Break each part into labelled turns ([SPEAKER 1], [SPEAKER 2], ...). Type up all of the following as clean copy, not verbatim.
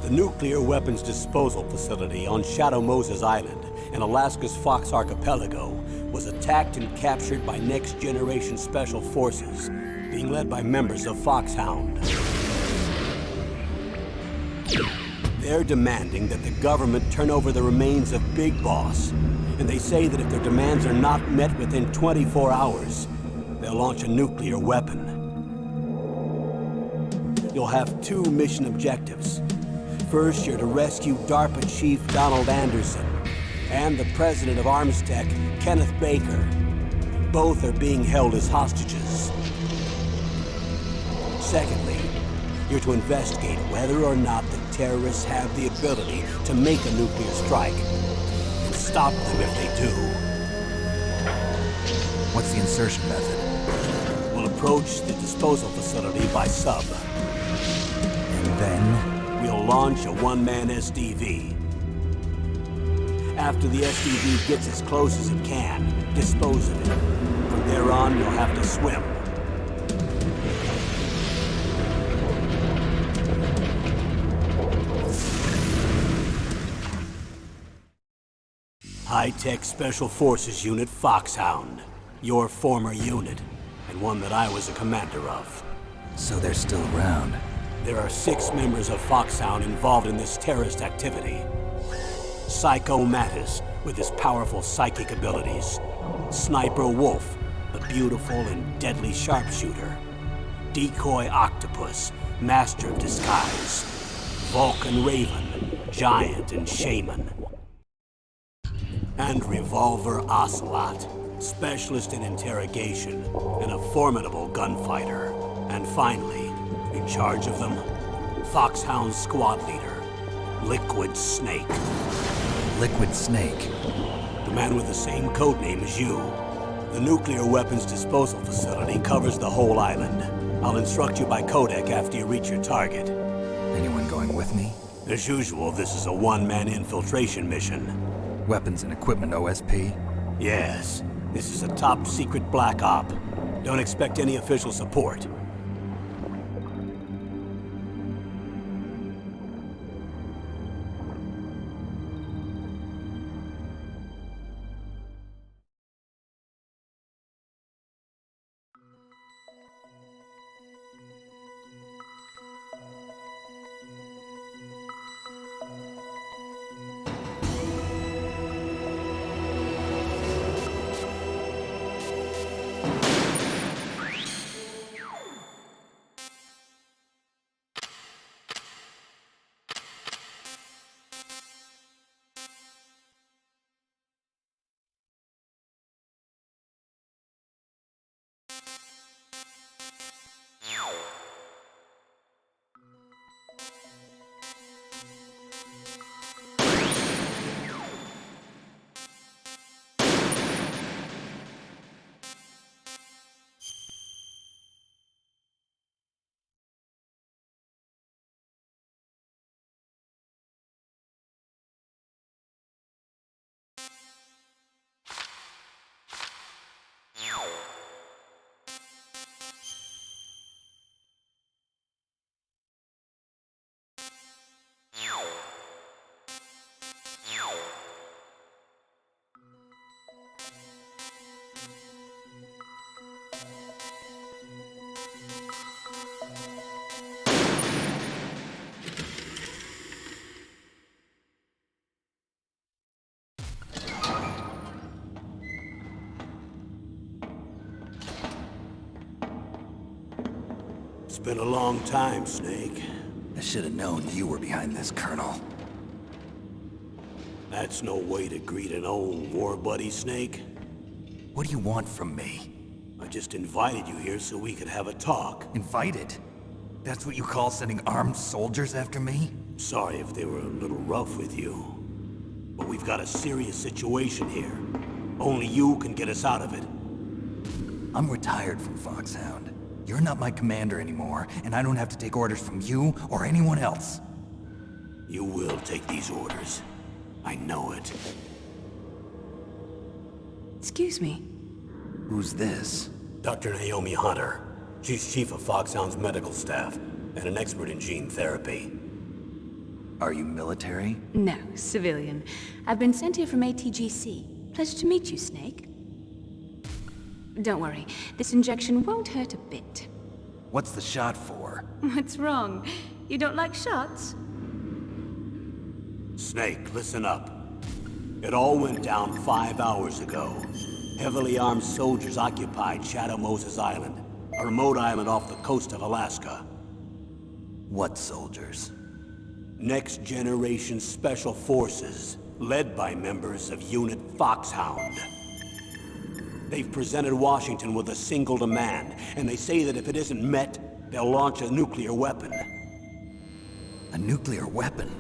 [SPEAKER 1] The nuclear weapons disposal facility on Shadow Moses Island in Alaska's Fox Archipelago was attacked and captured by next-generation special forces, being led by members of Foxhound. They're demanding that the government turn over the remains of Big Boss, and they say that if their demands are not met within 24 hours, they'll launch a nuclear weapon. You'll have two mission objectives. First, you're to rescue DARPA Chief Donald Anderson and the president of Armstech, Kenneth Baker. Both are being held as hostages. Secondly, you're to investigate whether or not the terrorists have the ability to make a nuclear strike, and stop them if they do.
[SPEAKER 2] What's the insertion method?
[SPEAKER 1] We'll approach the disposal facility by sub.
[SPEAKER 2] And then?
[SPEAKER 1] We'll launch a one-man SDV. After the SDV gets as close as it can, dispose of it. From there on, you'll have to swim. High-Tech Special Forces Unit Foxhound. Your former unit, and one that I was a commander of.
[SPEAKER 2] So they're still around.
[SPEAKER 1] There are 6 members of Foxhound involved in this terrorist activity. Psycho Mattis, with his powerful psychic abilities. Sniper Wolf, the beautiful and deadly sharpshooter. Decoy Octopus, master of disguise. Vulcan Raven, giant and shaman. And Revolver Ocelot, specialist in interrogation and a formidable gunfighter. And finally, in charge of them, Foxhound squad leader, Liquid Snake.
[SPEAKER 2] Liquid Snake?
[SPEAKER 1] The man with the same codename as you. The nuclear weapons disposal facility covers the whole island. I'll instruct you by codec after you reach your target.
[SPEAKER 2] Anyone going with me?
[SPEAKER 1] As usual, this is a one-man infiltration mission.
[SPEAKER 2] Weapons and equipment OSP?
[SPEAKER 1] Yes. This is a top-secret black op. Don't expect any official support. It's been a long time, Snake.
[SPEAKER 2] I should have known you were behind this, Colonel.
[SPEAKER 1] That's no way to greet an old war buddy, Snake.
[SPEAKER 2] What do you want from me?
[SPEAKER 1] I just invited you here so we could have a talk.
[SPEAKER 2] Invited? That's what you call sending armed soldiers after me?
[SPEAKER 1] Sorry if they were a little rough with you. But we've got a serious situation here. Only you can get us out of it.
[SPEAKER 2] I'm retired from Foxhound. You're not my commander anymore, and I don't have to take orders from you or anyone else.
[SPEAKER 1] You will take these orders. I know it.
[SPEAKER 3] Excuse me.
[SPEAKER 2] Who's this?
[SPEAKER 1] Dr. Naomi Hunter. She's chief of Foxhound's medical staff and an expert in gene therapy.
[SPEAKER 2] Are you military?
[SPEAKER 3] No, civilian. I've been sent here from ATGC. Pleasure to meet you, Snake. Don't worry, this injection won't hurt a bit.
[SPEAKER 2] What's the shot for?
[SPEAKER 3] What's wrong? You don't like shots?
[SPEAKER 1] Snake, listen up. It all went down 5 hours ago. Heavily armed soldiers occupied Shadow Moses Island, a remote island off the coast of Alaska.
[SPEAKER 2] What soldiers?
[SPEAKER 1] Next Generation Special Forces, led by members of Unit Foxhound. They've presented Washington with a single demand, and they say that if it isn't met, they'll launch a nuclear weapon.
[SPEAKER 2] A nuclear weapon?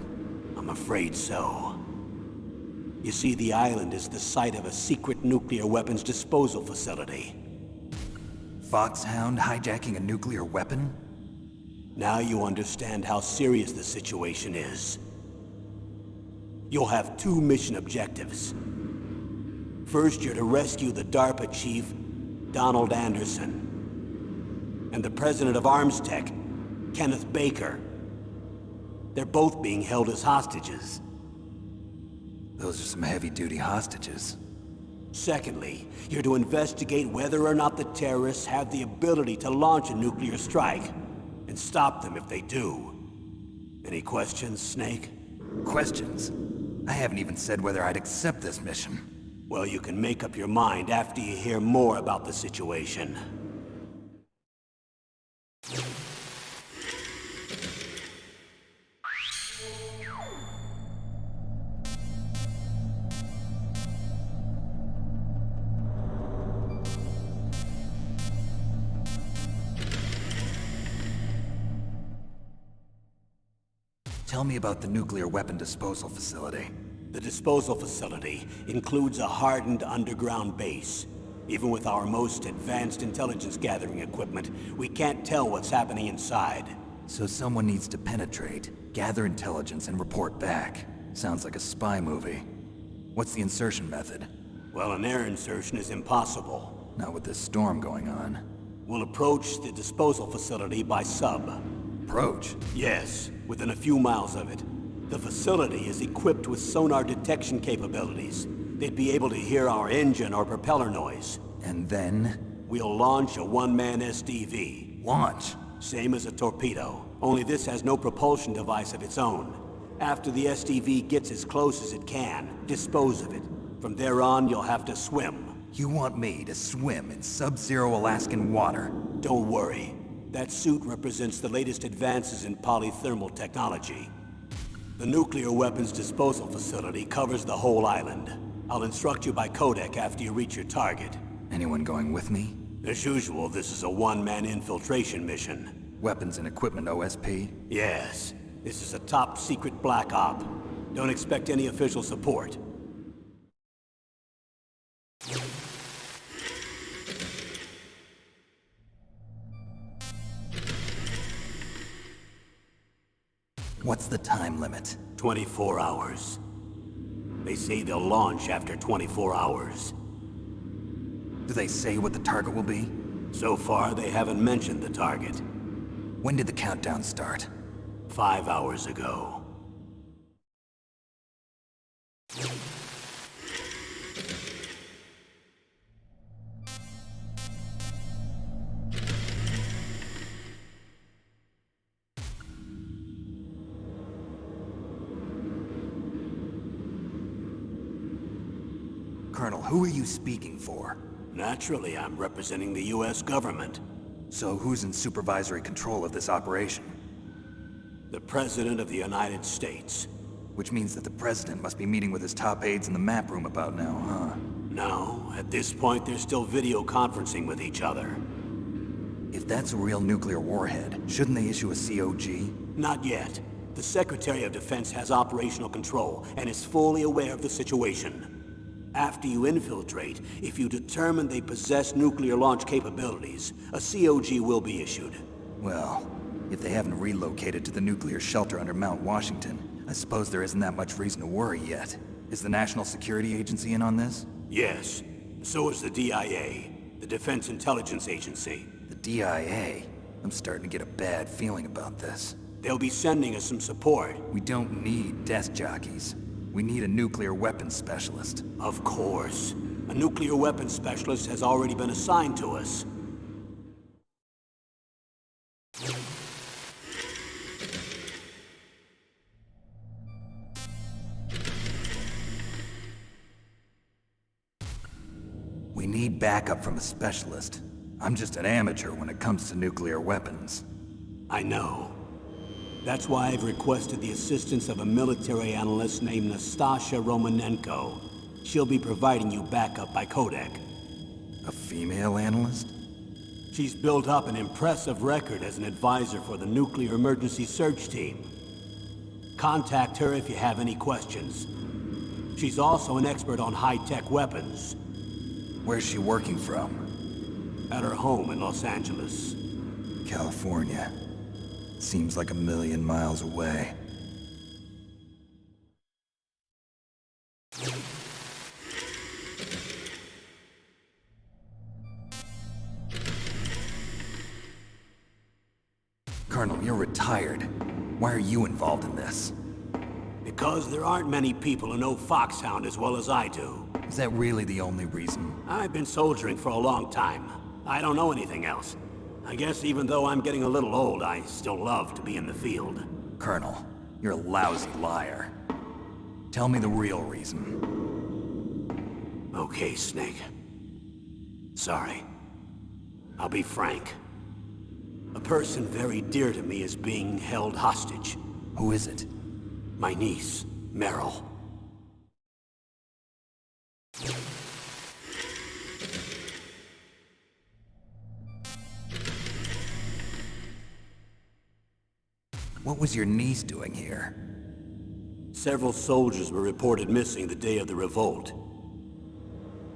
[SPEAKER 1] I'm afraid so. You see, the island is the site of a secret nuclear weapons disposal facility.
[SPEAKER 2] Foxhound hijacking a nuclear weapon?
[SPEAKER 1] Now you understand how serious the situation is. You'll have 2 mission objectives. First, you're to rescue the DARPA chief, Donald Anderson, and the president of Arms Tech, Kenneth Baker. They're both being held as hostages.
[SPEAKER 2] Those are some heavy-duty hostages.
[SPEAKER 1] Secondly, you're to investigate whether or not the terrorists have the ability to launch a nuclear strike, and stop them if they do. Any questions, Snake?
[SPEAKER 2] Questions? I haven't even said whether I'd accept this mission.
[SPEAKER 1] Well, you can make up your mind after you hear more about the situation.
[SPEAKER 2] Tell me about the nuclear weapon disposal facility.
[SPEAKER 1] The disposal facility includes a hardened underground base. Even with our most advanced intelligence gathering equipment, we can't tell what's happening inside.
[SPEAKER 2] So someone needs to penetrate, gather intelligence, and report back. Sounds like a spy movie. What's the insertion method?
[SPEAKER 1] Well, an air insertion is impossible.
[SPEAKER 2] Not with this storm going on.
[SPEAKER 1] We'll approach the disposal facility by sub.
[SPEAKER 2] Approach?
[SPEAKER 1] Yes, within a few miles of it. The facility is equipped with sonar detection capabilities. They'd be able to hear our engine or propeller noise.
[SPEAKER 2] And then?
[SPEAKER 1] We'll launch a one-man SDV.
[SPEAKER 2] Launch?
[SPEAKER 1] Same as a torpedo, only this has no propulsion device of its own. After the SDV gets as close as it can, dispose of it. From there on, you'll have to swim.
[SPEAKER 2] You want me to swim in sub-zero Alaskan water?
[SPEAKER 1] Don't worry. That suit represents the latest advances in polythermal technology. The nuclear weapons disposal facility covers the whole island. I'll instruct you by codec after you reach your target.
[SPEAKER 2] Anyone going with me?
[SPEAKER 1] As usual, this is a one-man infiltration mission.
[SPEAKER 2] Weapons and equipment OSP?
[SPEAKER 1] Yes. This is a top-secret black op. Don't expect any official support.
[SPEAKER 2] What's the time limit?
[SPEAKER 1] 24 hours. They say they'll launch after 24 hours.
[SPEAKER 2] Do they say what the target will be?
[SPEAKER 1] So far, they haven't mentioned the target.
[SPEAKER 2] When did the countdown start?
[SPEAKER 1] 5 hours ago.
[SPEAKER 2] Colonel, who are you speaking for?
[SPEAKER 1] Naturally, I'm representing the U.S. government.
[SPEAKER 2] So who's in supervisory control of this operation?
[SPEAKER 1] The President of the United States.
[SPEAKER 2] Which means that the President must be meeting with his top aides in the map room about now, huh?
[SPEAKER 1] No, at this point they're still video conferencing with each other.
[SPEAKER 2] If that's a real nuclear warhead, shouldn't they issue a COG?
[SPEAKER 1] Not yet. The Secretary of Defense has operational control and is fully aware of the situation. After you infiltrate, if you determine they possess nuclear launch capabilities, a COG will be issued.
[SPEAKER 2] Well, if they haven't relocated to the nuclear shelter under Mount Washington, I suppose there isn't that much reason to worry yet. Is the National Security Agency in on this?
[SPEAKER 1] Yes. So is the DIA, the Defense Intelligence Agency.
[SPEAKER 2] The DIA? I'm starting to get a bad feeling about this.
[SPEAKER 1] They'll be sending us some support.
[SPEAKER 2] We don't need desk jockeys. We need a nuclear weapons specialist.
[SPEAKER 1] Of course. A nuclear weapons specialist has already been assigned to us.
[SPEAKER 2] We need backup from a specialist. I'm just an amateur when it comes to nuclear weapons.
[SPEAKER 1] I know. That's why I've requested the assistance of a military analyst named Nastasha Romanenko. She'll be providing you backup by Kodak.
[SPEAKER 2] A female analyst?
[SPEAKER 1] She's built up an impressive record as an advisor for the Nuclear Emergency Search Team. Contact her if you have any questions. She's also an expert on high-tech weapons.
[SPEAKER 2] Where's she working from?
[SPEAKER 1] At her home in Los Angeles.
[SPEAKER 2] California. Seems like a million miles away. Colonel, you're retired. Why are you involved in this?
[SPEAKER 1] Because there aren't many people who know Foxhound as well as I do.
[SPEAKER 2] Is that really the only reason?
[SPEAKER 1] I've been soldiering for a long time. I don't know anything else. I guess even though I'm getting a little old, I still love to be in the field.
[SPEAKER 2] Colonel, you're a lousy liar. Tell me the real reason.
[SPEAKER 1] Okay, Snake. Sorry. I'll be frank. A person very dear to me is being held hostage.
[SPEAKER 2] Who is it?
[SPEAKER 1] My niece, Meryl.
[SPEAKER 2] What was your niece doing here?
[SPEAKER 1] Several soldiers were reported missing the day of the revolt.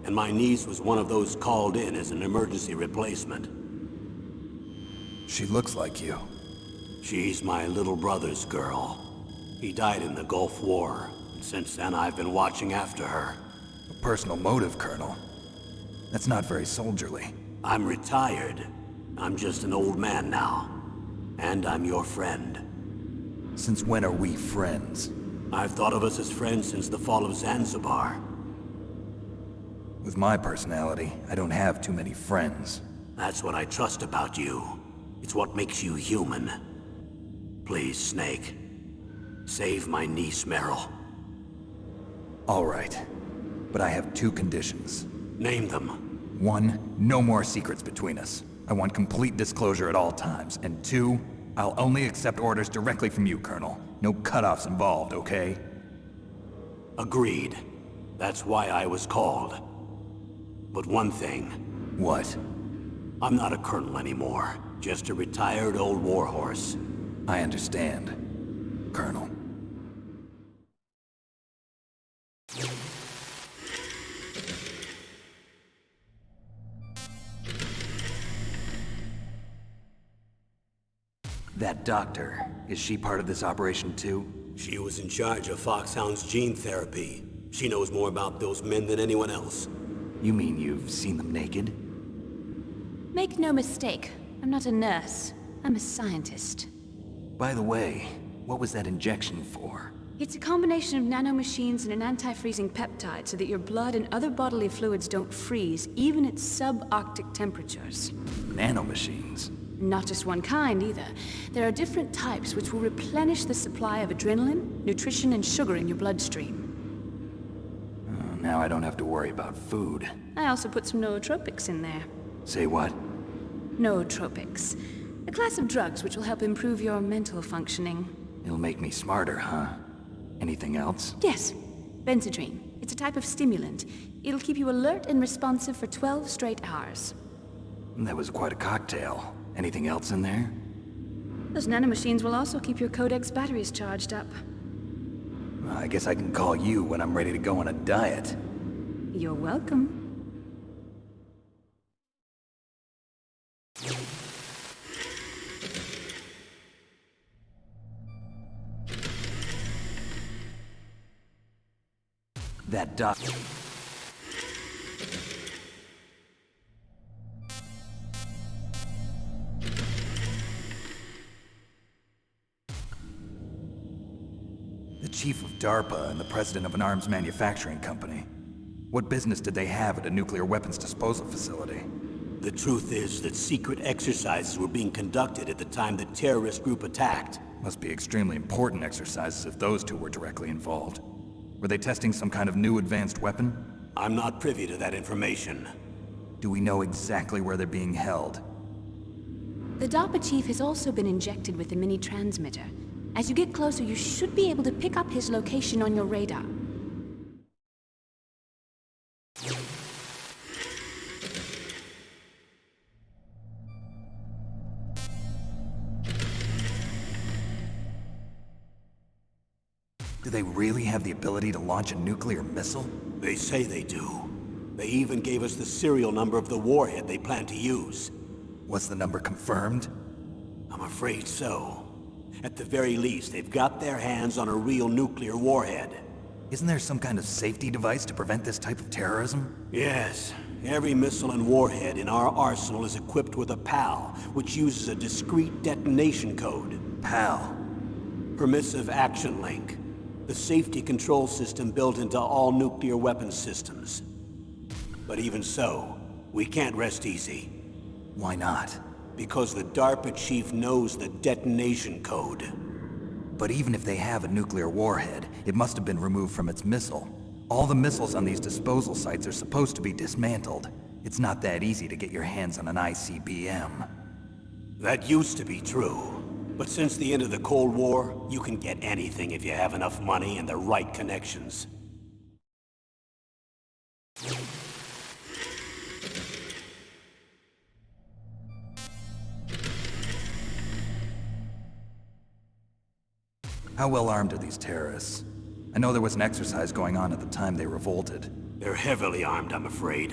[SPEAKER 1] And my niece was one of those called in as an emergency replacement.
[SPEAKER 2] She looks like you.
[SPEAKER 1] She's my little brother's girl. He died in the Gulf War. Since then, I've been watching after her.
[SPEAKER 2] A personal motive, Colonel. That's not very soldierly.
[SPEAKER 1] I'm retired. I'm just an old man now. And I'm your friend.
[SPEAKER 2] Since when are we friends?
[SPEAKER 1] I've thought of us as friends since the fall of Zanzibar.
[SPEAKER 2] With my personality, I don't have too many friends.
[SPEAKER 1] That's what I trust about you. It's what makes you human. Please, Snake. Save my niece, Meryl.
[SPEAKER 2] All right. But I have two conditions.
[SPEAKER 1] Name them.
[SPEAKER 2] 1, no more secrets between us. I want complete disclosure at all times. And 2, I'll only accept orders directly from you, Colonel. No cutoffs involved, okay?
[SPEAKER 1] Agreed. That's why I was called. But one thing.
[SPEAKER 2] What?
[SPEAKER 1] I'm not a colonel anymore. Just a retired old warhorse.
[SPEAKER 2] I understand, Colonel. That doctor, is she part of this operation too?
[SPEAKER 1] She was in charge of Foxhound's gene therapy. She knows more about those men than anyone else.
[SPEAKER 2] You mean you've seen them naked?
[SPEAKER 3] Make no mistake, I'm not a nurse. I'm a scientist.
[SPEAKER 2] By the way, what was that injection for?
[SPEAKER 3] It's a combination of nanomachines and an anti-freezing peptide so that your blood and other bodily fluids don't freeze, even at subarctic temperatures.
[SPEAKER 2] Nanomachines?
[SPEAKER 3] Not just one kind, either. There are different types which will replenish the supply of adrenaline, nutrition, and sugar in your bloodstream.
[SPEAKER 2] Now I don't have to worry about food.
[SPEAKER 3] I also put some nootropics in there.
[SPEAKER 2] Say what?
[SPEAKER 3] Nootropics. A class of drugs which will help improve your mental functioning.
[SPEAKER 2] It'll make me smarter, huh? Anything else?
[SPEAKER 3] Yes. Benzedrine. It's a type of stimulant. It'll keep you alert and responsive for 12 straight hours.
[SPEAKER 2] That was quite a cocktail. Anything else in there?
[SPEAKER 3] Those nanomachines will also keep your Codex batteries charged up.
[SPEAKER 2] Well, I guess I can call you when I'm ready to go on a diet.
[SPEAKER 3] You're welcome.
[SPEAKER 2] That doc... chief of DARPA and the president of an arms manufacturing company. What business did they have at a nuclear weapons disposal facility?
[SPEAKER 1] The truth is that secret exercises were being conducted at the time the terrorist group attacked.
[SPEAKER 2] Must be extremely important exercises if those two were directly involved. Were they testing some kind of new advanced weapon?
[SPEAKER 1] I'm not privy to that information.
[SPEAKER 2] Do we know exactly where they're being held?
[SPEAKER 3] The DARPA chief has also been injected with a mini-transmitter. As you get closer, you should be able to pick up his location on your radar.
[SPEAKER 2] Do they really have the ability to launch a nuclear missile?
[SPEAKER 1] They say they do. They even gave us the serial number of the warhead they plan to use.
[SPEAKER 2] Was the number confirmed?
[SPEAKER 1] I'm afraid so. At the very least, they've got their hands on a real nuclear warhead.
[SPEAKER 2] Isn't there some kind of safety device to prevent this type of terrorism?
[SPEAKER 1] Yes. Every missile and warhead in our arsenal is equipped with a PAL, which uses a discrete detonation code.
[SPEAKER 2] PAL.
[SPEAKER 1] Permissive Action Link. The safety control system built into all nuclear weapons systems. But even so, we can't rest easy.
[SPEAKER 2] Why not?
[SPEAKER 1] Because the DARPA chief knows the detonation code.
[SPEAKER 2] But even if they have a nuclear warhead, it must have been removed from its missile. All the missiles on these disposal sites are supposed to be dismantled. It's not that easy to get your hands on an ICBM.
[SPEAKER 1] That used to be true. But since the end of the Cold War, you can get anything if you have enough money and the right connections.
[SPEAKER 2] How well armed are these terrorists? I know there was an exercise going on at the time they revolted.
[SPEAKER 1] They're heavily armed, I'm afraid.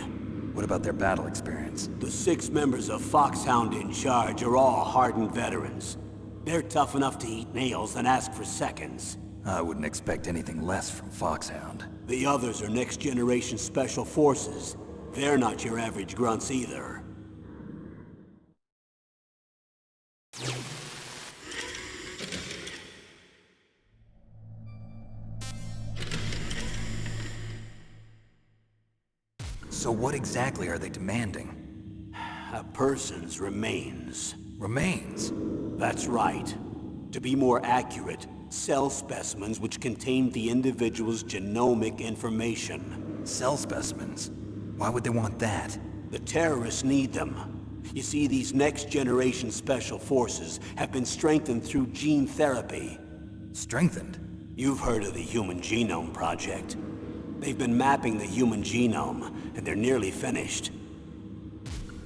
[SPEAKER 2] What about their battle experience?
[SPEAKER 1] The 6 members of Foxhound in charge are all hardened veterans. They're tough enough to eat nails and ask for seconds.
[SPEAKER 2] I wouldn't expect anything less from Foxhound.
[SPEAKER 1] The others are next-generation special forces. They're not your average grunts either.
[SPEAKER 2] So what exactly are they demanding?
[SPEAKER 1] A person's remains.
[SPEAKER 2] Remains?
[SPEAKER 1] That's right. To be more accurate, cell specimens which contain the individual's genomic information.
[SPEAKER 2] Cell specimens? Why would they want that?
[SPEAKER 1] The terrorists need them. You see, these next-generation special forces have been strengthened through gene therapy.
[SPEAKER 2] Strengthened?
[SPEAKER 1] You've heard of the Human Genome Project. They've been mapping the human genome, and they're nearly finished.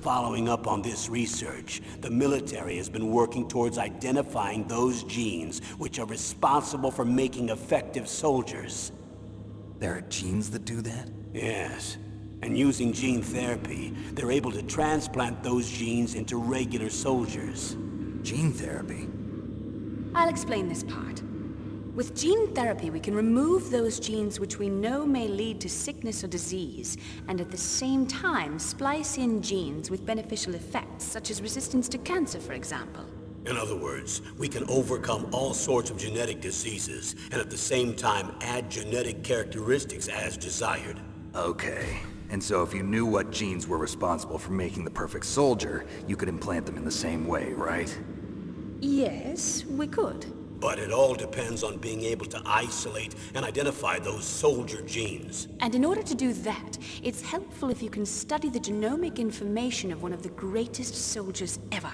[SPEAKER 1] Following up on this research, the military has been working towards identifying those genes which are responsible for making effective soldiers.
[SPEAKER 2] There are genes that do that?
[SPEAKER 1] Yes. And using gene therapy, they're able to transplant those genes into regular soldiers.
[SPEAKER 2] Gene therapy?
[SPEAKER 3] I'll explain this part. With gene therapy, we can remove those genes which we know may lead to sickness or disease, and at the same time splice in genes with beneficial effects, such as resistance to cancer, for example.
[SPEAKER 1] In other words, we can overcome all sorts of genetic diseases, and at the same time add genetic characteristics as desired.
[SPEAKER 2] Okay. And so if you knew what genes were responsible for making the perfect soldier, you could implant them in the same way, right?
[SPEAKER 3] Yes, we could.
[SPEAKER 1] But it all depends on being able to isolate and identify those soldier genes.
[SPEAKER 3] And in order to do that, it's helpful if you can study the genomic information of one of the greatest soldiers ever.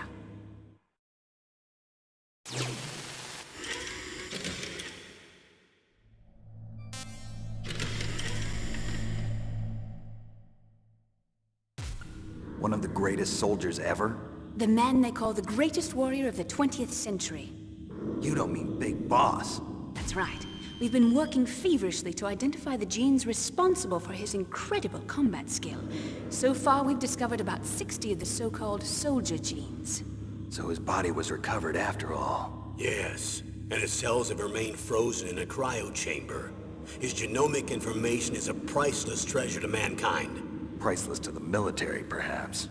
[SPEAKER 2] One of the greatest soldiers ever?
[SPEAKER 3] The man they call the greatest warrior of the 20th century.
[SPEAKER 2] You don't mean Big Boss.
[SPEAKER 3] That's right. We've been working feverishly to identify the genes responsible for his incredible combat skill. So far, we've discovered about 60 of the so-called soldier genes.
[SPEAKER 2] So his body was recovered after all.
[SPEAKER 1] Yes, and his cells have remained frozen in a cryo chamber. His genomic information is a priceless treasure to mankind.
[SPEAKER 2] Priceless to the military, perhaps.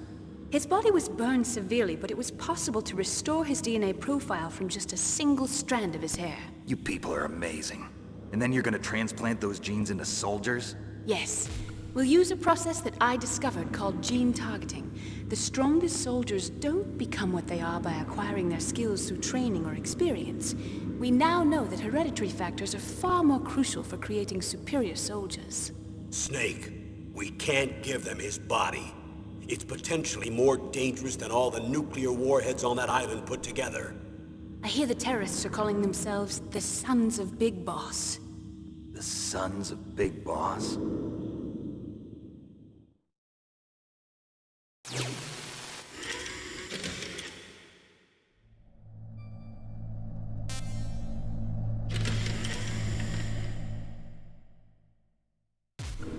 [SPEAKER 3] His body was burned severely, but it was possible to restore his DNA profile from just a single strand of his hair.
[SPEAKER 2] You people are amazing. And then you're gonna transplant those genes into soldiers?
[SPEAKER 3] Yes. We'll use a process that I discovered called gene targeting. The strongest soldiers don't become what they are by acquiring their skills through training or experience. We now know that hereditary factors are far more crucial for creating superior soldiers.
[SPEAKER 1] Snake, we can't give them his body. It's potentially more dangerous than all the nuclear warheads on that island put together.
[SPEAKER 3] I hear the terrorists are calling themselves the Sons of Big Boss.
[SPEAKER 2] The Sons of Big Boss?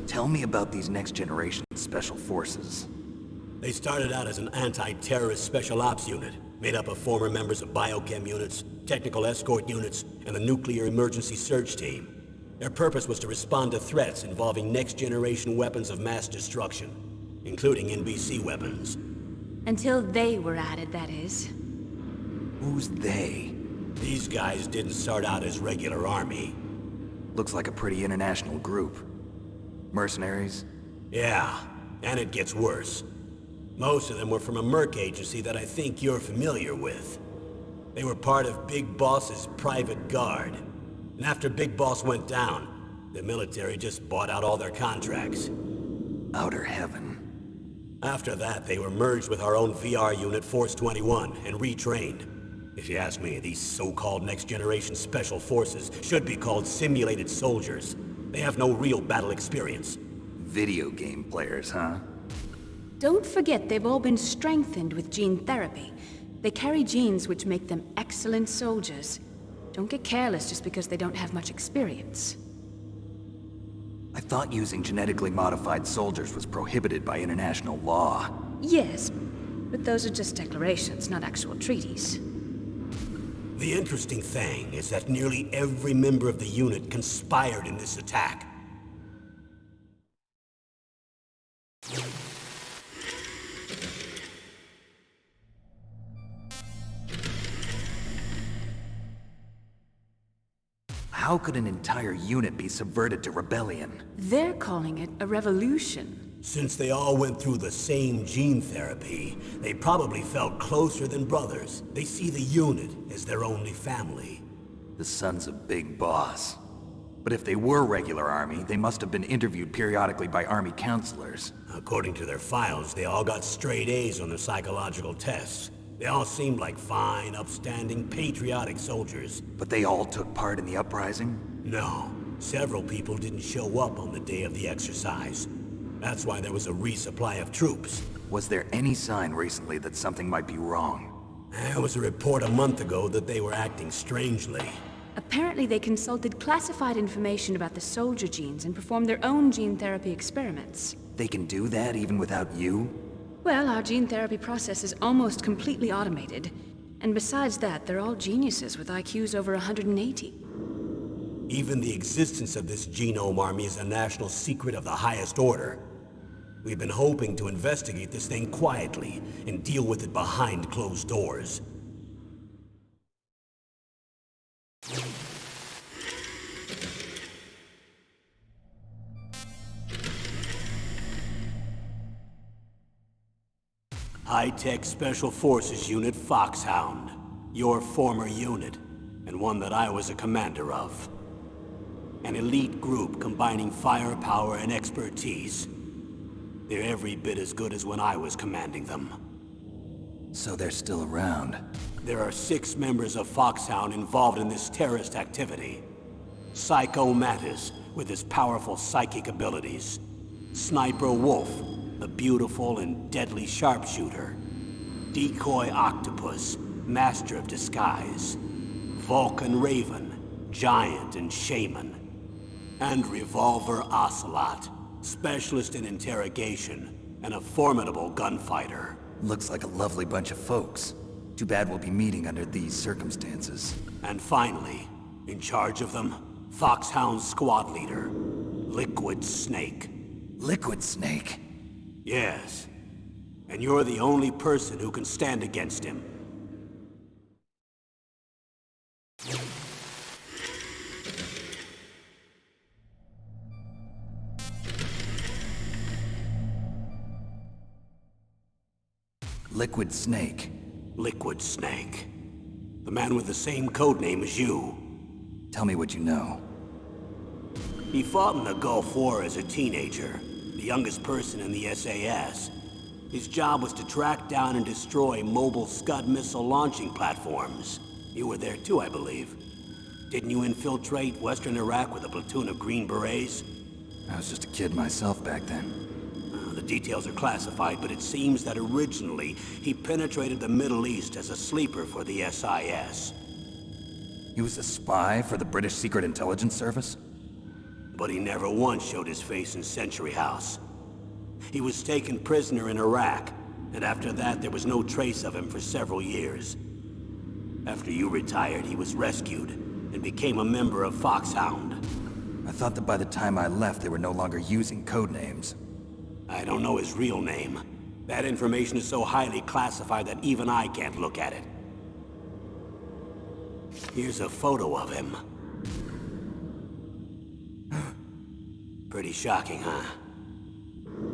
[SPEAKER 2] Tell me about these next-generation special forces.
[SPEAKER 1] They started out as an anti-terrorist special ops unit, made up of former members of biochem units, technical escort units, and the nuclear emergency search team. Their purpose was to respond to threats involving next-generation weapons of mass destruction, including NBC weapons.
[SPEAKER 3] Until they were added, that is.
[SPEAKER 2] Who's they?
[SPEAKER 1] These guys didn't start out as regular army.
[SPEAKER 2] Looks like a pretty international group. Mercenaries?
[SPEAKER 1] Yeah, and it gets worse. Most of them were from a merc agency that I think you're familiar with. They were part of Big Boss's private guard. And after Big Boss went down, the military just bought out all their contracts.
[SPEAKER 2] Outer heaven.
[SPEAKER 1] After that, they were merged with our own VR unit, Pt.1, and retrained. If you ask me, these so-called next-generation special forces should be called simulated soldiers. They have no real battle experience.
[SPEAKER 2] Video game players, huh?
[SPEAKER 3] Don't forget they've all been strengthened with gene therapy. They carry genes which make them excellent soldiers. Don't get careless just because they don't have much experience.
[SPEAKER 2] I thought using genetically modified soldiers was prohibited by international law.
[SPEAKER 3] Yes, but those are just declarations, not actual treaties.
[SPEAKER 1] The interesting thing is that nearly every member of the unit conspired in this attack.
[SPEAKER 2] How could an entire unit be subverted to rebellion?
[SPEAKER 3] They're calling it a revolution.
[SPEAKER 1] Since they all went through the same gene therapy, they probably felt closer than brothers. They see the unit as their only family.
[SPEAKER 2] The Sons of Big Boss. But if they were regular army, they must have been interviewed periodically by army counselors.
[SPEAKER 1] According to their files, they all got straight A's on their psychological tests. They all seemed like fine, upstanding, patriotic soldiers.
[SPEAKER 2] But they all took part in the uprising?
[SPEAKER 1] No, several people didn't show up on the day of the exercise. That's why there was a resupply of troops.
[SPEAKER 2] Was there any sign recently that something might be wrong?
[SPEAKER 1] There was a report a month ago that they were acting strangely.
[SPEAKER 3] Apparently they consulted classified information about the soldier genes and performed their own gene therapy experiments.
[SPEAKER 2] They can do that even without you?
[SPEAKER 3] Well, our gene therapy process is almost completely automated. And besides that, they're all geniuses with IQs over 180.
[SPEAKER 1] Even the existence of this genome army is a national secret of the highest order. We've been hoping to investigate this thing quietly and deal with it behind closed doors. High-Tech Special Forces Unit Foxhound. Your former unit, and one that I was a commander of. An elite group combining firepower and expertise. They're every bit as good as when I was commanding them.
[SPEAKER 2] So they're still around.
[SPEAKER 1] There are 6 members of Foxhound involved in this terrorist activity. Psycho Mattis, with his powerful psychic abilities. Sniper Wolf, the beautiful and deadly sharpshooter. Decoy Octopus, master of disguise. Vulcan Raven, giant and shaman. And Revolver Ocelot, specialist in interrogation and a formidable gunfighter.
[SPEAKER 2] Looks like a lovely bunch of folks. Too bad we'll be meeting under these circumstances.
[SPEAKER 1] And finally, in charge of them, Foxhound's squad leader, Liquid Snake.
[SPEAKER 2] Liquid Snake?
[SPEAKER 1] Yes. And you're the only person who can stand against him.
[SPEAKER 2] Liquid Snake.
[SPEAKER 1] Liquid Snake. The man with the same codename as you.
[SPEAKER 2] Tell me what you know.
[SPEAKER 1] He fought in the Gulf War as a teenager, the youngest person in the SAS. His job was to track down and destroy mobile Scud missile launching platforms. You were there too, I believe. Didn't you infiltrate Western Iraq with a platoon of Green Berets?
[SPEAKER 2] I was just a kid myself back then.
[SPEAKER 1] The details are classified, but it seems that originally he penetrated the Middle East as a sleeper for the SIS.
[SPEAKER 2] He was a spy for the British Secret Intelligence Service?
[SPEAKER 1] But he never once showed his face in Century House. He was taken prisoner in Iraq, and after that there was no trace of him for several years. After you retired, he was rescued and became a member of Foxhound.
[SPEAKER 2] I thought that by the time I left, they were no longer using codenames.
[SPEAKER 1] I don't know his real name. That information is so highly classified that even I can't look at it. Here's a photo of him. Pretty shocking, huh?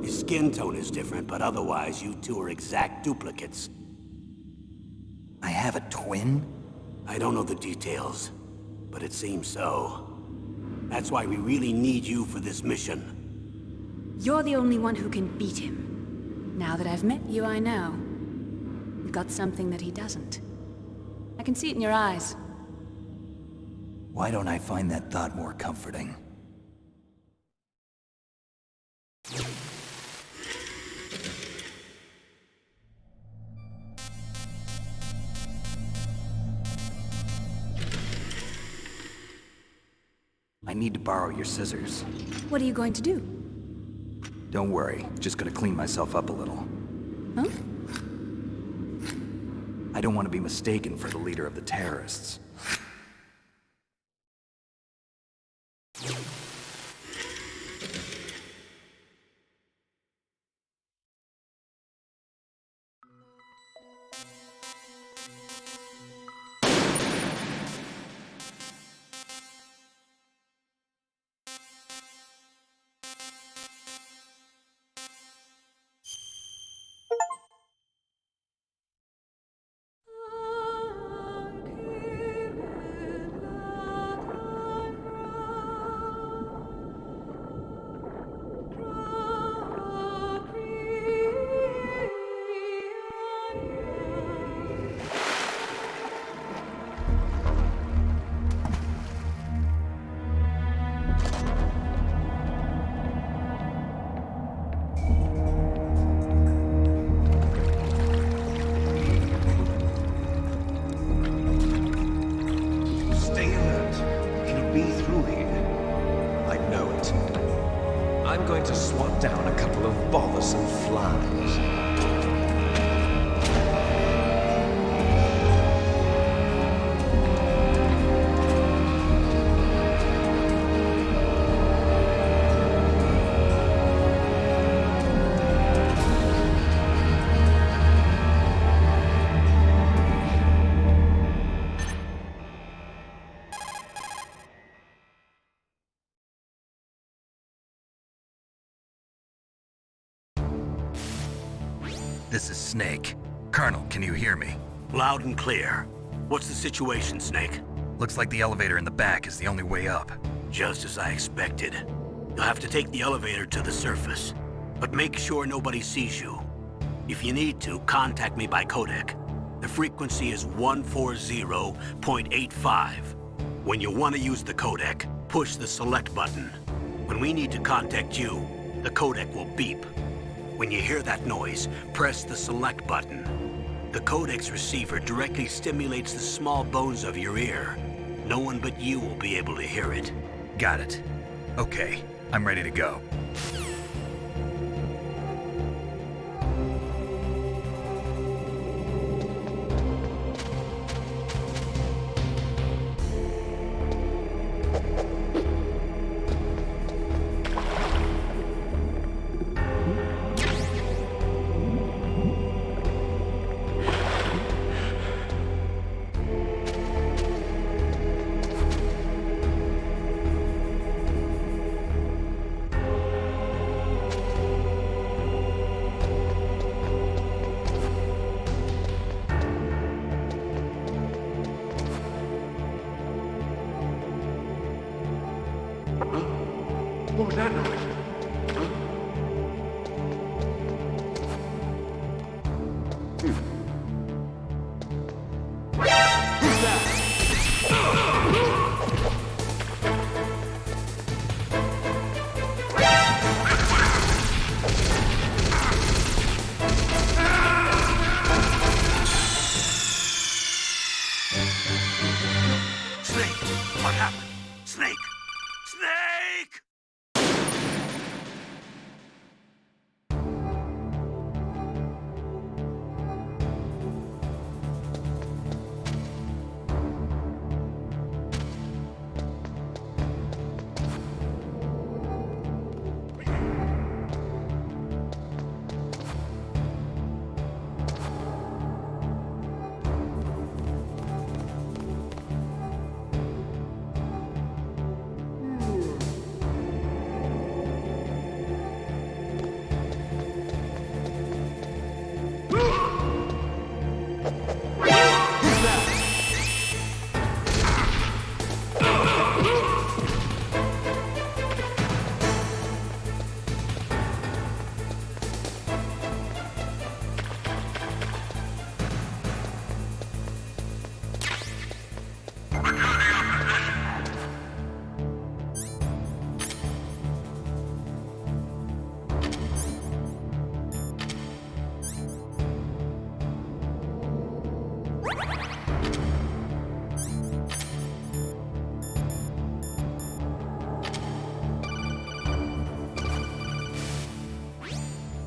[SPEAKER 1] His skin tone is different, but otherwise you two are exact duplicates.
[SPEAKER 2] I have a twin?
[SPEAKER 1] I don't know the details, but it seems so. That's why we really need you for this mission.
[SPEAKER 3] You're the only one who can beat him. Now that I've met you, I know. You've got something that he doesn't. I can see it in your eyes.
[SPEAKER 2] Why don't I find that thought more comforting? I need to borrow your scissors.
[SPEAKER 3] What are you going to do?
[SPEAKER 2] Don't worry, just gonna clean myself up a little.
[SPEAKER 3] Huh?
[SPEAKER 2] I don't want to be mistaken for the leader of the terrorists.
[SPEAKER 4] I'm going to swat down a couple of bothersome flies.
[SPEAKER 2] This is Snake. Colonel, can you hear me?
[SPEAKER 1] Loud and clear. What's the situation, Snake?
[SPEAKER 2] Looks like the elevator in the back is the only way up.
[SPEAKER 1] Just as I expected. You'll have to take the elevator to the surface. But make sure nobody sees you. If you need to, contact me by codec. The frequency is 140.85. When you want to use the codec, push the select button. When we need to contact you, the codec will beep. When you hear that noise, press the select button. The codec's receiver directly stimulates the small bones of your ear. No one but you will be able to hear it.
[SPEAKER 2] Got it. Okay, I'm ready to go.
[SPEAKER 5] What was that noise?
[SPEAKER 1] Snake! What happened? Snake! Snake!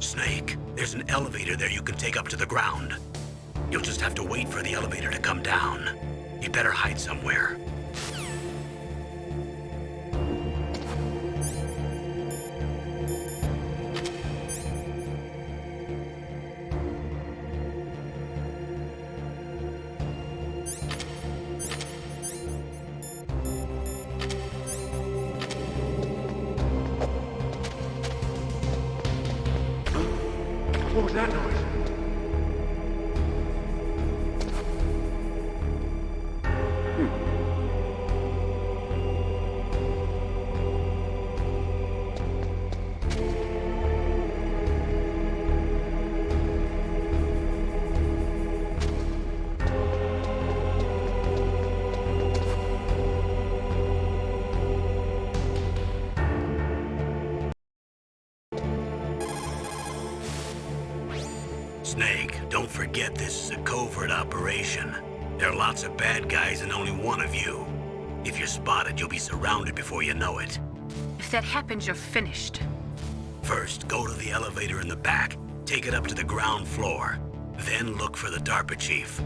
[SPEAKER 1] Snake, there's an elevator there you can take up to the ground. You'll just have to wait for the elevator to come down. You better hide somewhere.
[SPEAKER 5] What was that noise?
[SPEAKER 1] Snake, don't forget this is a covert operation. There are lots of bad guys and only one of you. If you're spotted, you'll be surrounded before you know it.
[SPEAKER 3] If that happens, you're finished.
[SPEAKER 1] First, go to the elevator in the back, take it up to the ground floor. Then look for the DARPA chief.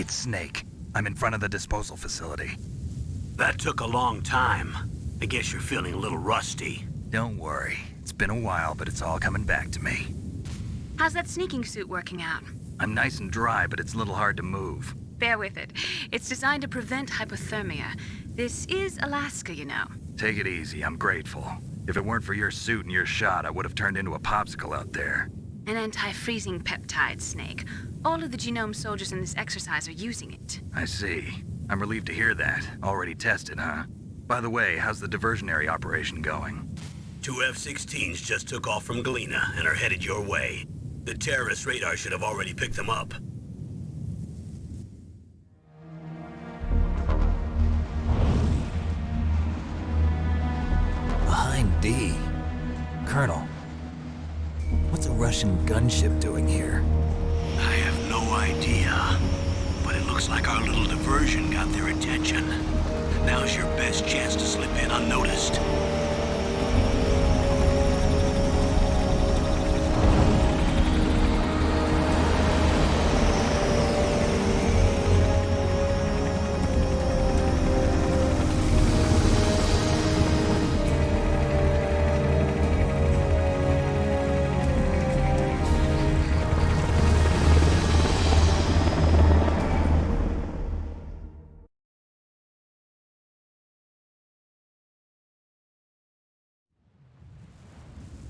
[SPEAKER 2] It's Snake. I'm in front of the disposal facility.
[SPEAKER 1] That took a long time. I guess you're feeling a little rusty.
[SPEAKER 2] Don't worry. It's been a while, but it's all coming back to me.
[SPEAKER 3] How's that sneaking suit working out?
[SPEAKER 2] I'm nice and dry, but it's a little hard to move.
[SPEAKER 3] Bear with it. It's designed to prevent hypothermia. This is Alaska, you know.
[SPEAKER 2] Take it easy, I'm grateful. If it weren't for your suit and your shot, I would have turned into a popsicle out there.
[SPEAKER 3] An anti-freezing peptide, Snake. All of the genome soldiers in this exercise are using it.
[SPEAKER 2] I see. I'm relieved to hear that. Already tested, huh? By the way, how's the diversionary operation going?
[SPEAKER 1] 2 F-16s just took off from Galena and are headed your way. The terrorist radar should have already picked them up.
[SPEAKER 2] Behind D. Colonel, what's a Russian gunship doing here?
[SPEAKER 1] I have no idea, but it looks like our little diversion got their attention. Now's your best chance to slip in unnoticed.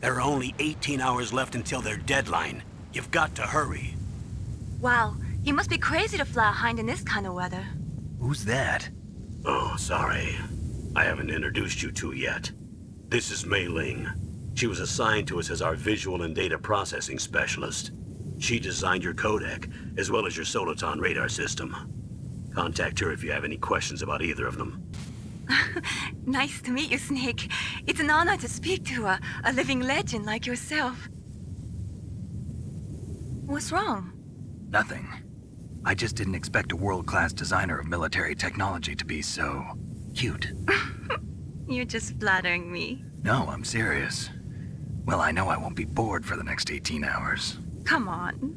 [SPEAKER 1] There are only 18 hours left until their deadline. You've got to hurry.
[SPEAKER 6] Wow, you must be crazy to fly a hind in this kind of weather.
[SPEAKER 2] Who's that?
[SPEAKER 1] Oh, sorry. I haven't introduced you to yet. This is Mei Ling. She was assigned to us as our visual and data processing specialist. She designed your codec, as well as your Soliton radar system. Contact her if you have any questions about either of them.
[SPEAKER 6] Nice to meet you, Snake. It's an honor to speak to a living legend like yourself. What's wrong?
[SPEAKER 2] Nothing. I just didn't expect a world-class designer of military technology to be so cute.
[SPEAKER 6] You're just flattering me.
[SPEAKER 2] No, I'm serious. Well, I know I won't be bored for the next 18 hours.
[SPEAKER 6] Come on.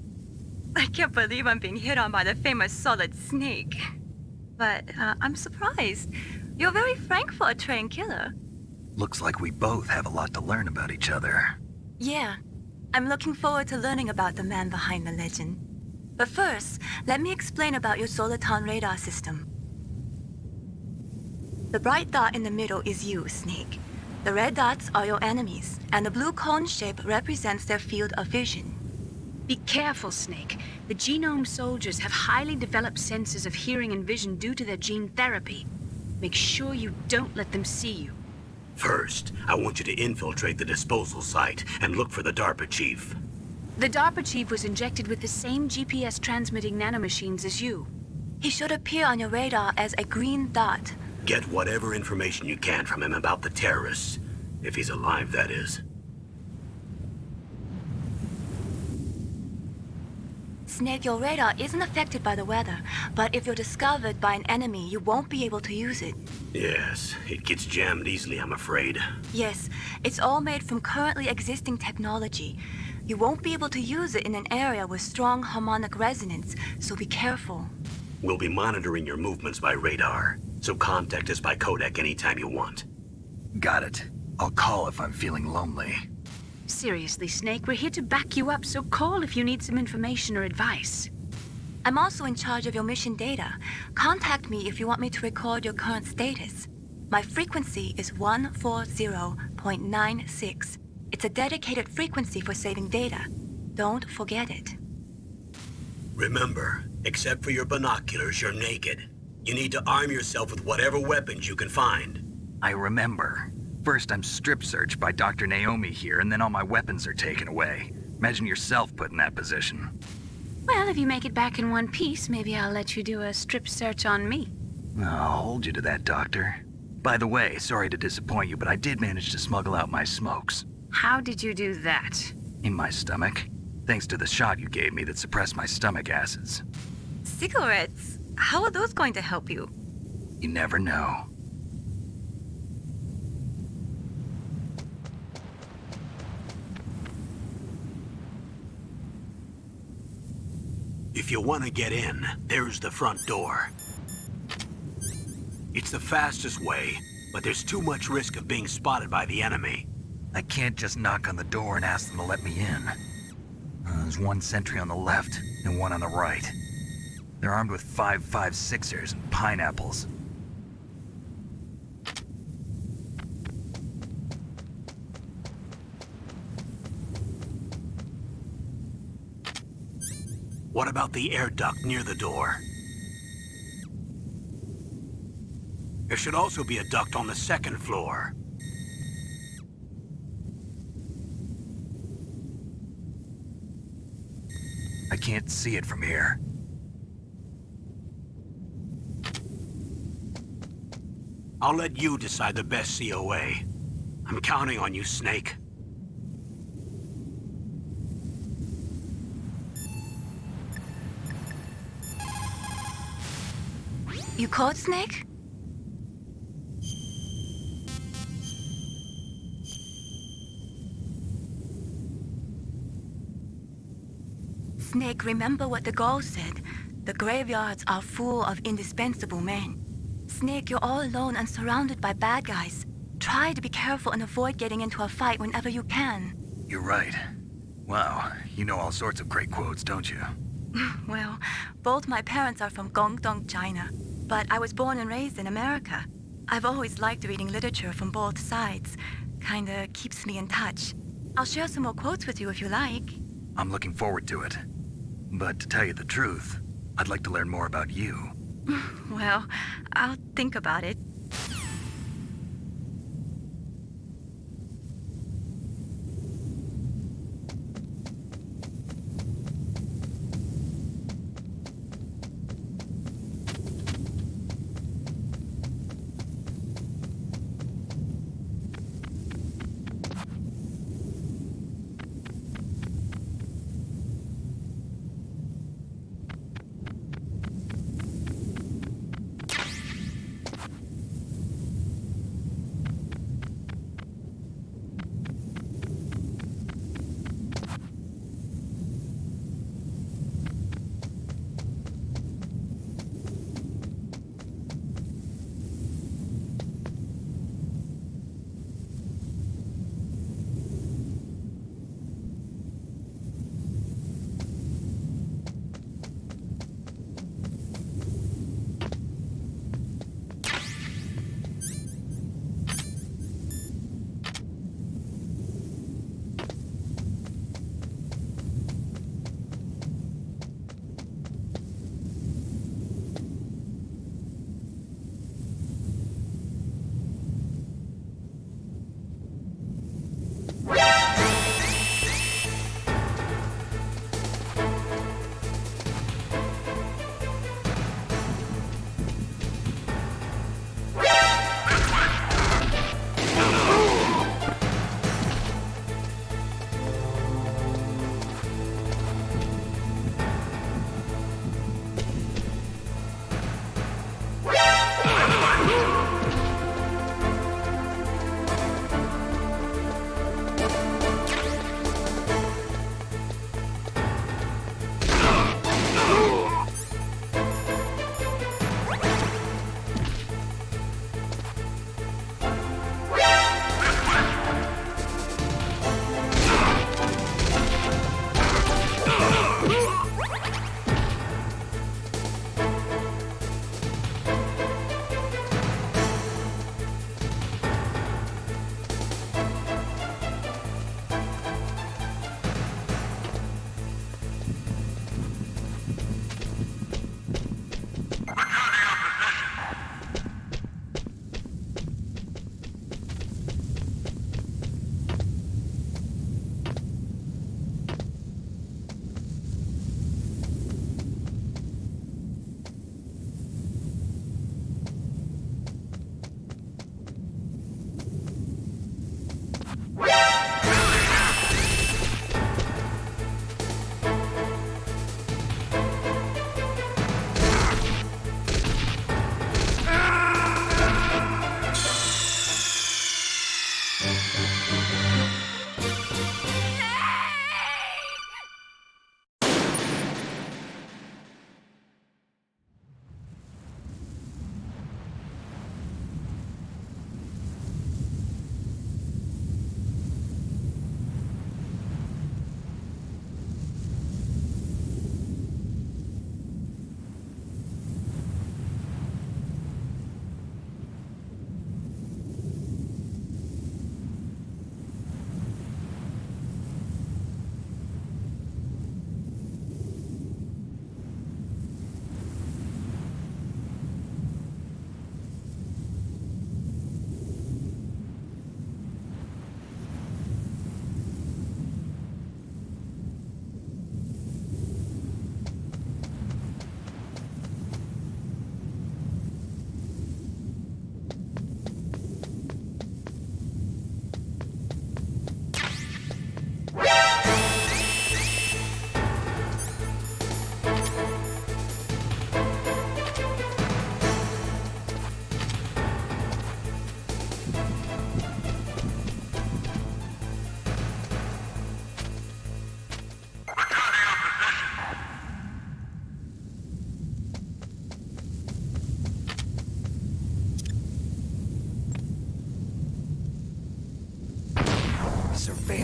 [SPEAKER 6] I can't believe I'm being hit on by the famous Solid Snake. But I'm surprised. You're very frank for a trained killer.
[SPEAKER 2] Looks like we both have a lot to learn about each other.
[SPEAKER 6] Yeah. I'm looking forward to learning about the man behind the legend. But first, let me explain about your Soliton radar system. The bright dot in the middle is you, Snake. The red dots are your enemies, and the blue cone shape represents their field of vision.
[SPEAKER 3] Be careful, Snake. The genome soldiers have highly developed senses of hearing and vision due to their gene therapy. Make sure you don't let them see you.
[SPEAKER 1] First, I want you to infiltrate the disposal site and look for the DARPA chief.
[SPEAKER 3] The DARPA chief was injected with the same GPS transmitting nanomachines as you.
[SPEAKER 6] He should appear on your radar as a green dot.
[SPEAKER 1] Get whatever information you can from him about the terrorists. If he's alive, that is.
[SPEAKER 6] Snake, your radar isn't affected by the weather, but if you're discovered by an enemy, you won't be able to use it.
[SPEAKER 1] Yes, it gets jammed easily, I'm afraid.
[SPEAKER 6] Yes, it's all made from currently existing technology. You won't be able to use it in an area with strong harmonic resonance, so be careful.
[SPEAKER 1] We'll be monitoring your movements by radar, so contact us by codec anytime you want.
[SPEAKER 2] Got it. I'll call if I'm feeling lonely.
[SPEAKER 3] Seriously, Snake, we're here to back you up, so call if you need some information or advice.
[SPEAKER 6] I'm also in charge of your mission data. Contact me if you want me to record your current status. My frequency is 140.96. It's a dedicated frequency for saving data. Don't forget it.
[SPEAKER 1] Remember, except for your binoculars, you're naked. You need to arm yourself with whatever weapons you can find.
[SPEAKER 2] I remember. First, I'm strip-searched by Dr. Naomi here, and then all my weapons are taken away. Imagine yourself put in that position.
[SPEAKER 3] Well, if you make it back in one piece, maybe I'll let you do a strip search on me.
[SPEAKER 2] I'll hold you to that, Doctor. By the way, sorry to disappoint you, but I did manage to smuggle out my smokes.
[SPEAKER 3] How did you do that?
[SPEAKER 2] In my stomach. Thanks to the shot you gave me that suppressed my stomach acids.
[SPEAKER 6] Cigarettes? How are those going to help you?
[SPEAKER 2] You never know.
[SPEAKER 1] If you want to get in, there's the front door. It's the fastest way, but there's too much risk of being spotted by the enemy.
[SPEAKER 2] I can't just knock on the door and ask them to let me in. There's one sentry on the left and one on the right. They're armed with 5.56ers and pineapples.
[SPEAKER 1] What about the air duct near the door? There should also be a duct on the second floor.
[SPEAKER 2] I can't see it from here.
[SPEAKER 1] I'll let you decide the best COA. I'm counting on you, Snake.
[SPEAKER 6] You called Snake? Snake, remember what the Gaul said. The graveyards are full of indispensable men. Snake, you're all alone and surrounded by bad guys. Try to be careful and avoid getting into a fight whenever you can.
[SPEAKER 2] You're right. Wow, you know all sorts of great quotes, don't you?
[SPEAKER 6] Well, both my parents are from Guangdong, China, but I was born and raised in America. I've always liked reading literature from both sides. Kinda keeps me in touch. I'll share some more quotes with you if you like.
[SPEAKER 2] I'm looking forward to it. But to tell you the truth, I'd like to learn more about you.
[SPEAKER 6] Well, I'll think about it.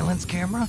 [SPEAKER 2] surveillance camera?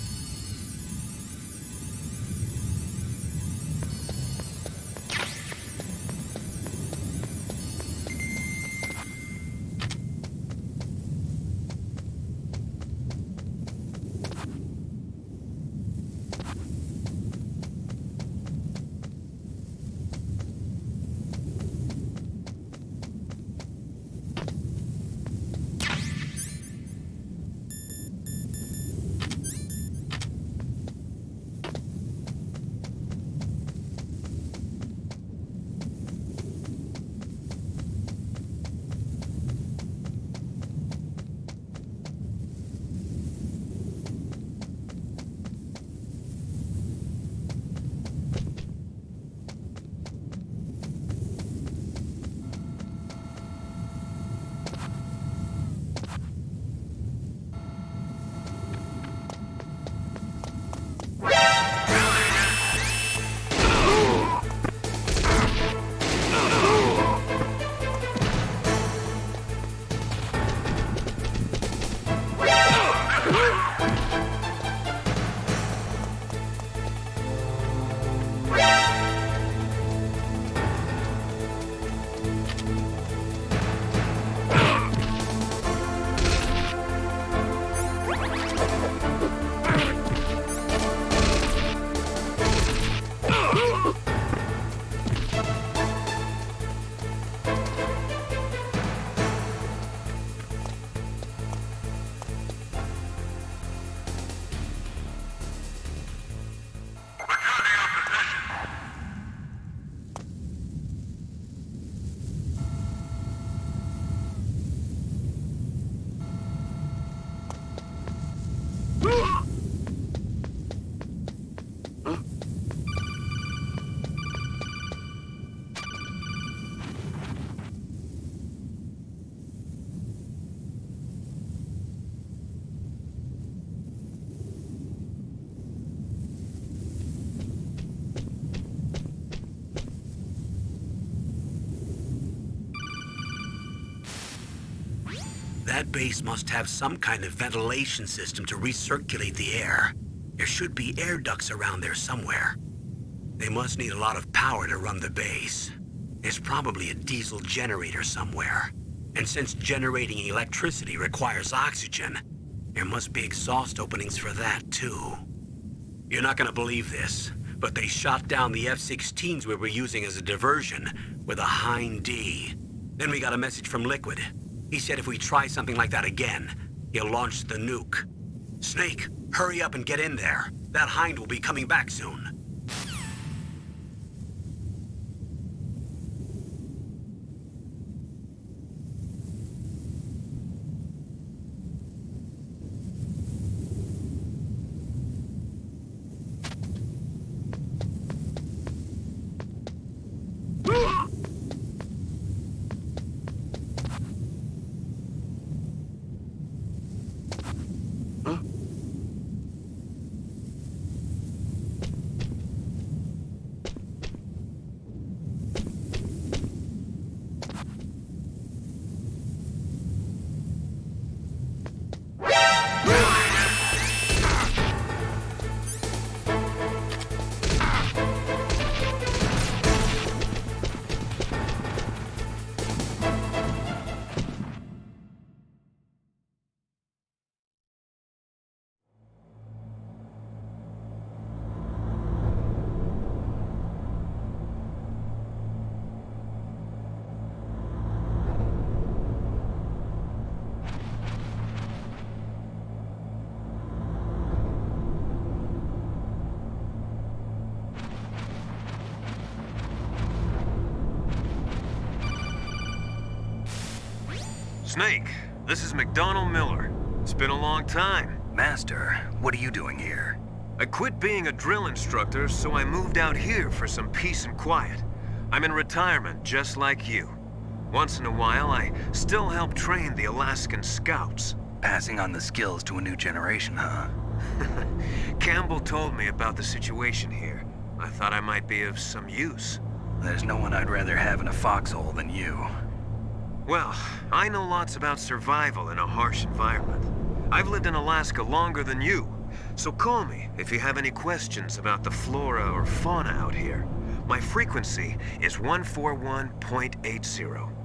[SPEAKER 1] That base must have some kind of ventilation system to recirculate the air. There should be air ducts around there somewhere. They must need a lot of power to run the base. There's probably a diesel generator somewhere. And since generating electricity requires oxygen, there must be exhaust openings for that too. You're not gonna believe this, but they shot down the F-16s we were using as a diversion with a Hind D. Then we got a message from Liquid. He said if we try something like that again, he'll launch the nuke. Snake, hurry up and get in there. That Hind will be coming back soon.
[SPEAKER 7] Snake, this is McDonald Miller. It's been a long time.
[SPEAKER 2] Master, what are you doing here?
[SPEAKER 7] I quit being a drill instructor, so I moved out here for some peace and quiet. I'm in retirement, just like you. Once in a while, I still help train the Alaskan Scouts.
[SPEAKER 2] Passing on the skills to a new generation, huh?
[SPEAKER 7] Campbell told me about the situation here. I thought I might be of some use.
[SPEAKER 2] There's no one I'd rather have in a foxhole than you.
[SPEAKER 7] Well, I know lots about survival in a harsh environment. I've lived in Alaska longer than you, So call me if you have any questions about the flora or fauna out here. My frequency is 141.80.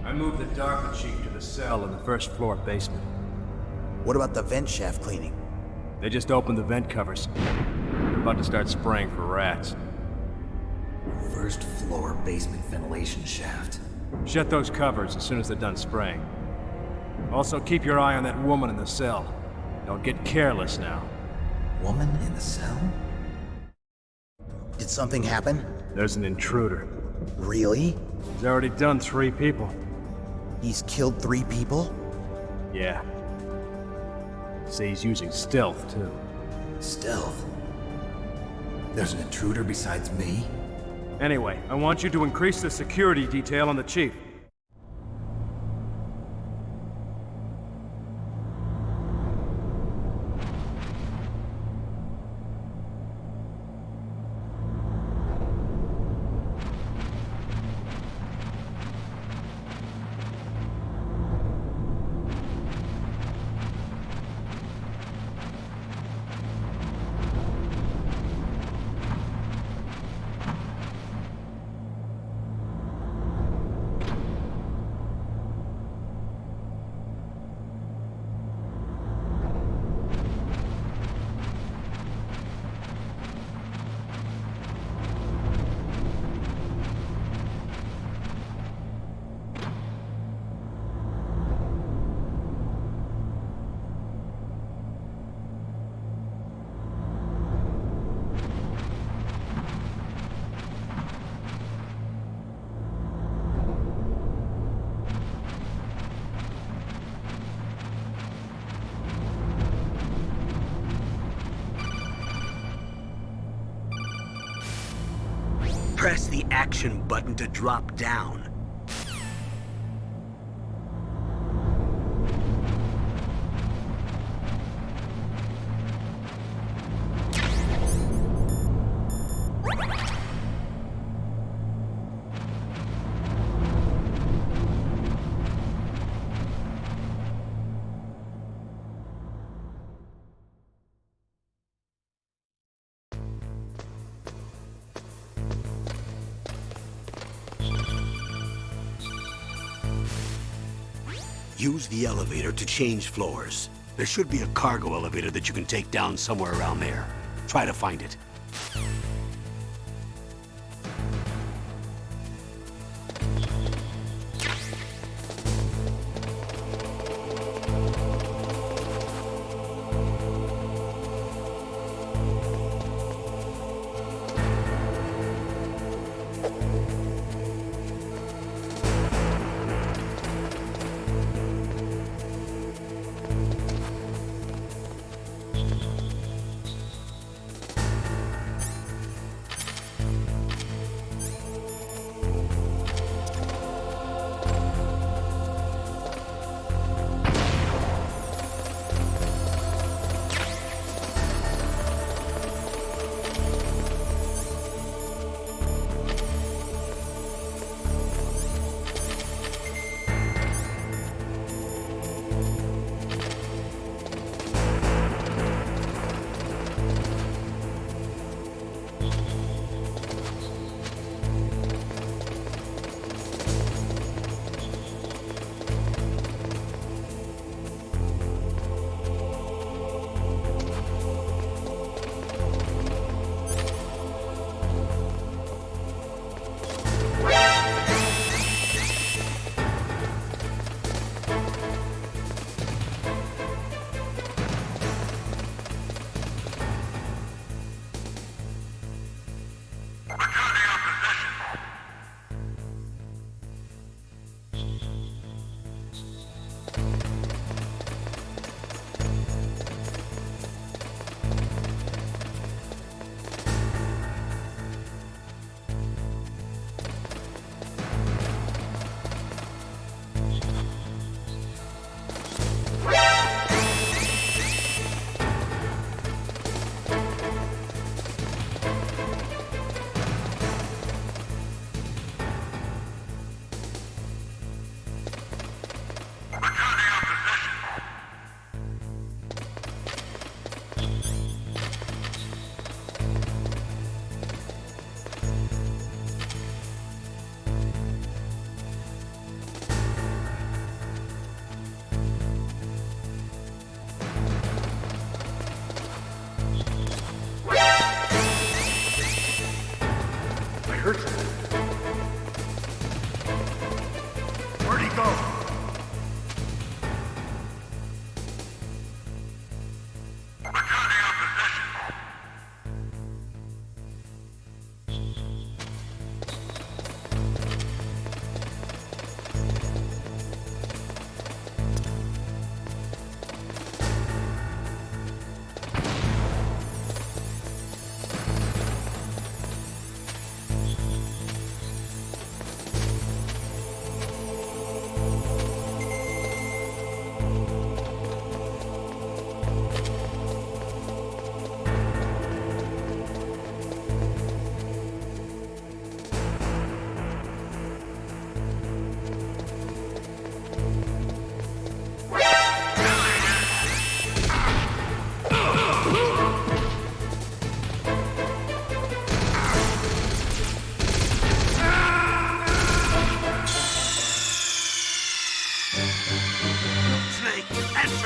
[SPEAKER 5] I moved the DARPA chief to the cell in the first floor basement.
[SPEAKER 8] What about the vent shaft cleaning?
[SPEAKER 5] They just opened the vent covers. They're about to start spraying for rats.
[SPEAKER 2] First floor basement ventilation shaft.
[SPEAKER 5] Shut those covers as soon as they're done spraying. Also, keep your eye on that woman in the cell. Don't get careless now.
[SPEAKER 2] Woman in the cell?
[SPEAKER 8] Did something happen?
[SPEAKER 5] There's an intruder.
[SPEAKER 8] Really?
[SPEAKER 5] He's already done 3 people.
[SPEAKER 8] He's killed 3 people?
[SPEAKER 5] Yeah. Say he's using stealth, too.
[SPEAKER 2] Stealth? There's an intruder besides me?
[SPEAKER 5] Anyway, I want you to increase the security detail on the chief.
[SPEAKER 1] Press the action button to drop down. Use the elevator to change floors. There should be a cargo elevator that you can take down somewhere around there. Try to find it.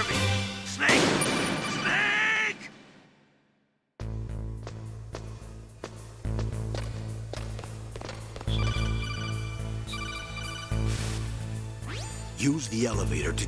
[SPEAKER 7] me! Snake! Snake!
[SPEAKER 1] Use the elevator to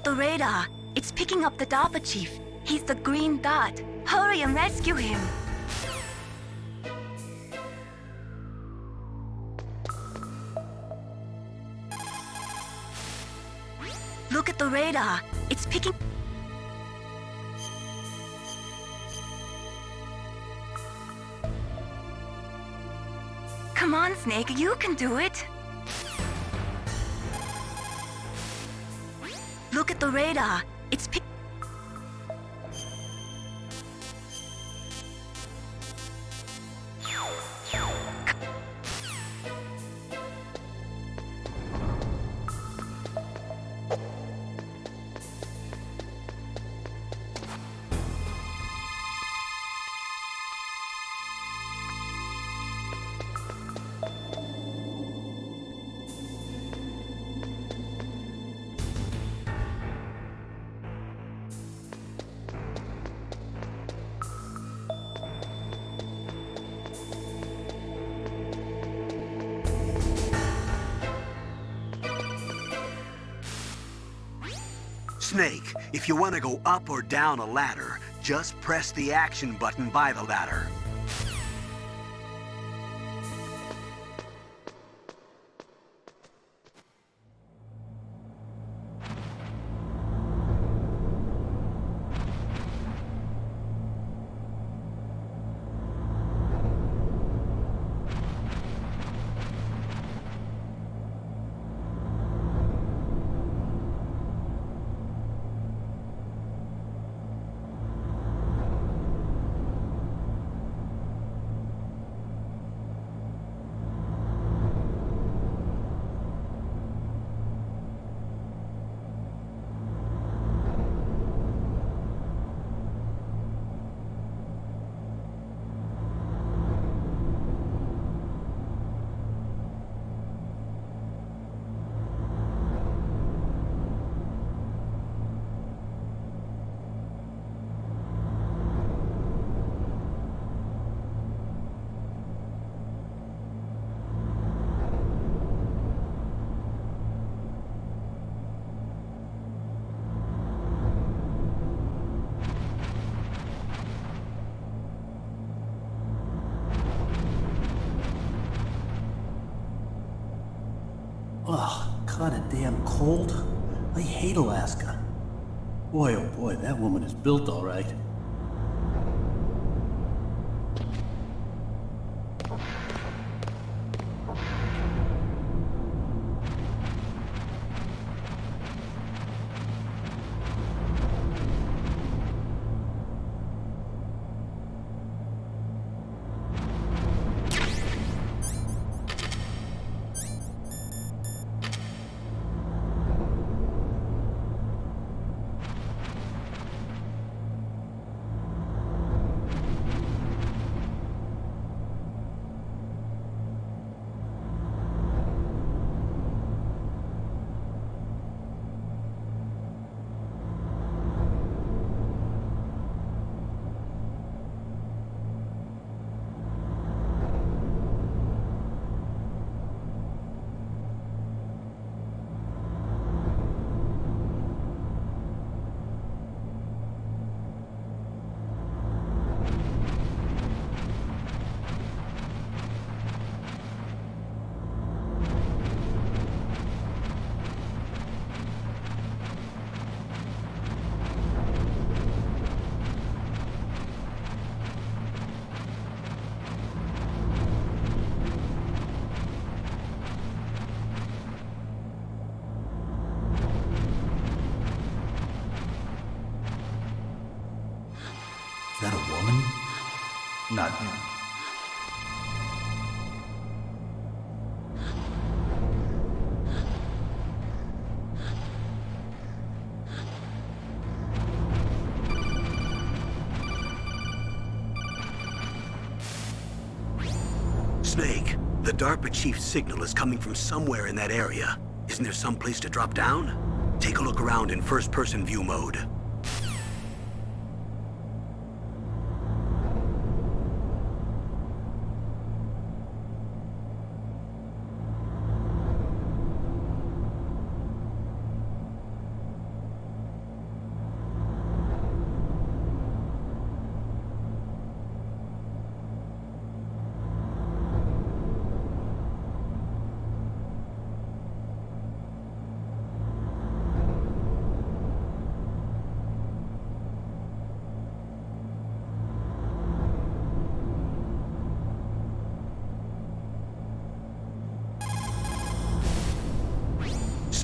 [SPEAKER 6] at the radar. It's picking up the DARPA chief. He's the green dot. Hurry and rescue him. Look at the radar. It's picking... Come on, Snake, you can do it. Look at the radar. It's pick...
[SPEAKER 1] Snake, if you want to go up or down a ladder, just press the action button by the ladder.
[SPEAKER 9] Ugh, kinda damn cold. I hate Alaska. Boy, oh boy, that woman is built all right. Is that a woman? Not him.
[SPEAKER 1] Snake, the DARPA chief's signal is coming from somewhere in that area. Isn't there some place to drop down? Take a look around in first-person view mode.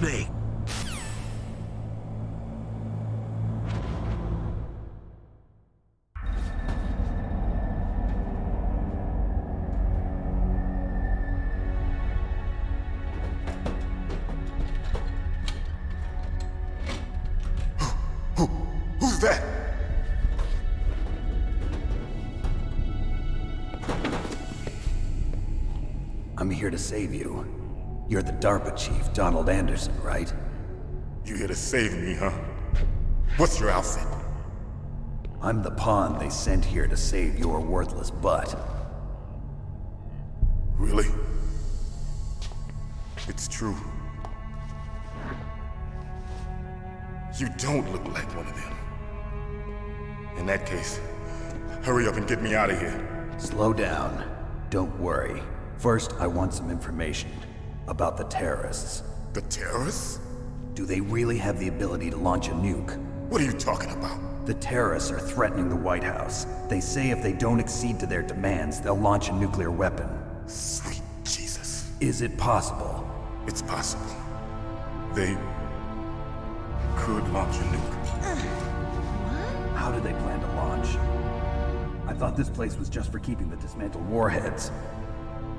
[SPEAKER 1] Snake.
[SPEAKER 10] Who's that?
[SPEAKER 2] I'm here to save you. You're the DARPA chief, Donald Anderson, right?
[SPEAKER 10] You here to save me, huh? What's your outfit?
[SPEAKER 2] I'm the pawn they sent here to save your worthless butt.
[SPEAKER 10] Really? It's true. You don't look like one of them. In that case, hurry up and get me out of here.
[SPEAKER 2] Slow down. Don't worry. First, I want some information about the terrorists.
[SPEAKER 10] The terrorists?
[SPEAKER 2] Do they really have the ability to launch a nuke?
[SPEAKER 10] What are you talking about?
[SPEAKER 2] The terrorists are threatening the White House. They say if they don't accede to their demands, they'll launch a nuclear weapon.
[SPEAKER 10] Sweet Jesus.
[SPEAKER 2] Is it possible?
[SPEAKER 10] It's possible. They could launch a nuke.
[SPEAKER 2] How do they plan to launch? I thought this place was just for keeping the dismantled warheads.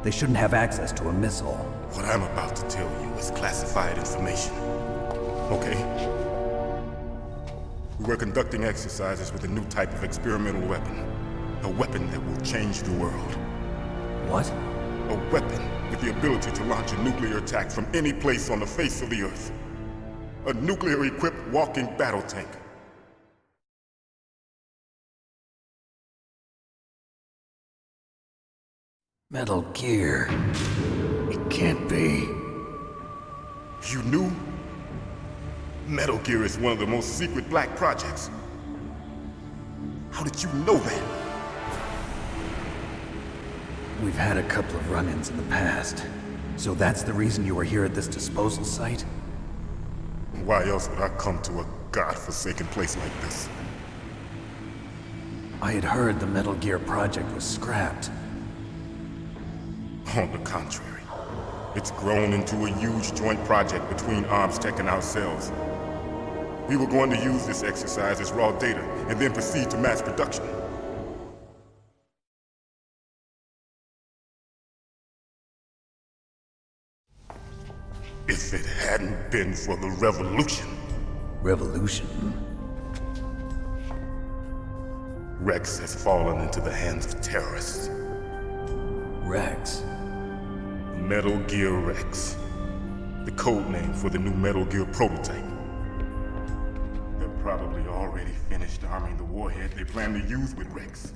[SPEAKER 2] They shouldn't have access to a missile.
[SPEAKER 10] What I'm about to tell you is classified information. Okay? We were conducting exercises with a new type of experimental weapon. A weapon that will change the world.
[SPEAKER 2] What?
[SPEAKER 10] A weapon with the ability to launch a nuclear attack from any place on the face of the Earth. A nuclear-equipped walking battle tank.
[SPEAKER 2] Metal Gear. It can't be.
[SPEAKER 10] You knew? Metal Gear is one of the most secret black projects. How did you know that?
[SPEAKER 2] We've had a couple of run-ins in the past. So that's the reason you were here at this disposal site?
[SPEAKER 10] Why else would I come to a godforsaken place like this?
[SPEAKER 2] I had heard the Metal Gear project was scrapped.
[SPEAKER 10] On the contrary, it's grown into a huge joint project between ArmsTech and ourselves. We were going to use this exercise as raw data and then proceed to mass production. If it hadn't been for the revolution.
[SPEAKER 2] Revolution?
[SPEAKER 10] Rex has fallen into the hands of terrorists.
[SPEAKER 2] Rex?
[SPEAKER 10] Metal Gear Rex. The code name for the new Metal Gear prototype. They're probably already finished arming the warhead they plan to use with Rex.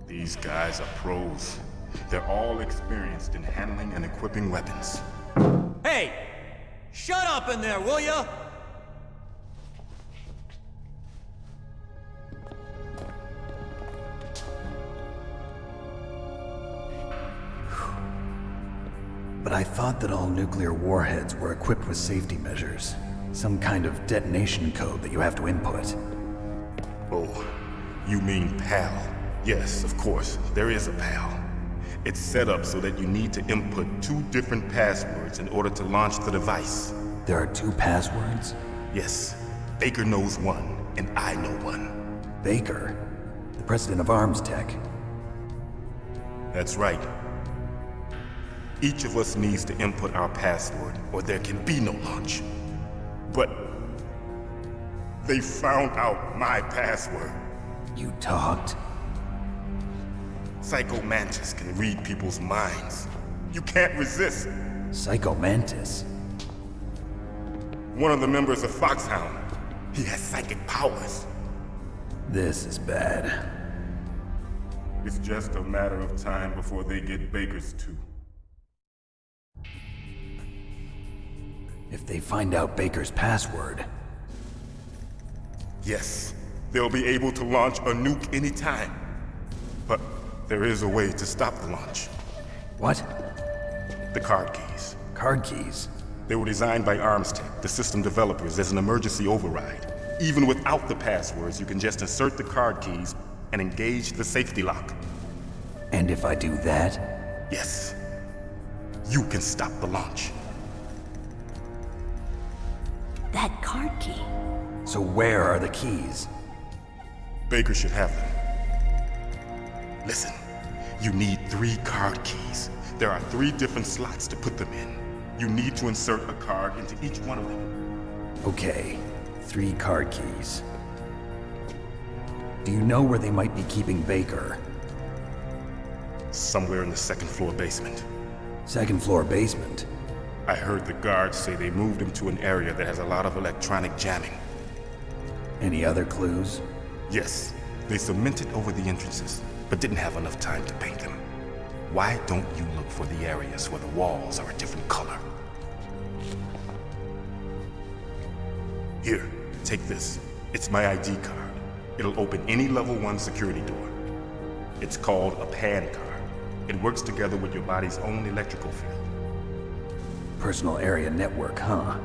[SPEAKER 10] These guys are pros. They're all experienced in handling and equipping weapons.
[SPEAKER 11] Hey! Shut up in there, will ya?
[SPEAKER 2] But I thought that all nuclear warheads were equipped with safety measures. Some kind of detonation code that you have to input.
[SPEAKER 10] Oh, you mean PAL? Yes, of course, there is a PAL. It's set up so that you need to input 2 different passwords in order to launch the device.
[SPEAKER 2] There are 2 passwords?
[SPEAKER 10] Yes. Baker knows one, and I know one.
[SPEAKER 2] Baker? The president of ArmsTech?
[SPEAKER 10] That's right. Each of us needs to input our password, or there can be no launch. But they found out my password.
[SPEAKER 2] You talked?
[SPEAKER 10] Psycho Mantis can read people's minds. You can't resist.
[SPEAKER 2] Psycho Mantis?
[SPEAKER 10] One of the members of Foxhound. He has psychic powers.
[SPEAKER 2] This is bad.
[SPEAKER 10] It's just a matter of time before they get Baker's too.
[SPEAKER 2] If they find out Baker's password...
[SPEAKER 10] Yes, they'll be able to launch a nuke anytime. But there is a way to stop the launch.
[SPEAKER 2] What?
[SPEAKER 10] The card keys.
[SPEAKER 2] Card keys?
[SPEAKER 10] They were designed by ArmsTech, the system developers, as an emergency override. Even without the passwords, you can just insert the card keys and engage the safety lock.
[SPEAKER 2] And if I do that?
[SPEAKER 10] Yes. You can stop the launch.
[SPEAKER 3] That card key.
[SPEAKER 2] So where are the keys?
[SPEAKER 10] Baker should have them. Listen, you need 3 card keys. There are 3 different slots to put them in. You need to insert a card into each one of them.
[SPEAKER 2] Okay, 3 card keys. Do you know where they might be keeping Baker?
[SPEAKER 10] Somewhere in the 2nd floor basement.
[SPEAKER 2] 2nd floor basement?
[SPEAKER 10] I heard the guards say they moved him to an area that has a lot of electronic jamming.
[SPEAKER 2] Any other clues?
[SPEAKER 10] Yes, they cemented over the entrances, but didn't have enough time to paint them. Why don't you look for the areas where the walls are a different color? Here, take this. It's my ID card. It'll open any level 1 security door. It's called a PAN card. It works together with your body's own electrical field.
[SPEAKER 2] Personal area network, huh?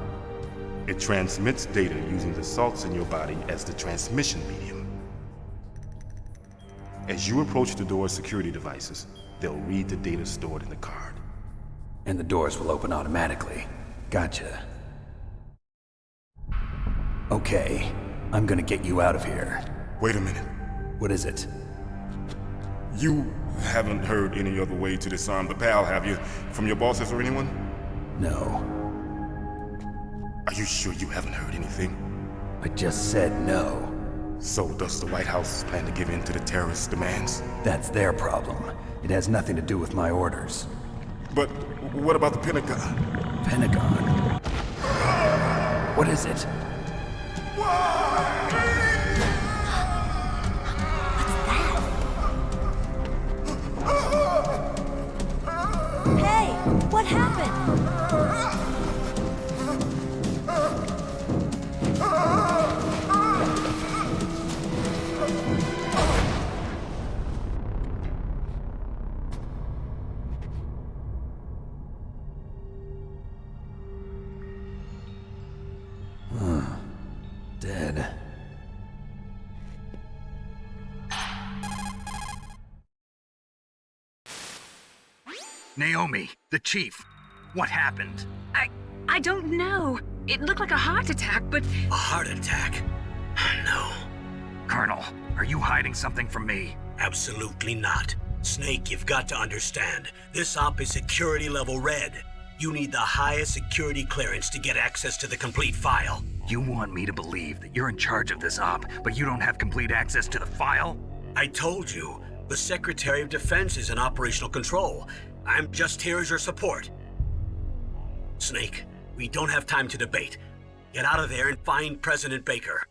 [SPEAKER 10] It transmits data using the salts in your body as the transmission medium. As you approach the door's security devices, they'll read the data stored in the card.
[SPEAKER 2] And the doors will open automatically. Gotcha. Okay, I'm gonna get you out of here.
[SPEAKER 10] Wait a minute.
[SPEAKER 2] What is it?
[SPEAKER 10] You haven't heard any other way to disarm the PAL, have you? From your bosses or anyone?
[SPEAKER 2] No.
[SPEAKER 10] Are you sure you haven't heard anything?
[SPEAKER 2] I just said no.
[SPEAKER 10] So does the White House plan to give in to the terrorists' demands?
[SPEAKER 2] That's their problem. It has nothing to do with my orders.
[SPEAKER 10] But what about the Pentagon?
[SPEAKER 2] Pentagon? What is it?
[SPEAKER 3] Hey, what happened?
[SPEAKER 2] Dead.
[SPEAKER 12] Naomi, the chief. What happened?
[SPEAKER 6] I don't know. It looked like a heart attack, but...
[SPEAKER 1] A heart attack? No.
[SPEAKER 12] Colonel, are you hiding something from me?
[SPEAKER 1] Absolutely not. Snake, you've got to understand. This op is security level red. You need the highest security clearance to get access to the complete file.
[SPEAKER 12] You want me to believe that you're in charge of this op, but you don't have complete access to the file?
[SPEAKER 1] I told you, the Secretary of Defense is in operational control. I'm just here as your support. Snake, we don't have time to debate. Get out of there and find President Baker.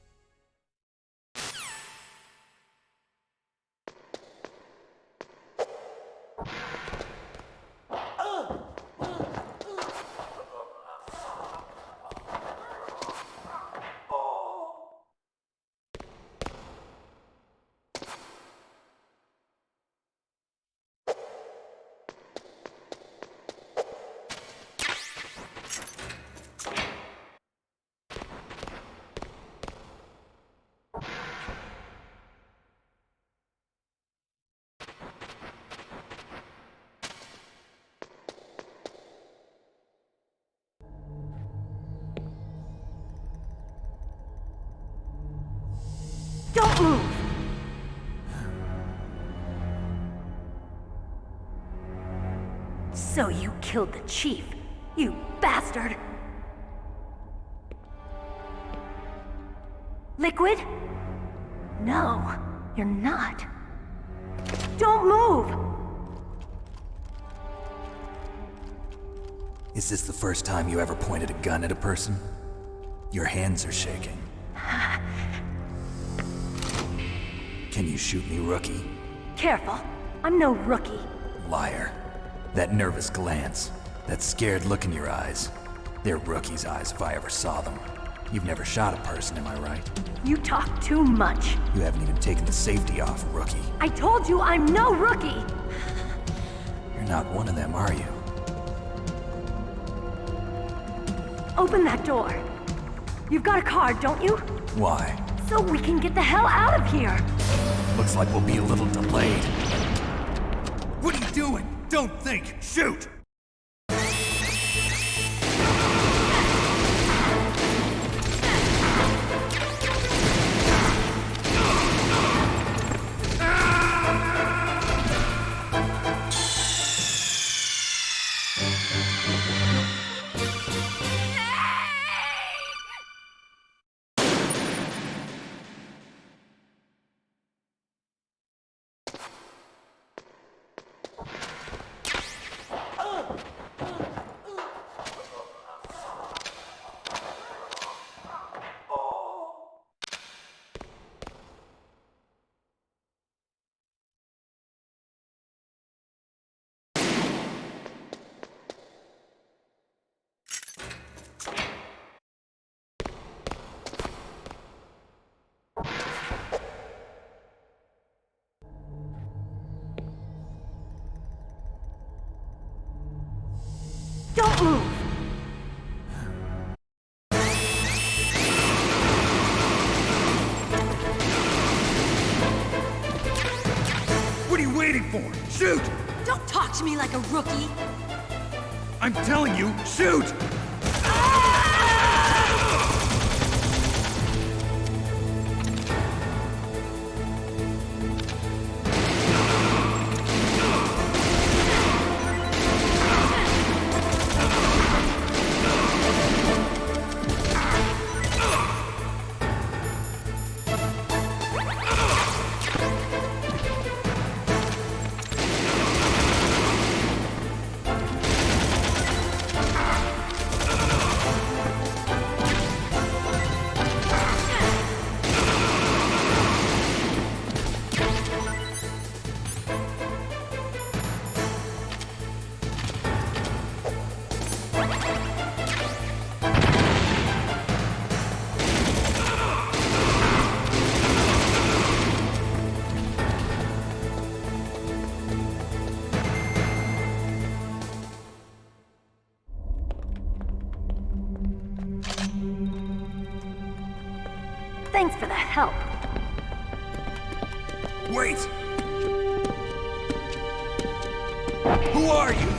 [SPEAKER 3] Don't move! So you killed the chief, you bastard! Liquid? No, you're not. Don't move!
[SPEAKER 2] Is this the first time you ever pointed a gun at a person? Your hands are shaking. Can you shoot me, rookie?
[SPEAKER 3] Careful, I'm no rookie.
[SPEAKER 2] Liar. That nervous glance, that scared look in your eyes. They're rookie's eyes if I ever saw them. You've never shot a person, am I right?
[SPEAKER 3] You talk too much.
[SPEAKER 2] You haven't even taken the safety off, rookie.
[SPEAKER 3] I told you I'm no rookie!
[SPEAKER 2] You're not one of them, are you?
[SPEAKER 3] Open that door. You've got a card, don't you?
[SPEAKER 2] Why?
[SPEAKER 3] So we can get the hell out of here!
[SPEAKER 2] Looks like we'll be a little delayed.
[SPEAKER 12] What are you doing? Don't think! Shoot!
[SPEAKER 6] Don't move!
[SPEAKER 12] What are you waiting for? Shoot!
[SPEAKER 3] Don't talk to me like a rookie!
[SPEAKER 12] I'm telling you, shoot!
[SPEAKER 6] Thanks for the help.
[SPEAKER 12] Wait! Who are you?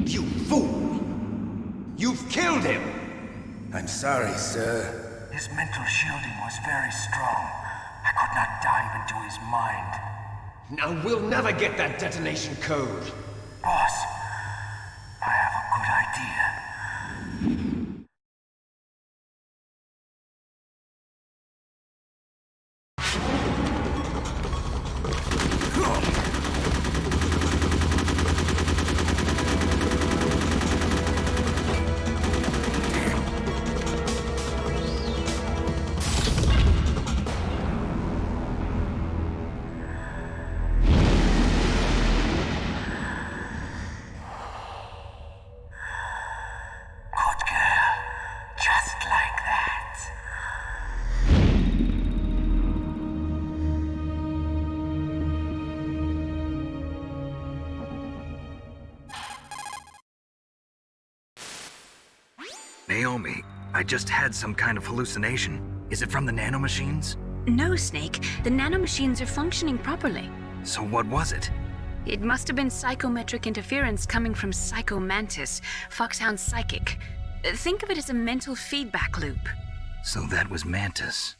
[SPEAKER 4] You fool! You've killed him! I'm sorry, sir.
[SPEAKER 12] His mental shielding was very strong. I could not dive into his mind.
[SPEAKER 4] Now we'll never get that detonation code.
[SPEAKER 12] Boss, I have a good idea. Naomi, I just had some kind of hallucination. Is it from the nanomachines?
[SPEAKER 3] No, Snake. The nanomachines are functioning properly.
[SPEAKER 12] So what was it?
[SPEAKER 3] It must have been psychometric interference coming from Psycho Mantis, Foxhound's psychic. Think of it as a mental feedback loop.
[SPEAKER 12] So that was Mantis.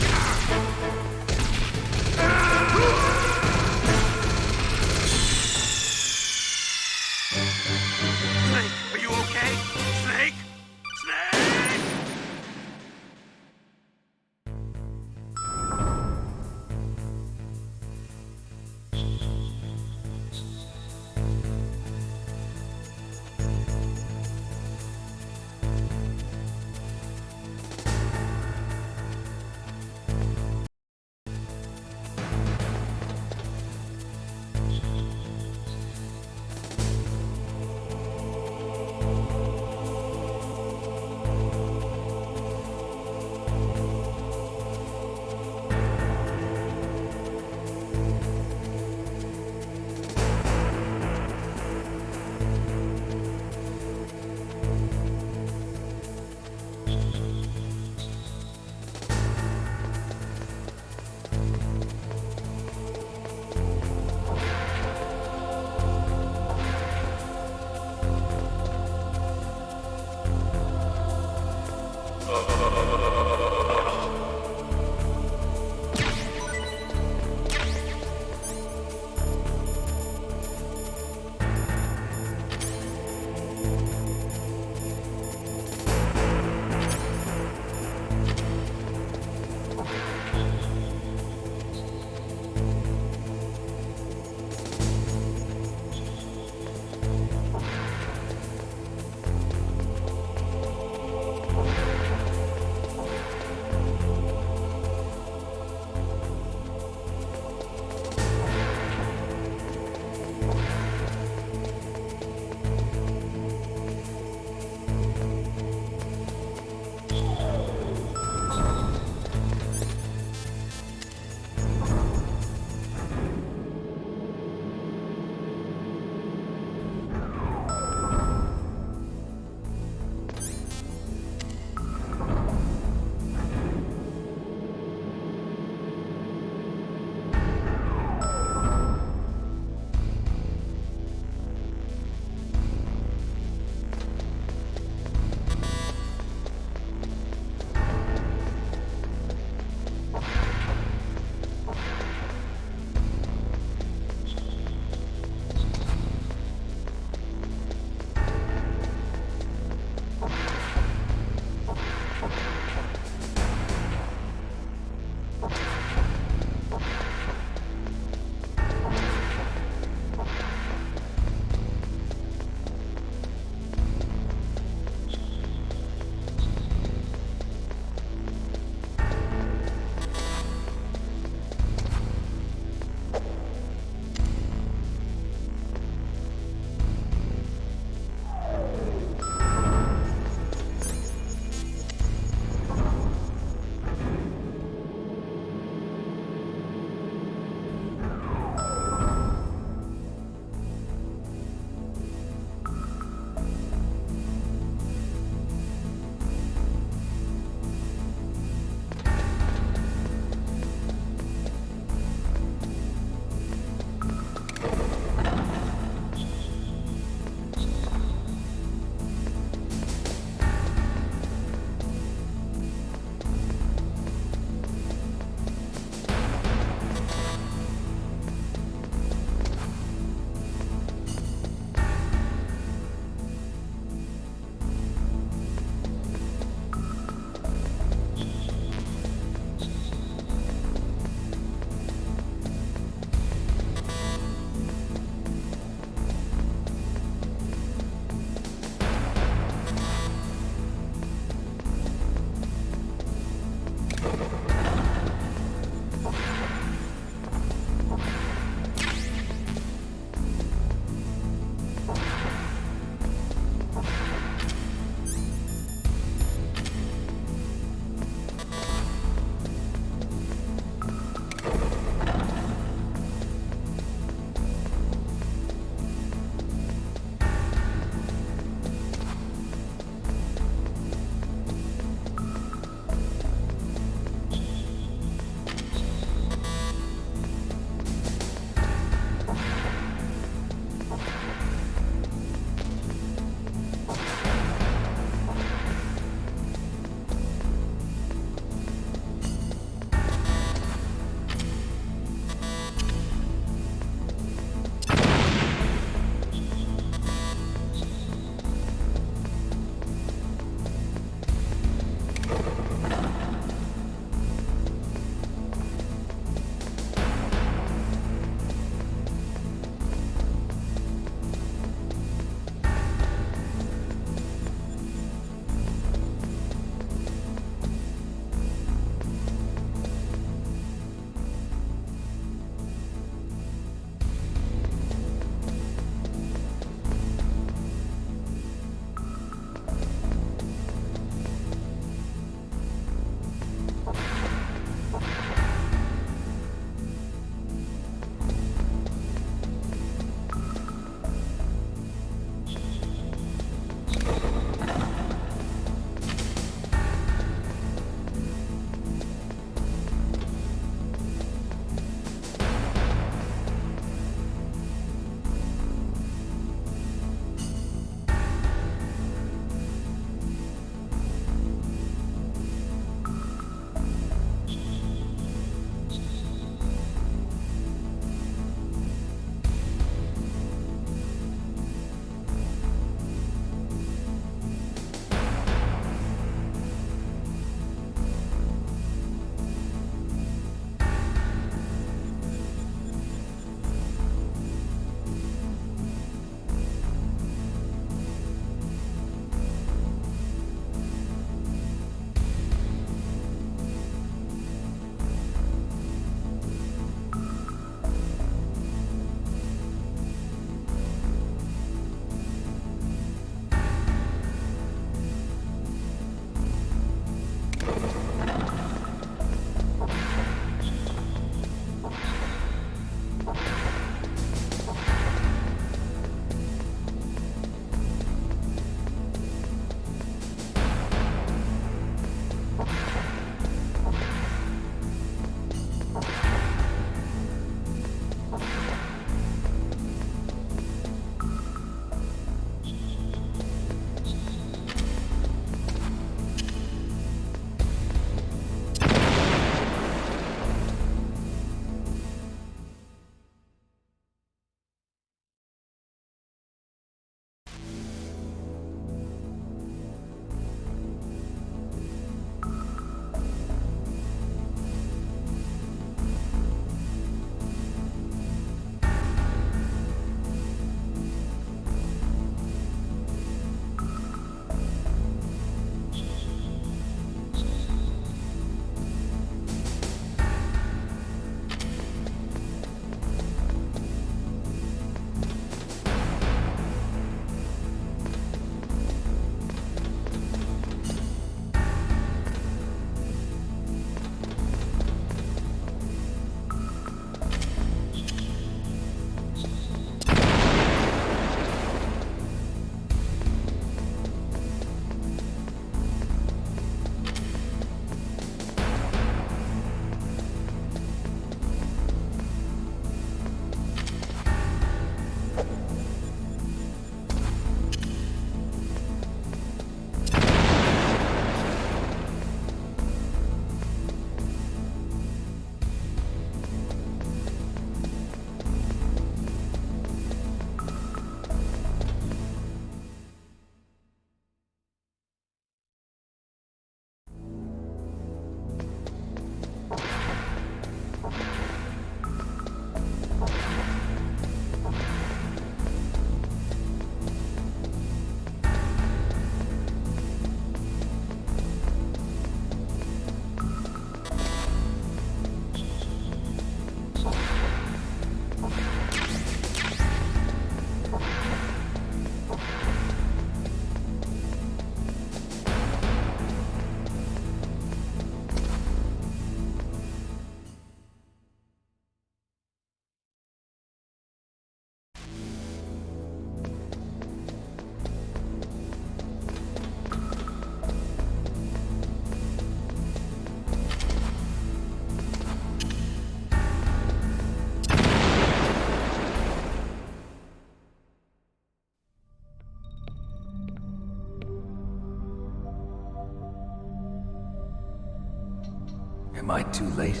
[SPEAKER 2] Am I too late?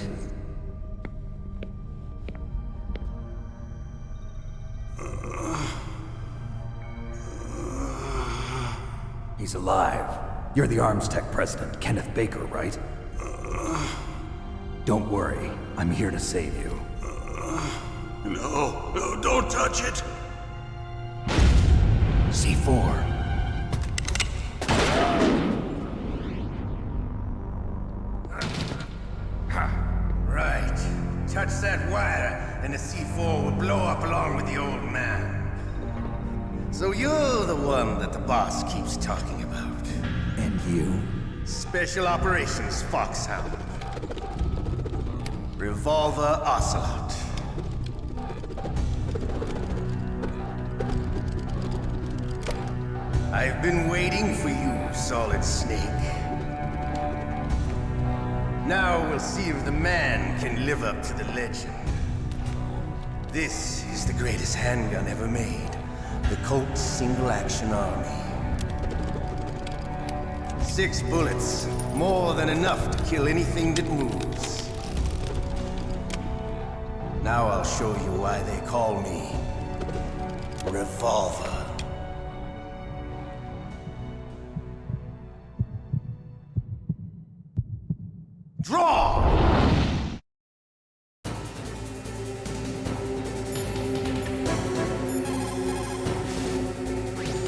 [SPEAKER 2] He's alive. You're the Arms Tech president, Kenneth Baker, right? Don't worry. I'm here to save you.
[SPEAKER 10] No, don't touch it!
[SPEAKER 2] C4.
[SPEAKER 13] Right. Touch that wire, and the C4 will blow up along with the old man. So you're the one that the boss keeps talking about.
[SPEAKER 2] And you?
[SPEAKER 13] Special Operations Foxhound. Revolver Ocelot. I've been waiting for you, Solid Snake. Now we'll see if the man can live up to the legend. This is the greatest handgun ever made. The Colt Single Action Army. 6 bullets, more than enough to kill anything that moves. Now I'll show you why they call me Revolver. Draw!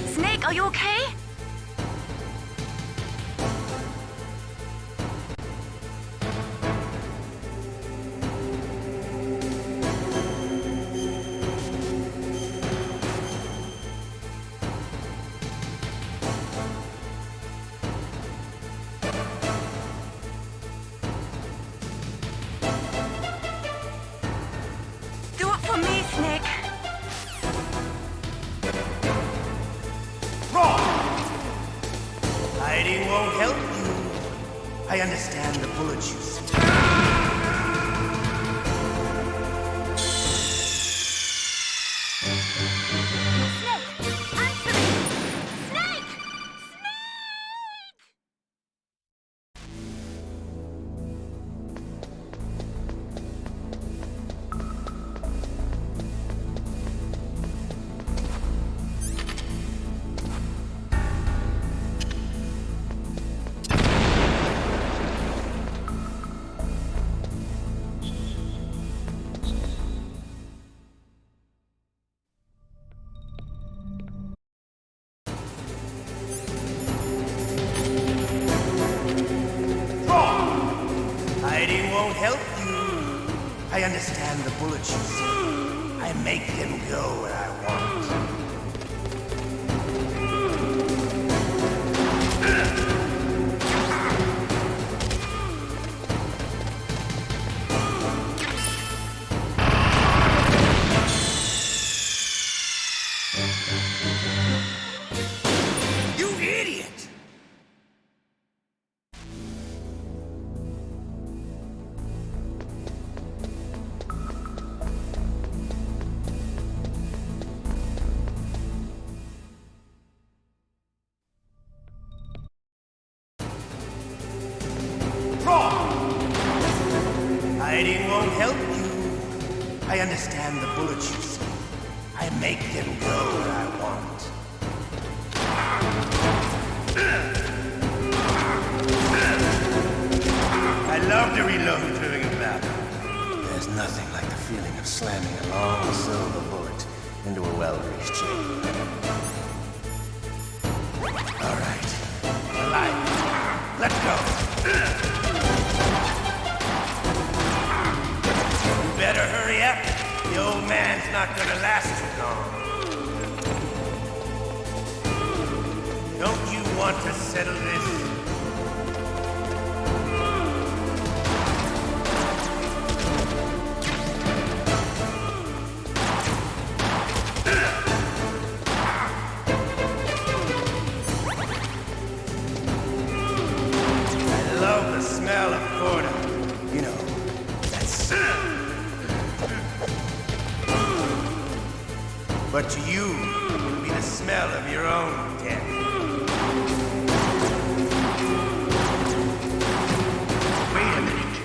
[SPEAKER 6] Snake, are you okay? Do it for me, Snake.
[SPEAKER 13] Wrong! Hiding won't help you. I understand the bullet you see. Hiding won't help you. I understand the bullets you see. I make them go where I want. You idiot! Hiding won't help you. I understand the bullets you see. I make them go where I want. I love to reload during a battle. There's nothing like the feeling of slamming a long silver bullet into a well-greased chamber. All right. Alive. Let's go. Better hurry up. The old man's not gonna last too long. Don't you want to settle this? I love the smell of Corda. You know, that's... But to you, it'll be the smell of your own death. Wait a minute.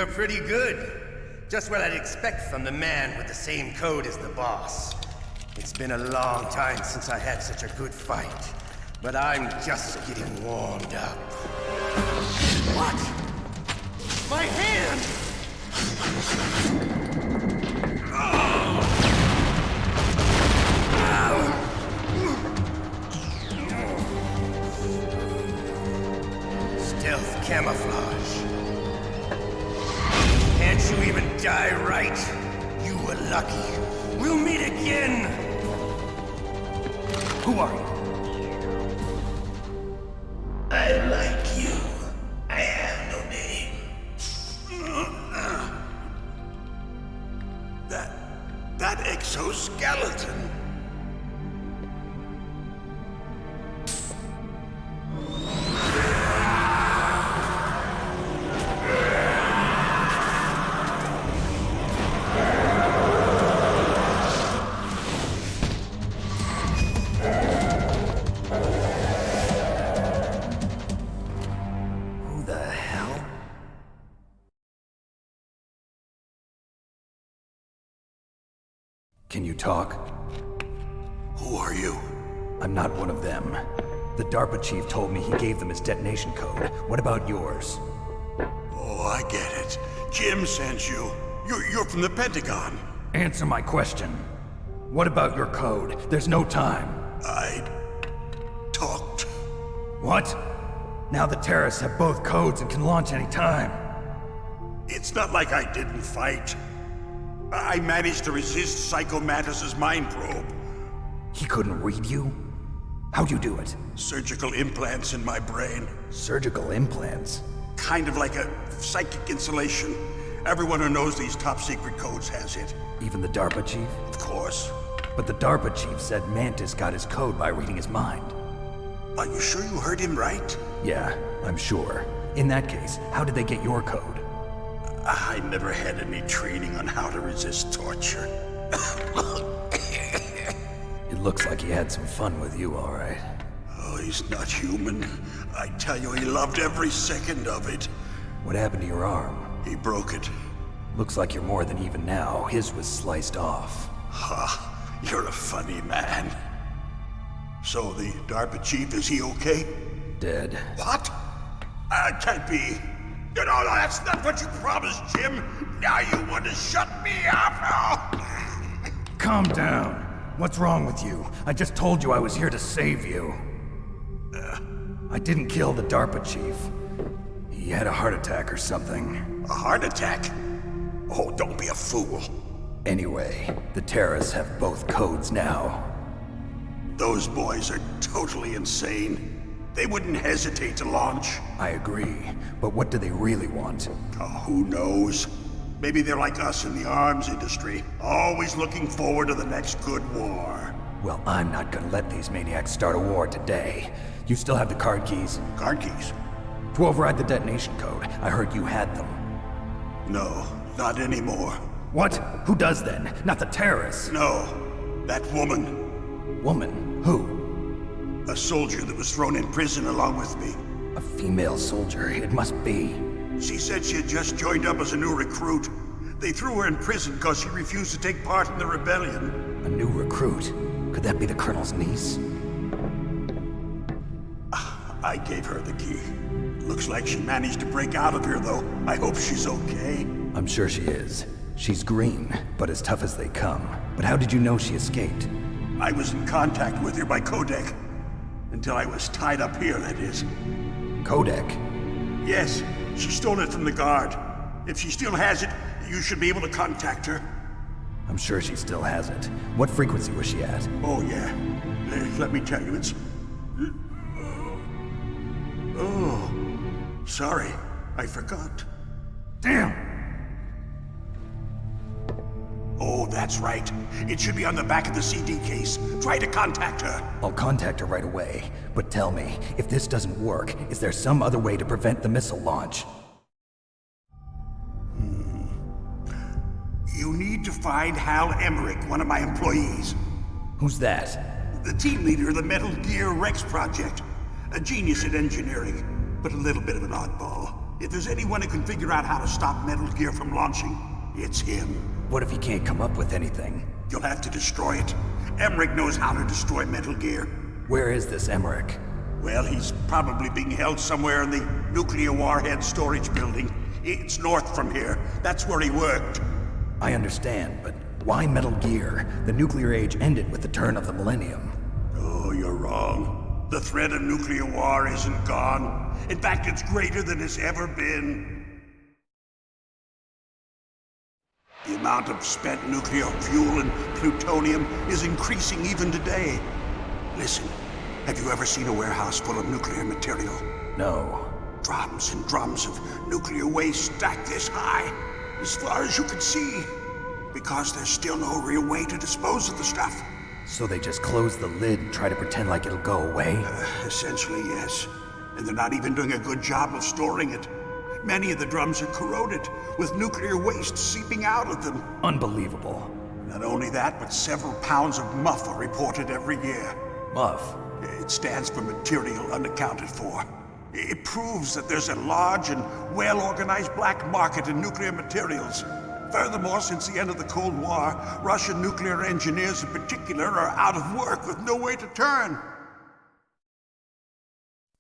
[SPEAKER 13] You're pretty good. Just what I'd expect from the man with the same code as the boss. It's been a long time since I had such a good fight, but I'm just getting warmed up. What? My hand! Stealth camouflage. Can't you even die right? You were lucky. We'll meet again! Who are you? I like you. I have no name.
[SPEAKER 14] That exoskeleton.
[SPEAKER 2] Can you talk?
[SPEAKER 14] Who are you?
[SPEAKER 2] I'm not one of them. The DARPA chief told me he gave them his detonation code. What about yours?
[SPEAKER 14] Oh, I get it. Jim sent you. You're from the Pentagon.
[SPEAKER 2] Answer my question. What about your code? There's no time.
[SPEAKER 14] I talked.
[SPEAKER 2] What? Now the terrorists have both codes and can launch any time.
[SPEAKER 14] It's not like I didn't fight. I managed to resist Psycho Mantis's mind probe.
[SPEAKER 2] He couldn't read you? How'd you do it?
[SPEAKER 14] Surgical implants in my brain.
[SPEAKER 2] Surgical implants?
[SPEAKER 14] Kind of like a psychic insulation. Everyone who knows these top secret codes has it.
[SPEAKER 2] Even the DARPA chief?
[SPEAKER 14] Of course.
[SPEAKER 2] But the DARPA chief said Mantis got his code by reading his mind.
[SPEAKER 14] Are you sure you heard him right?
[SPEAKER 2] Yeah, I'm sure. In that case, how did they get your code?
[SPEAKER 14] I never had any training on how to resist torture.
[SPEAKER 2] It looks like he had some fun with you, all right.
[SPEAKER 14] Oh, he's not human. I tell you, he loved every second of it.
[SPEAKER 2] What happened to your arm?
[SPEAKER 14] He broke it.
[SPEAKER 2] Looks like you're more than even now. His was sliced off.
[SPEAKER 14] Ha, you're a funny man. So the DARPA chief, is he okay?
[SPEAKER 2] Dead.
[SPEAKER 14] What? Can't be. No, that's not what you promised, Jim. Now you want to shut me up?
[SPEAKER 2] Calm down. What's wrong with you? I just told you I was here to save you. I didn't kill the DARPA chief. He had a heart attack or something.
[SPEAKER 14] A heart attack? Oh, don't be a fool.
[SPEAKER 2] Anyway, the terrorists have both codes now.
[SPEAKER 14] Those boys are totally insane. They wouldn't hesitate to launch.
[SPEAKER 2] I agree, but what do they really want?
[SPEAKER 14] Oh, who knows? Maybe they're like us in the arms industry, always looking forward to the next good war.
[SPEAKER 2] Well, I'm not gonna let these maniacs start a war today. You still have the card keys?
[SPEAKER 14] Card keys?
[SPEAKER 2] To override the detonation code. I heard you had them.
[SPEAKER 14] No, not anymore.
[SPEAKER 2] What? Who does then? Not the terrorists?
[SPEAKER 14] No, that woman.
[SPEAKER 2] Woman? Who?
[SPEAKER 14] A soldier that was thrown in prison along with me.
[SPEAKER 2] A female soldier, it must be.
[SPEAKER 14] She said she had just joined up as a new recruit. They threw her in prison because she refused to take part in the rebellion.
[SPEAKER 2] A new recruit? Could that be the Colonel's niece?
[SPEAKER 14] I gave her the key. Looks like she managed to break out of here, though. I hope she's okay.
[SPEAKER 2] I'm sure she is. She's green, but as tough as they come. But how did you know she escaped?
[SPEAKER 14] I was in contact with her by codec. Until I was tied up here, that is.
[SPEAKER 2] Codec?
[SPEAKER 14] Yes, she stole it from the guard. If she still has it, you should be able to contact her.
[SPEAKER 2] I'm sure she still has it. What frequency was she at?
[SPEAKER 14] Oh, yeah. Let me tell you, it's... Oh, sorry. I forgot.
[SPEAKER 2] Damn!
[SPEAKER 14] Oh, that's right. It should be on the back of the CD case. Try to contact her.
[SPEAKER 2] I'll contact her right away. But tell me, if this doesn't work, is there some other way to prevent the missile launch?
[SPEAKER 14] You need to find Hal Emmerich, one of my employees.
[SPEAKER 2] Who's that?
[SPEAKER 14] The team leader of the Metal Gear Rex project. A genius at engineering, but a little bit of an oddball. If there's anyone who can figure out how to stop Metal Gear from launching, it's him.
[SPEAKER 2] What if he can't come up with anything?
[SPEAKER 14] You'll have to destroy it. Emmerich knows how to destroy Metal Gear.
[SPEAKER 2] Where is this Emmerich?
[SPEAKER 14] Well, he's probably being held somewhere in the nuclear warhead storage building. It's north from here. That's where he worked.
[SPEAKER 2] I understand, but why Metal Gear? The nuclear age ended with the turn of the millennium.
[SPEAKER 14] Oh, you're wrong. The threat of nuclear war isn't gone. In fact, it's greater than it's ever been. The amount of spent nuclear fuel and plutonium is increasing even today. Listen, have you ever seen a warehouse full of nuclear material?
[SPEAKER 2] No.
[SPEAKER 14] Drums and drums of nuclear waste stacked this high, as far as you can see. Because there's still no real way to dispose of the stuff.
[SPEAKER 2] So they just close the lid and try to pretend like it'll go away?
[SPEAKER 14] Essentially, yes. And they're not even doing a good job of storing it. Many of the drums are corroded, with nuclear waste seeping out of them.
[SPEAKER 2] Unbelievable.
[SPEAKER 14] Not only that, but several pounds of MUF are reported every year.
[SPEAKER 2] MUF?
[SPEAKER 14] It stands for material unaccounted for. It proves that there's a large and well-organized black market in nuclear materials. Furthermore, since the end of the Cold War, Russian nuclear engineers in particular are out of work with no way to turn.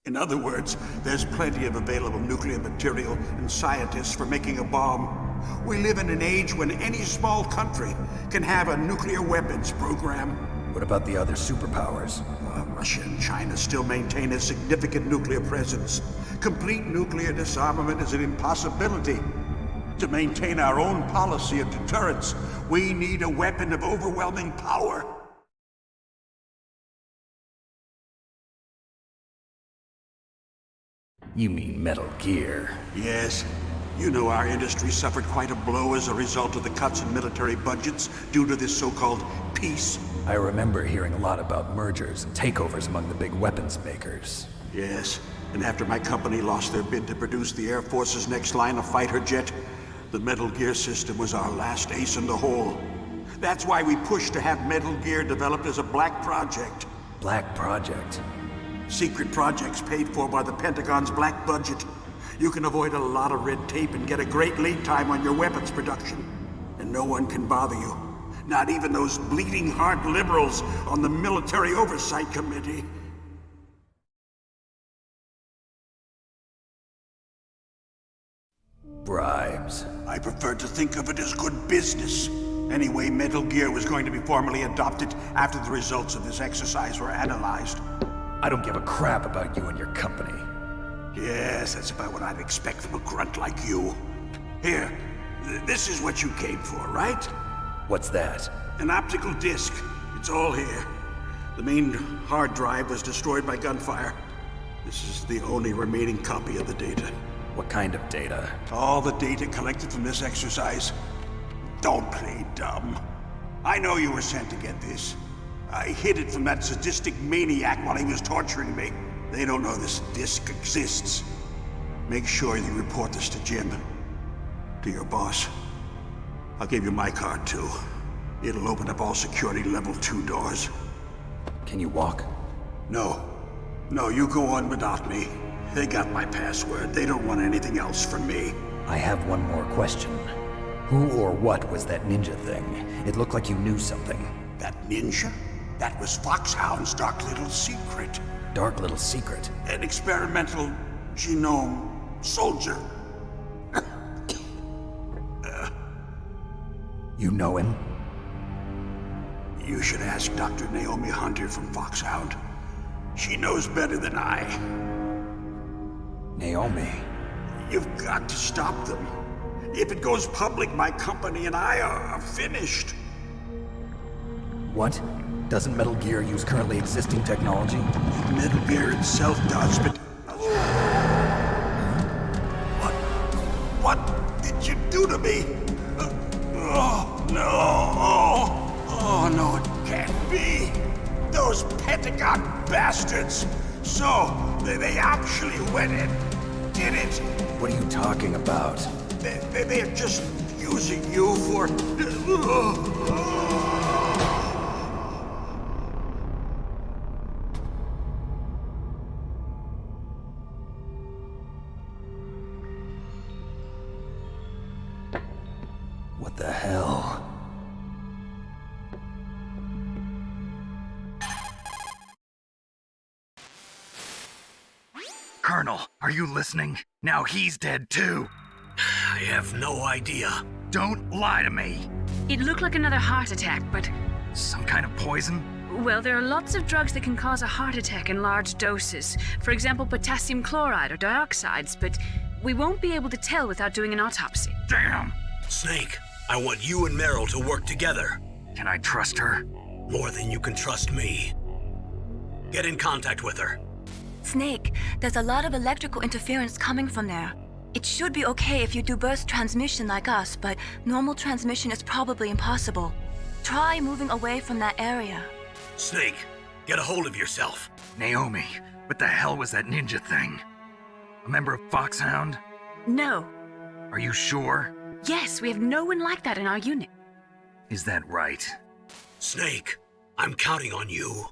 [SPEAKER 14] In other words, there's plenty of available nuclear material and scientists for making a bomb. We live in an age when any small country can have a nuclear weapons program.
[SPEAKER 2] What about the other superpowers?
[SPEAKER 14] Russia and China still maintain a significant nuclear presence. Complete nuclear disarmament is an impossibility. To maintain our own policy of deterrence, we need a weapon of overwhelming power.
[SPEAKER 2] You mean Metal Gear?
[SPEAKER 14] Yes. You know our industry suffered quite a blow as a result of the cuts in military budgets due to this so-called peace.
[SPEAKER 2] I remember hearing a lot about mergers and takeovers among the big weapons makers.
[SPEAKER 14] Yes, and after my company lost their bid to produce the Air Force's next line of fighter jet, the Metal Gear system was our last ace in the hole. That's why we pushed to have Metal Gear developed as a black project.
[SPEAKER 2] Black project?
[SPEAKER 14] Secret projects paid for by the Pentagon's black budget. You can avoid a lot of red tape and get a great lead time on your weapons production. And no one can bother you. Not even those bleeding heart liberals on the Military Oversight Committee.
[SPEAKER 2] Bribes.
[SPEAKER 14] I prefer to think of it as good business. Anyway, Metal Gear was going to be formally adopted after the results of this exercise were analyzed.
[SPEAKER 2] I don't give a crap about you and your company.
[SPEAKER 14] Yes, that's about what I'd expect from a grunt like you. Here, this is what you came for, right?
[SPEAKER 2] What's that?
[SPEAKER 14] An optical disc. It's all here. The main hard drive was destroyed by gunfire. This is the only remaining copy of the data.
[SPEAKER 2] What kind of data?
[SPEAKER 14] All the data collected from this exercise. Don't play dumb. I know you were sent to get this. I hid it from that sadistic maniac while he was torturing me. They don't know this disc exists. Make sure you report this to Jim. To your boss. I'll give you my card too. It'll open up all security level 2 doors.
[SPEAKER 2] Can you walk?
[SPEAKER 14] No. No, you go on without me. They got my password. They don't want anything else from me.
[SPEAKER 2] I have one more question. Who or what was that ninja thing? It looked like you knew something.
[SPEAKER 14] That ninja? That was Foxhound's dark little secret.
[SPEAKER 2] Dark little secret?
[SPEAKER 14] An experimental genome soldier.
[SPEAKER 2] You know him?
[SPEAKER 14] You should ask Dr. Naomi Hunter from Foxhound. She knows better than I.
[SPEAKER 2] Naomi?
[SPEAKER 14] You've got to stop them. If it goes public, my company and I are finished.
[SPEAKER 2] What? Doesn't Metal Gear use currently existing technology?
[SPEAKER 14] Metal Gear itself does, but... What did you do to me? Oh, no. Oh, no, it can't be. Those Pentagon bastards. So, they actually went and did it.
[SPEAKER 2] What are you talking about?
[SPEAKER 14] They're just using you for...
[SPEAKER 12] Colonel, are you listening? Now he's dead too.
[SPEAKER 1] I have no idea.
[SPEAKER 12] Don't lie to me.
[SPEAKER 3] It looked like another heart attack, but...
[SPEAKER 12] Some kind of poison?
[SPEAKER 3] Well, there are lots of drugs that can cause a heart attack in large doses. For example, potassium chloride or dioxides, but we won't be able to tell without doing an autopsy.
[SPEAKER 12] Damn!
[SPEAKER 1] Snake, I want you and Meryl to work together.
[SPEAKER 12] Can I trust her?
[SPEAKER 1] More than you can trust me. Get in contact with her.
[SPEAKER 6] Snake, there's a lot of electrical interference coming from there. It should be okay if you do burst transmission like us, but normal transmission is probably impossible. Try moving away from that area.
[SPEAKER 1] Snake, get a hold of yourself.
[SPEAKER 12] Naomi, what the hell was that ninja thing? A member of Foxhound?
[SPEAKER 3] No.
[SPEAKER 12] Are you sure?
[SPEAKER 3] Yes, we have no one like that in our unit.
[SPEAKER 12] Is that right?
[SPEAKER 1] Snake, I'm counting on you.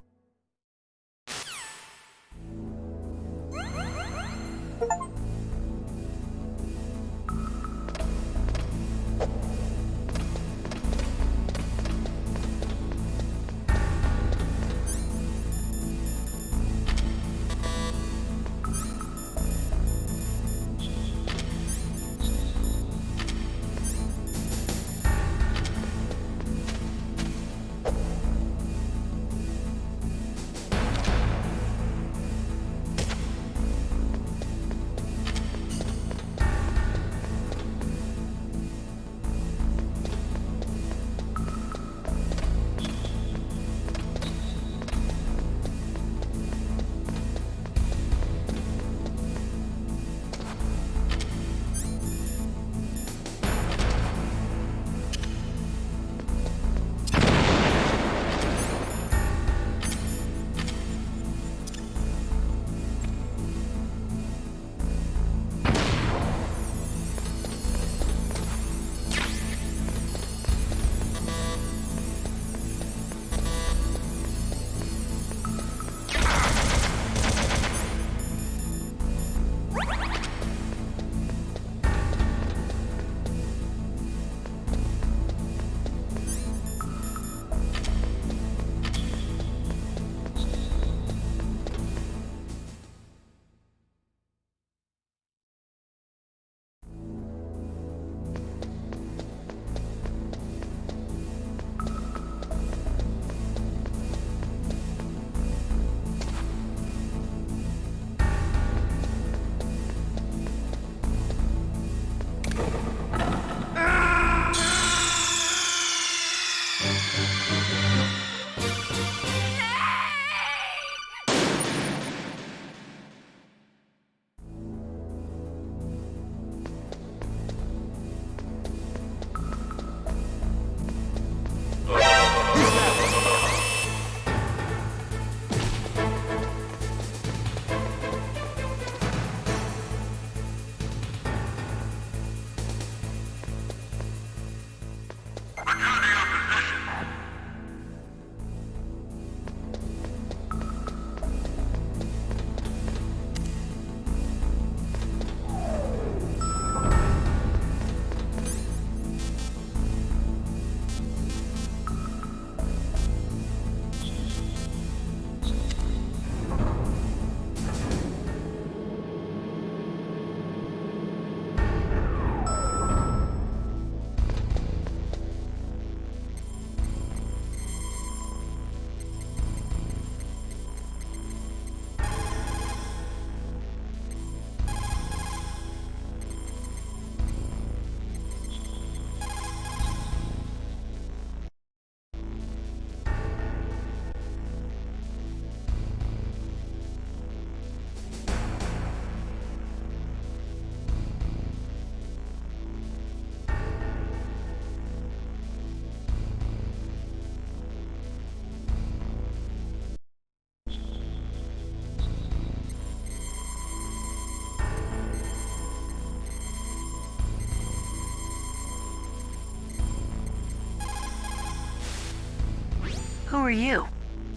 [SPEAKER 6] Who are you?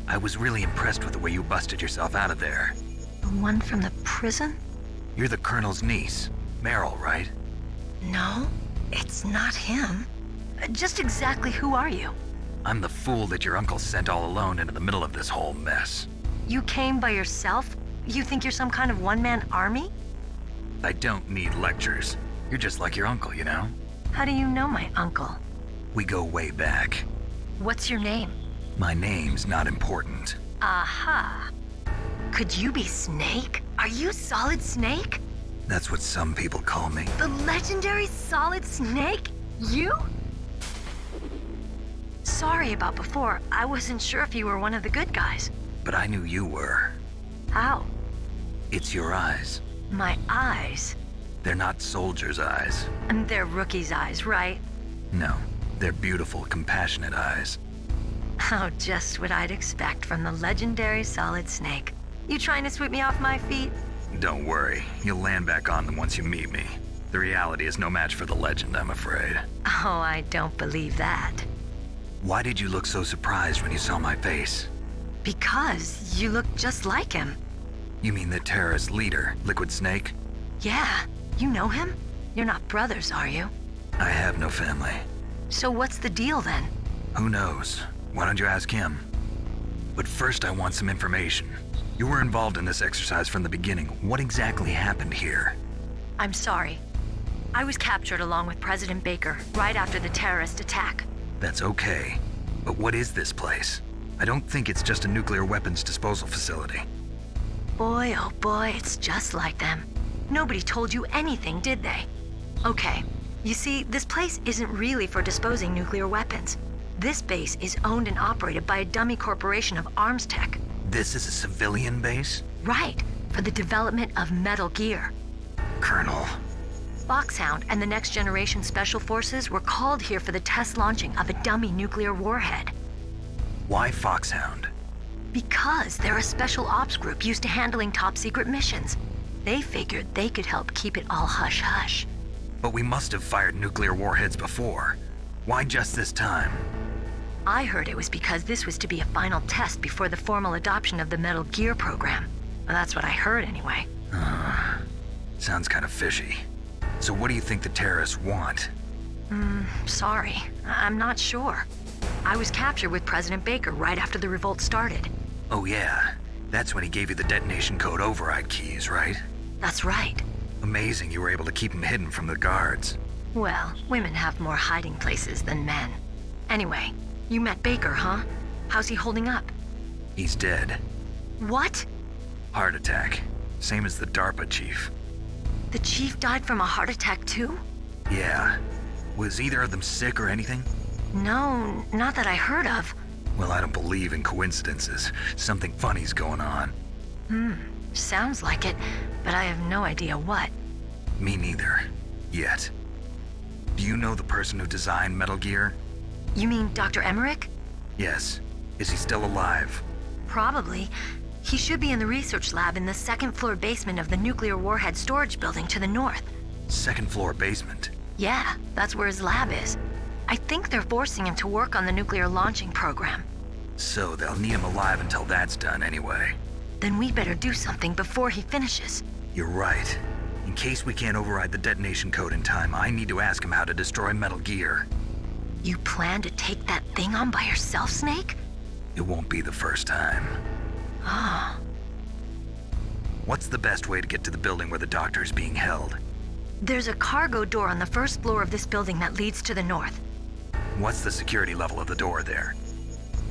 [SPEAKER 12] I was really impressed with the way you busted yourself out of there.
[SPEAKER 6] The one from the prison?
[SPEAKER 12] You're the Colonel's niece, Meryl, right?
[SPEAKER 6] No, it's not him. Just exactly who are you?
[SPEAKER 12] I'm the fool that your uncle sent all alone into the middle of this whole mess.
[SPEAKER 6] You came by yourself? You think you're some kind of one-man army?
[SPEAKER 12] I don't need lectures. You're just like your uncle, you know?
[SPEAKER 6] How do you know my uncle?
[SPEAKER 12] We go way back.
[SPEAKER 6] What's your name?
[SPEAKER 12] My name's not important.
[SPEAKER 6] Aha. Could you be Snake? Are you Solid Snake?
[SPEAKER 12] That's what some people call me.
[SPEAKER 6] The legendary Solid Snake? You? Sorry about before. I wasn't sure if you were one of the good guys.
[SPEAKER 12] But I knew you were.
[SPEAKER 6] How?
[SPEAKER 12] It's your eyes.
[SPEAKER 6] My eyes?
[SPEAKER 12] They're not soldiers' eyes.
[SPEAKER 6] And they're rookies' eyes, right?
[SPEAKER 12] No, they're beautiful, compassionate eyes.
[SPEAKER 6] Oh, just what I'd expect from the legendary Solid Snake. You trying to sweep me off my feet?
[SPEAKER 12] Don't worry, you'll land back on them once you meet me. The reality is no match for the legend, I'm afraid.
[SPEAKER 6] Oh, I don't believe that.
[SPEAKER 12] Why did you look so surprised when you saw my face?
[SPEAKER 6] Because you look just like him.
[SPEAKER 12] You mean the terrorist leader, Liquid Snake?
[SPEAKER 6] Yeah, you know him? You're not brothers, are you?
[SPEAKER 12] I have no family.
[SPEAKER 6] So what's the deal then?
[SPEAKER 12] Who knows? Why don't you ask him? But first I want some information. You were involved in this exercise from the beginning. What exactly happened here?
[SPEAKER 6] I'm sorry. I was captured along with President Baker right after the terrorist attack.
[SPEAKER 12] That's okay. But what is this place? I don't think it's just a nuclear weapons disposal facility.
[SPEAKER 6] Boy, oh boy, it's just like them. Nobody told you anything, did they? Okay, you see, this place isn't really for disposing nuclear weapons. This base is owned and operated by a dummy corporation of arms tech.
[SPEAKER 12] This is a civilian base?
[SPEAKER 6] Right, for the development of Metal Gear.
[SPEAKER 12] Colonel.
[SPEAKER 6] Foxhound and the Next Generation Special Forces were called here for the test launching of a dummy nuclear warhead.
[SPEAKER 12] Why Foxhound?
[SPEAKER 6] Because they're a special ops group used to handling top-secret missions. They figured they could help keep it all hush-hush.
[SPEAKER 12] But we must have fired nuclear warheads before. Why just this time?
[SPEAKER 6] I heard it was because this was to be a final test before the formal adoption of the Metal Gear program. Well, that's what I heard anyway.
[SPEAKER 12] Sounds kind of fishy. So what do you think the terrorists want?
[SPEAKER 6] Sorry. I'm not sure. I was captured with President Baker right after the revolt started.
[SPEAKER 12] Oh yeah, that's when he gave you the detonation code override keys, right?
[SPEAKER 6] That's right.
[SPEAKER 12] Amazing you were able to keep him hidden from the guards.
[SPEAKER 6] Well, women have more hiding places than men. Anyway, you met Baker, huh? How's he holding up?
[SPEAKER 12] He's dead.
[SPEAKER 6] What?
[SPEAKER 12] Heart attack. Same as the DARPA chief.
[SPEAKER 6] The chief died from a heart attack too?
[SPEAKER 12] Yeah. Was either of them sick or anything?
[SPEAKER 6] No, not that I heard of.
[SPEAKER 12] Well, I don't believe in coincidences. Something funny's going on.
[SPEAKER 6] Sounds like it, but I have no idea what.
[SPEAKER 12] Me neither. Yet. Do you know the person who designed Metal Gear?
[SPEAKER 6] You mean Dr. Emmerich?
[SPEAKER 12] Yes. Is he still alive?
[SPEAKER 6] Probably. He should be in the research lab in the second-floor basement of the nuclear warhead storage building to the north.
[SPEAKER 12] Second-floor basement?
[SPEAKER 6] Yeah, that's where his lab is. I think they're forcing him to work on the nuclear launching program.
[SPEAKER 12] So they'll need him alive until that's done anyway.
[SPEAKER 6] Then we better do something before he finishes.
[SPEAKER 12] You're right. In case we can't override the detonation code in time, I need to ask him how to destroy Metal Gear.
[SPEAKER 6] You plan to take that thing on by yourself, Snake?
[SPEAKER 12] It won't be the first time.
[SPEAKER 6] Ah.
[SPEAKER 12] What's the best way to get to the building where the doctor is being held?
[SPEAKER 6] There's a cargo door on the first floor of this building that leads to the north.
[SPEAKER 12] What's the security level of the door there?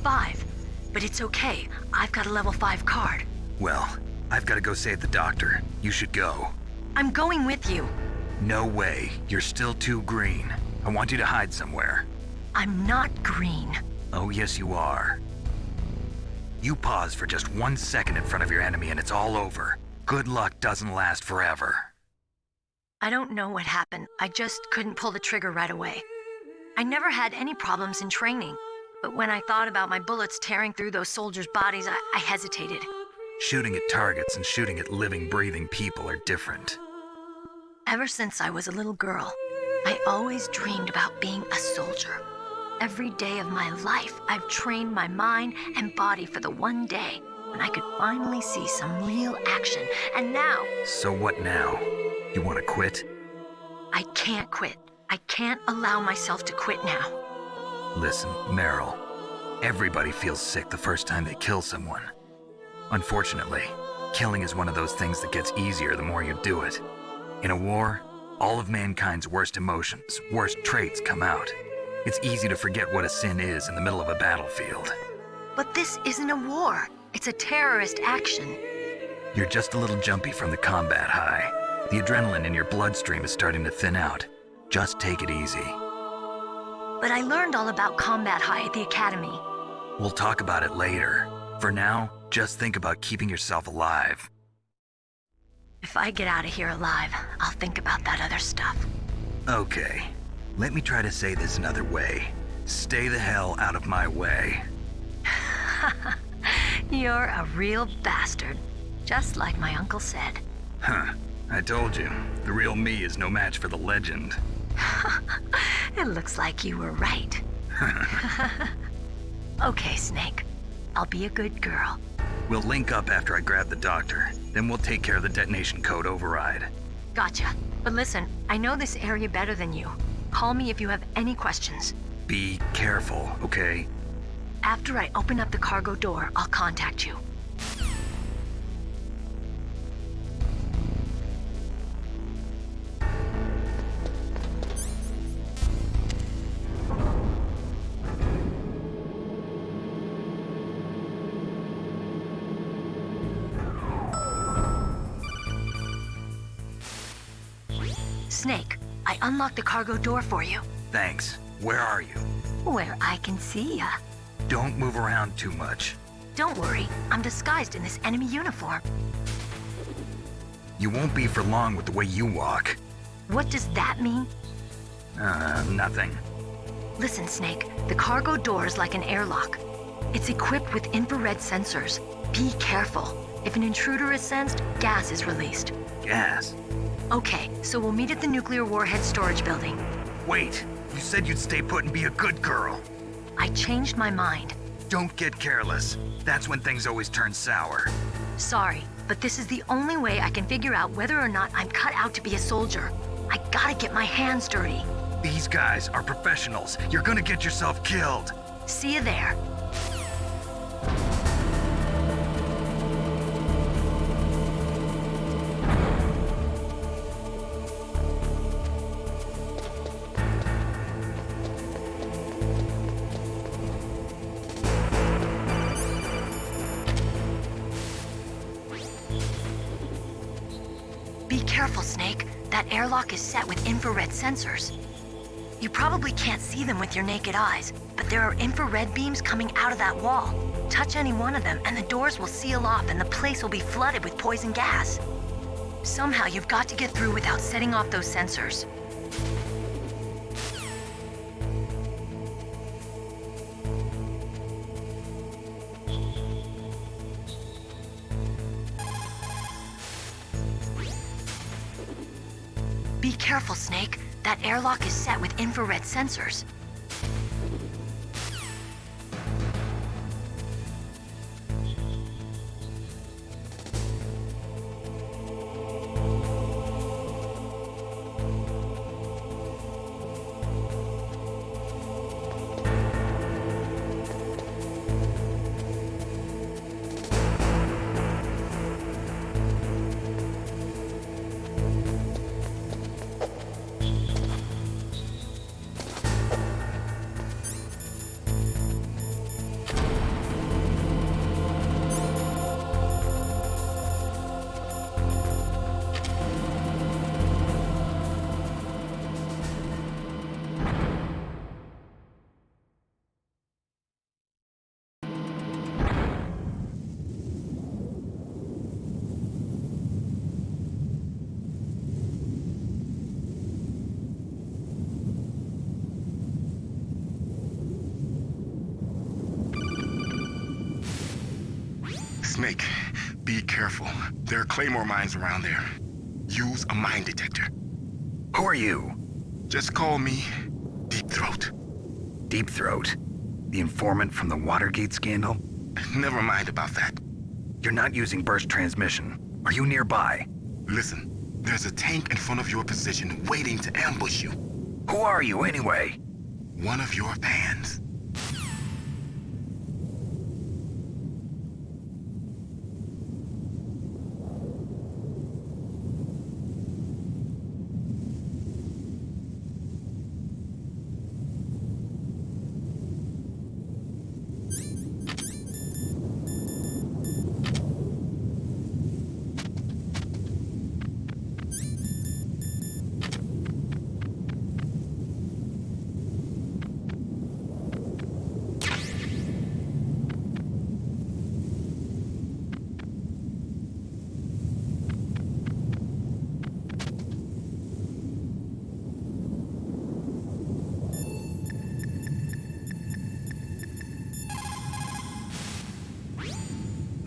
[SPEAKER 6] 5. But it's okay. I've got a level 5 card.
[SPEAKER 12] Well, I've got to go save the doctor. You should go.
[SPEAKER 6] I'm going with you.
[SPEAKER 12] No way. You're still too green. I want you to hide somewhere.
[SPEAKER 6] I'm not green.
[SPEAKER 12] Oh, yes, you are. You pause for just 1 second in front of your enemy and it's all over. Good luck doesn't last forever.
[SPEAKER 6] I don't know what happened. I just couldn't pull the trigger right away. I never had any problems in training, but when I thought about my bullets tearing through those soldiers' bodies, I hesitated.
[SPEAKER 12] Shooting at targets and shooting at living, breathing people are different.
[SPEAKER 6] Ever since I was a little girl, I always dreamed about being a soldier. Every day of my life, I've trained my mind and body for the one day when I could finally see some real action, and now...
[SPEAKER 12] So what now? You want to quit?
[SPEAKER 6] I can't quit. I can't allow myself to quit now.
[SPEAKER 12] Listen, Meryl, everybody feels sick the first time they kill someone. Unfortunately, killing is one of those things that gets easier the more you do it. In a war, all of mankind's worst emotions, worst traits come out. It's easy to forget what a sin is in the middle of a battlefield.
[SPEAKER 6] But this isn't a war. It's a terrorist action.
[SPEAKER 12] You're just a little jumpy from the combat high. The adrenaline in your bloodstream is starting to thin out. Just take it easy.
[SPEAKER 6] But I learned all about combat high at the academy.
[SPEAKER 12] We'll talk about it later. For now, just think about keeping yourself alive.
[SPEAKER 6] If I get out of here alive, I'll think about that other stuff.
[SPEAKER 12] Okay, let me try to say this another way. Stay the hell out of my way.
[SPEAKER 6] You're a real bastard, just like my uncle said.
[SPEAKER 12] Huh, I told you, the real me is no match for the legend.
[SPEAKER 6] It looks like you were right. Okay, Snake. I'll be a good girl.
[SPEAKER 12] We'll link up after I grab the doctor. Then we'll take care of the detonation code override.
[SPEAKER 6] Gotcha. But listen, I know this area better than you. Call me if you have any questions.
[SPEAKER 12] Be careful, okay?
[SPEAKER 6] After I open up the cargo door, I'll contact you. Snake, I unlocked the cargo door for you.
[SPEAKER 12] Thanks. Where are you?
[SPEAKER 6] Where I can see ya.
[SPEAKER 12] Don't move around too much.
[SPEAKER 6] Don't worry, I'm disguised in this enemy uniform.
[SPEAKER 12] You won't be for long with the way you walk.
[SPEAKER 6] What does that mean?
[SPEAKER 12] Nothing.
[SPEAKER 6] Listen, Snake, the cargo door is like an airlock. It's equipped with infrared sensors. Be careful. If an intruder is sensed, gas is released.
[SPEAKER 12] Gas?
[SPEAKER 6] Okay, so we'll meet at the nuclear warhead storage building.
[SPEAKER 12] Wait, you said you'd stay put and be a good girl.
[SPEAKER 6] I changed my mind.
[SPEAKER 12] Don't get careless. That's when things always turn sour.
[SPEAKER 6] Sorry, but this is the only way I can figure out whether or not I'm cut out to be a soldier. I gotta get my hands dirty.
[SPEAKER 12] These guys are professionals. You're gonna get yourself killed.
[SPEAKER 6] See you there. Be careful, Snake. That airlock is set with infrared sensors. You probably can't see them with your naked eyes, but there are infrared beams coming out of that wall. Touch any one of them and the doors will seal off and the place will be flooded with poison gas. Somehow you've got to get through without setting off those sensors. Be careful, Snake. That airlock is set with infrared sensors.
[SPEAKER 10] Snake, be careful. There are claymore mines around there. Use a mine detector.
[SPEAKER 12] Who are you?
[SPEAKER 10] Just call me Deep Throat.
[SPEAKER 12] Deep Throat? The informant from the Watergate scandal?
[SPEAKER 10] Never mind about that.
[SPEAKER 12] You're not using burst transmission. Are you nearby?
[SPEAKER 10] Listen, there's a tank in front of your position waiting to ambush you.
[SPEAKER 12] Who are you anyway?
[SPEAKER 10] One of your fans.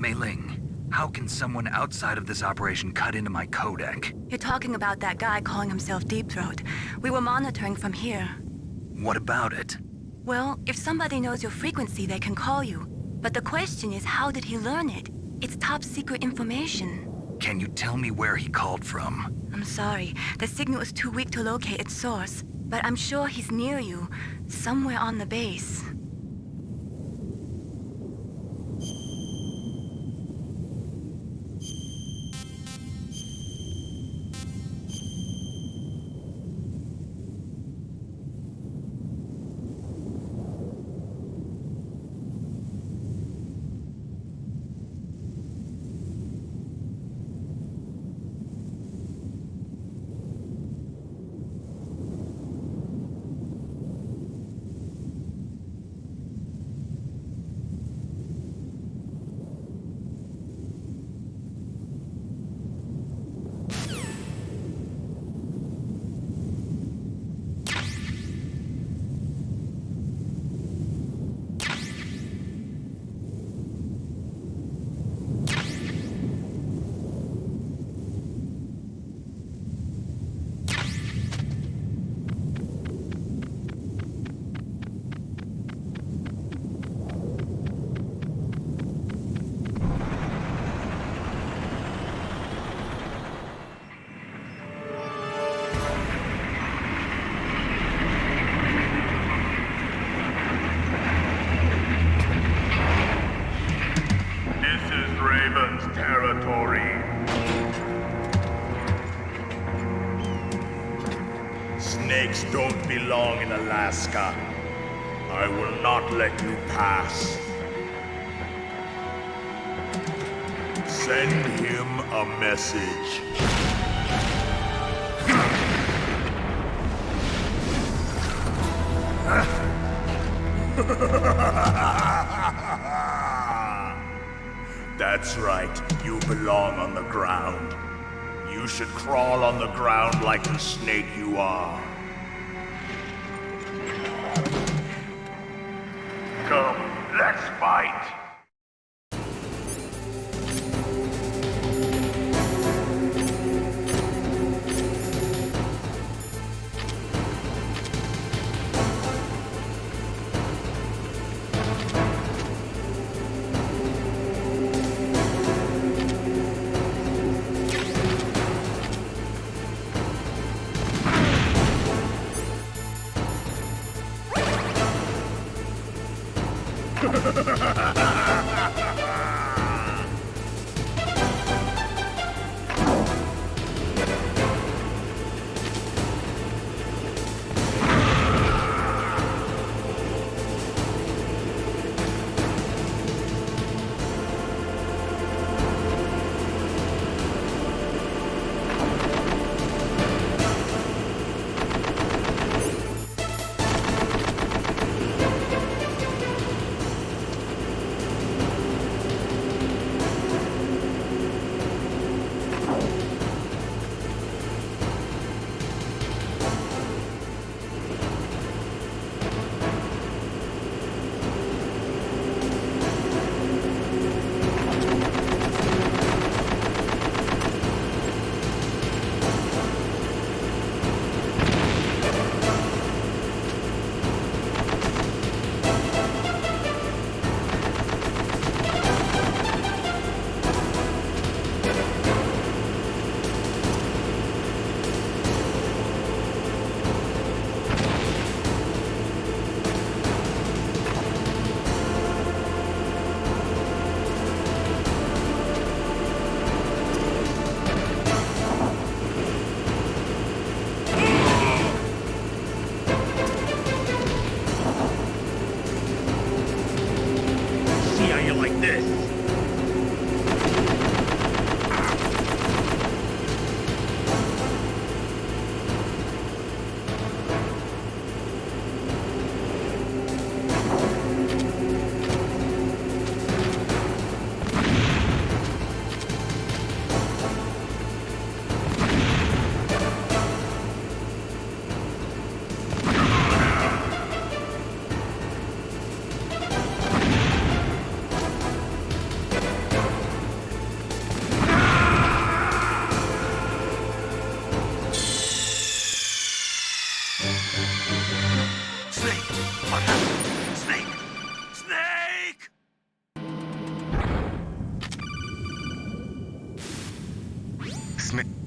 [SPEAKER 12] Mei Ling, how can someone outside of this operation cut into my codec?
[SPEAKER 6] You're talking about that guy calling himself Deep Throat. We were monitoring from here.
[SPEAKER 12] What about it?
[SPEAKER 6] Well, if somebody knows your frequency, they can call you. But the question is, how did he learn it? It's top secret information.
[SPEAKER 12] Can you tell me where he called from?
[SPEAKER 6] I'm sorry. The signal is too weak to locate its source. But I'm sure he's near you, somewhere on the base.
[SPEAKER 10] Snakes don't belong in Alaska. I will not let you pass. Send him a message. That's right, you belong on the ground. You should crawl on the ground like the snake you are. Come, let's fight!
[SPEAKER 13] Snake.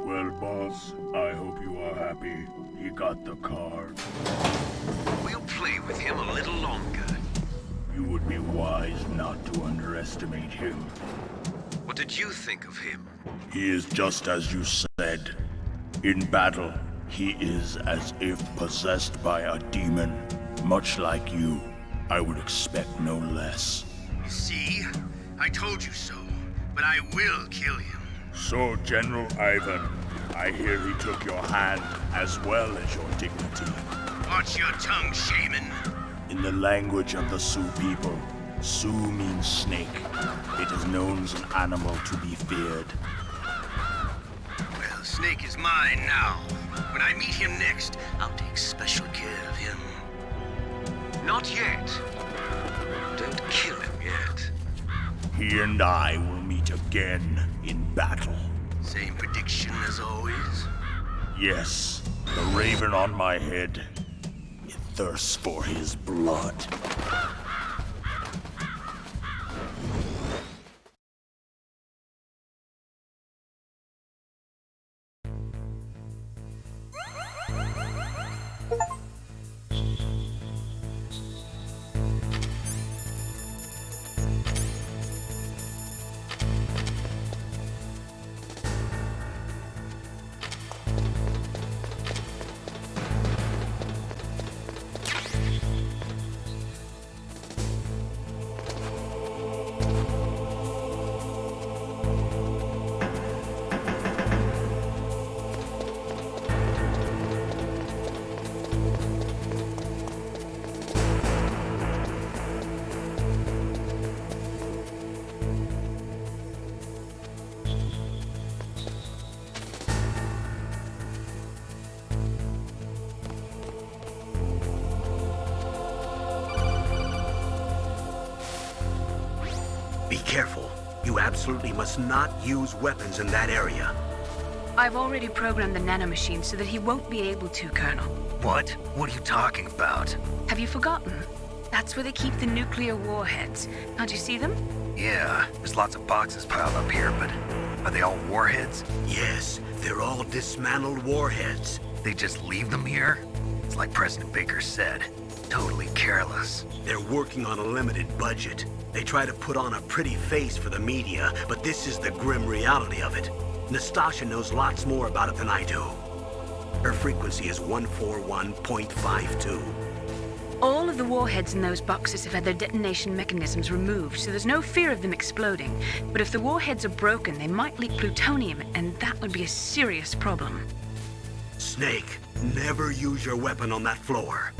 [SPEAKER 10] Well, boss, I hope you are happy. He got the card.
[SPEAKER 7] We'll play with him a little longer.
[SPEAKER 10] You would be wise not to underestimate him.
[SPEAKER 7] What did you think of him?
[SPEAKER 10] He is just as you said. In battle, he is as if possessed by a demon. Much like you, I would expect no less.
[SPEAKER 13] See? I told you so, but I will kill him.
[SPEAKER 10] So, General Ivan, I hear he took your hand as well as your dignity.
[SPEAKER 13] Watch your tongue, shaman.
[SPEAKER 10] In the language of the Sioux people, Sioux means snake. It is known as an animal to be feared.
[SPEAKER 13] Well, Snake is mine now. When I meet him next, I'll take special care of him.
[SPEAKER 7] Not yet. Don't kill him yet.
[SPEAKER 10] He and I will meet again in battle.
[SPEAKER 13] Same prediction as always?
[SPEAKER 10] Yes, the raven on my head. It thirsts for his blood.
[SPEAKER 1] careful. You absolutely must not use weapons in that area.
[SPEAKER 3] I've already programmed the nanomachine so that he won't be able to, Colonel.
[SPEAKER 12] What? What are you talking about?
[SPEAKER 3] Have you forgotten? That's where they keep the nuclear warheads. Can't you see them?
[SPEAKER 12] Yeah, there's lots of boxes piled up here, but are they all warheads?
[SPEAKER 1] Yes, they're all dismantled warheads.
[SPEAKER 12] They just leave them here? It's like President Baker said. Totally careless.
[SPEAKER 1] They're working on a limited budget. They try to put on a pretty face for the media, but this is the grim reality of it. Nastasha knows lots more about it than I do. Her frequency is 141.52.
[SPEAKER 3] All of the warheads in those boxes have had their detonation mechanisms removed, so there's no fear of them exploding. But if the warheads are broken, they might leak plutonium, and that would be a serious problem.
[SPEAKER 1] Snake, never use your weapon on that floor.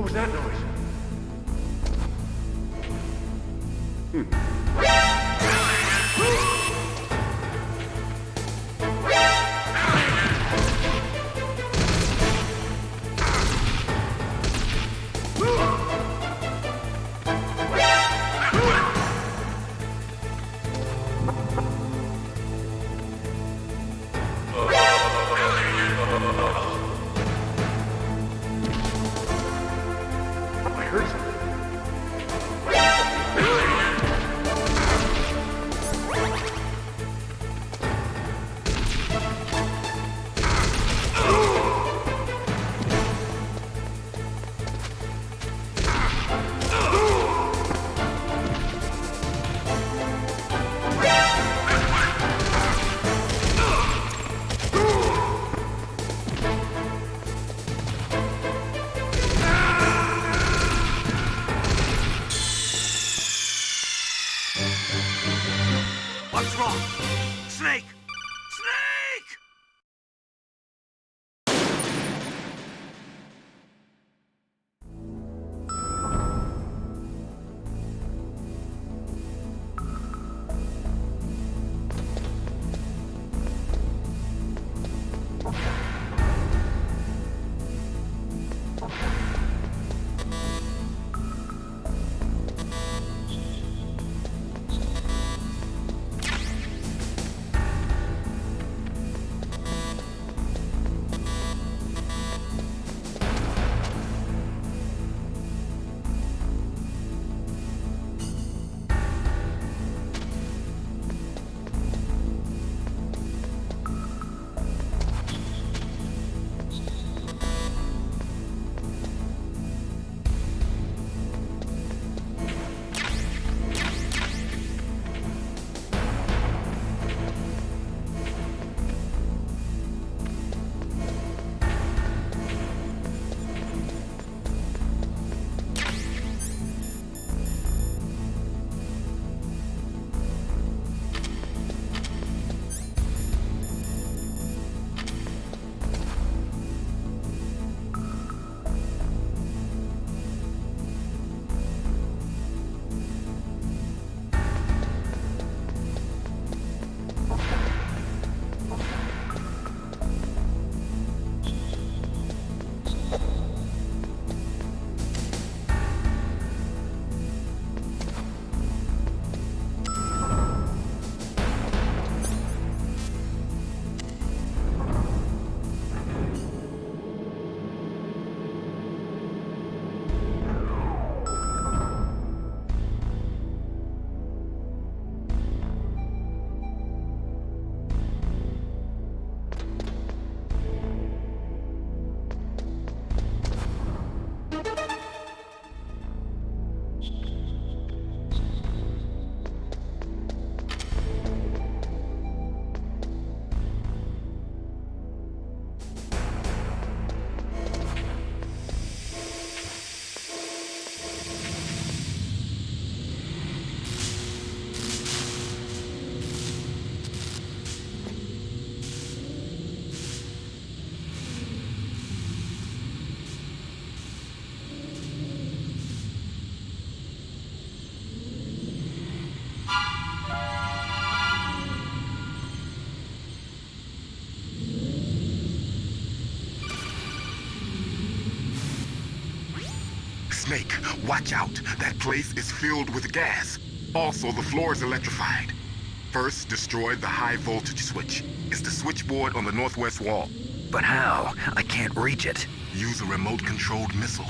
[SPEAKER 10] What was that noise? I heard something.
[SPEAKER 14] What's wrong? Snake! Snake!
[SPEAKER 10] Snake, watch out. That place is filled with gas. Also, the floor is electrified. First, destroy the high voltage switch. It's the switchboard on the northwest wall.
[SPEAKER 12] But how? I can't reach it.
[SPEAKER 10] Use a remote-controlled missile.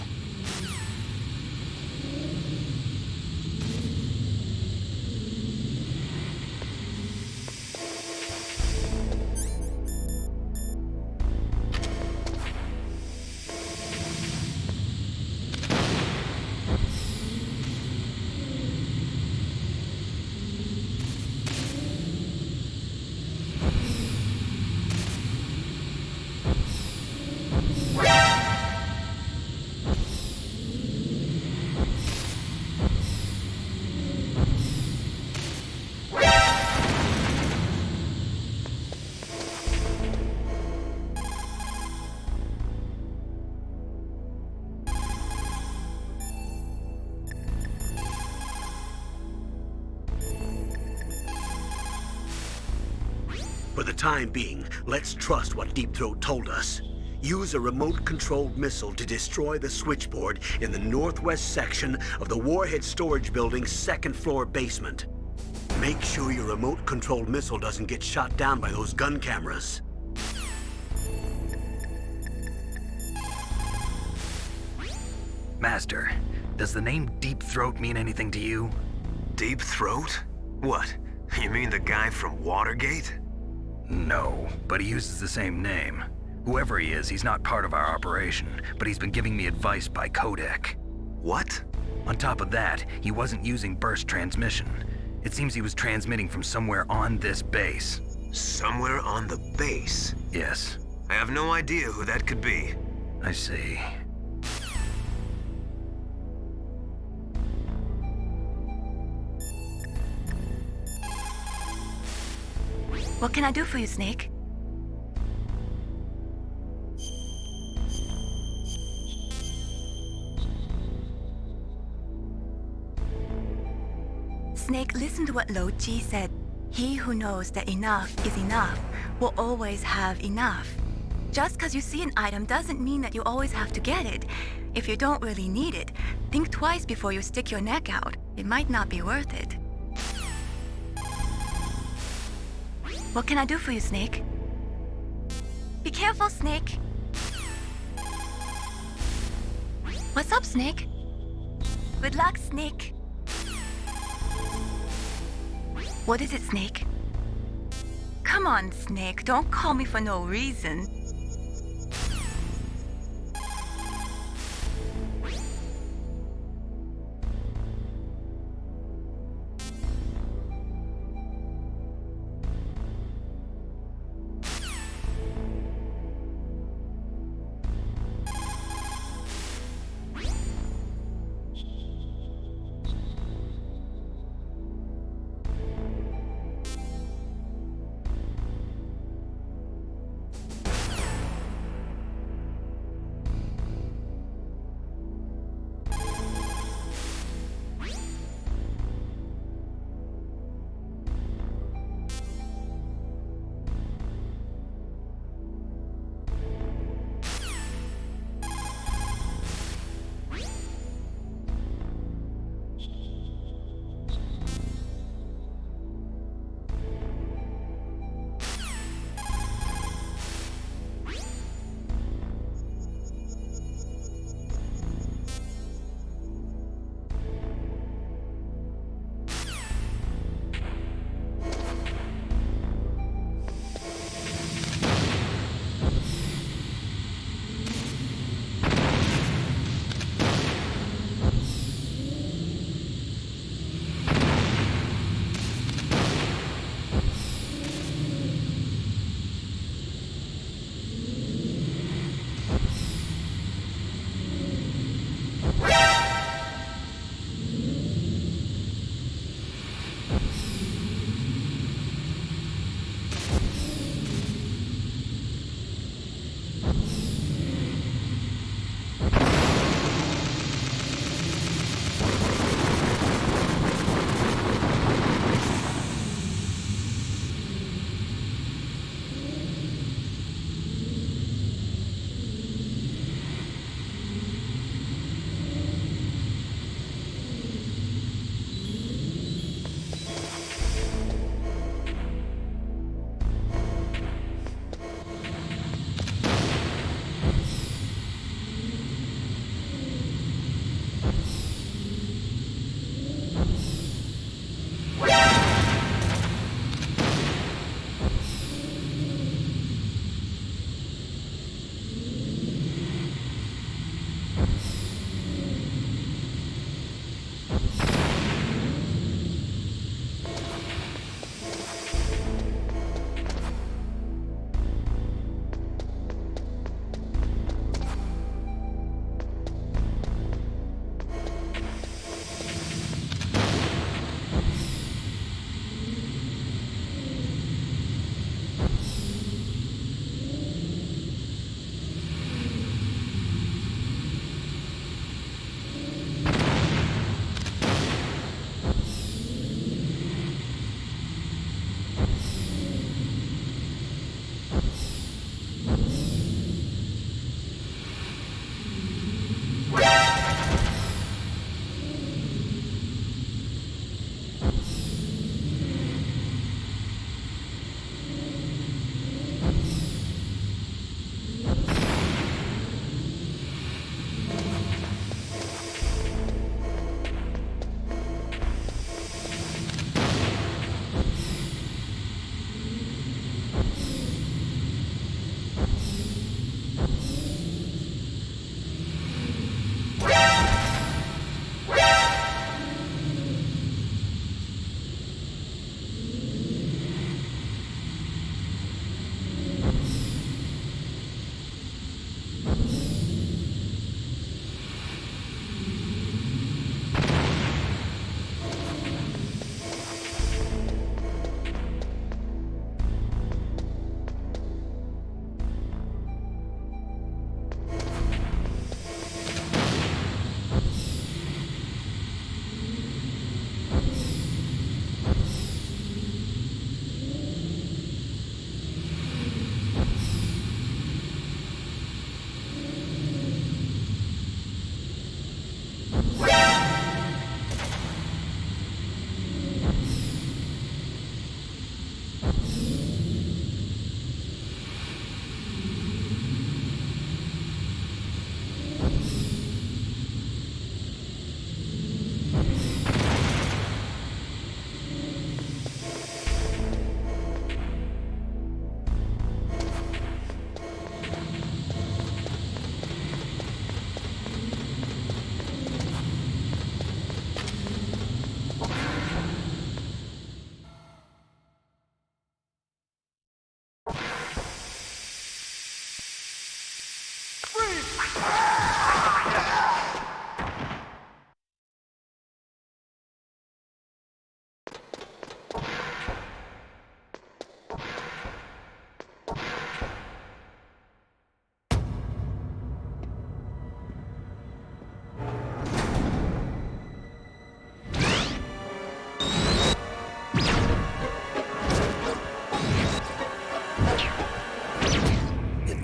[SPEAKER 1] time being, let's trust what Deep Throat told us. Use a remote-controlled missile to destroy the switchboard in the northwest section of the Warhead Storage Building's second-floor basement. Make sure your remote-controlled missile doesn't get shot down by those gun cameras.
[SPEAKER 12] Master, does the name Deep Throat mean anything to you?
[SPEAKER 7] Deep Throat? What? You mean the guy from Watergate?
[SPEAKER 12] No, but he uses the same name. Whoever he is, he's not part of our operation, but he's been giving me advice by codec.
[SPEAKER 7] What?
[SPEAKER 12] On top of that, he wasn't using burst transmission. It seems he was transmitting from somewhere on this base.
[SPEAKER 7] Somewhere on the base?
[SPEAKER 12] Yes.
[SPEAKER 7] I have no idea who that could be.
[SPEAKER 12] I see.
[SPEAKER 6] What can I do for you, Snake? Snake, listen to what Lo Ji said. He who knows that enough is enough will always have enough. Just because you see an item doesn't mean that you always have to get it. If you don't really need it, think twice before you stick your neck out. It might not be worth it. What can I do for you, Snake? Be careful, Snake. What's up, Snake? Good luck, Snake. What is it, Snake? Come on, Snake. Don't call me for no reason.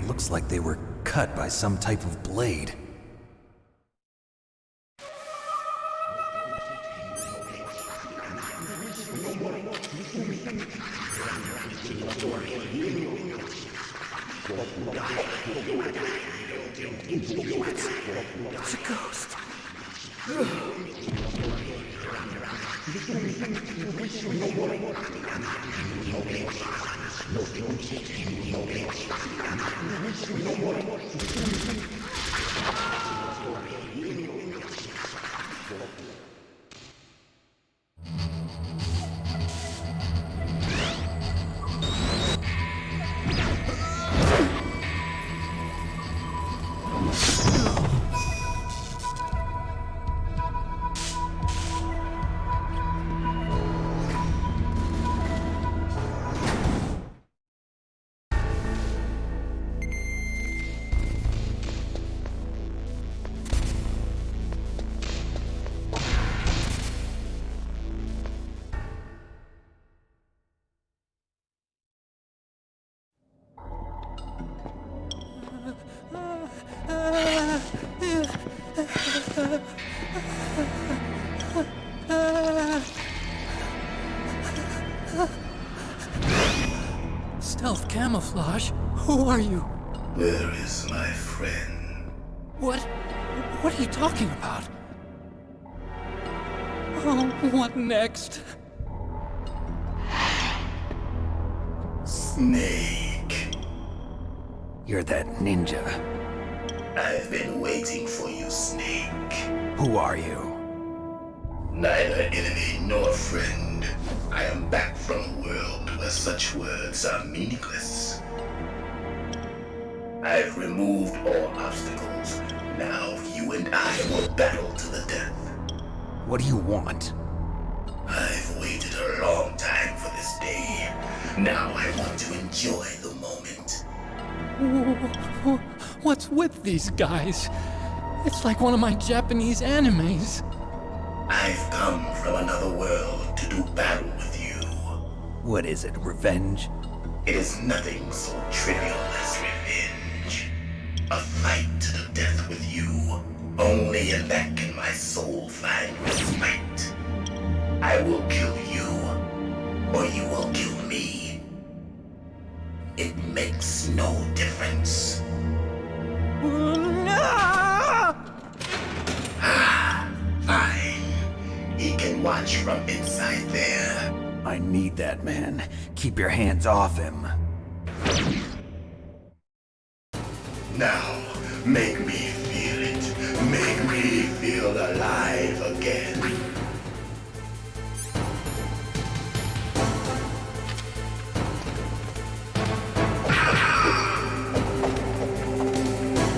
[SPEAKER 2] Looks like they were cut by some type of blade.
[SPEAKER 15] It's a ghost.
[SPEAKER 16] Stealth camouflage? Who are you?
[SPEAKER 17] Where is my friend?
[SPEAKER 16] What are you talking about? Oh, what next?
[SPEAKER 17] Snake.
[SPEAKER 2] You're that ninja.
[SPEAKER 17] I've been waiting for you, Snake.
[SPEAKER 2] Who are you?
[SPEAKER 17] Neither enemy nor friend. I am back from a world where such words are meaningless. I've removed all obstacles. Now you and I will battle to the death.
[SPEAKER 2] What do you want?
[SPEAKER 17] I've waited a long time for this day. Now I want to enjoy the moment.
[SPEAKER 16] What's with these guys? It's like one of my Japanese animes.
[SPEAKER 17] I've come from another world to do battle with you.
[SPEAKER 2] What is it, revenge?
[SPEAKER 17] It is nothing so trivial as revenge. A fight to the death with you. Only in that can my soul find respite. I will kill you, or you will kill me. It makes no difference. Fine. He can watch from inside there.
[SPEAKER 2] I need that man. Keep your hands off him.
[SPEAKER 17] Now, make me feel it. Make me feel alive again.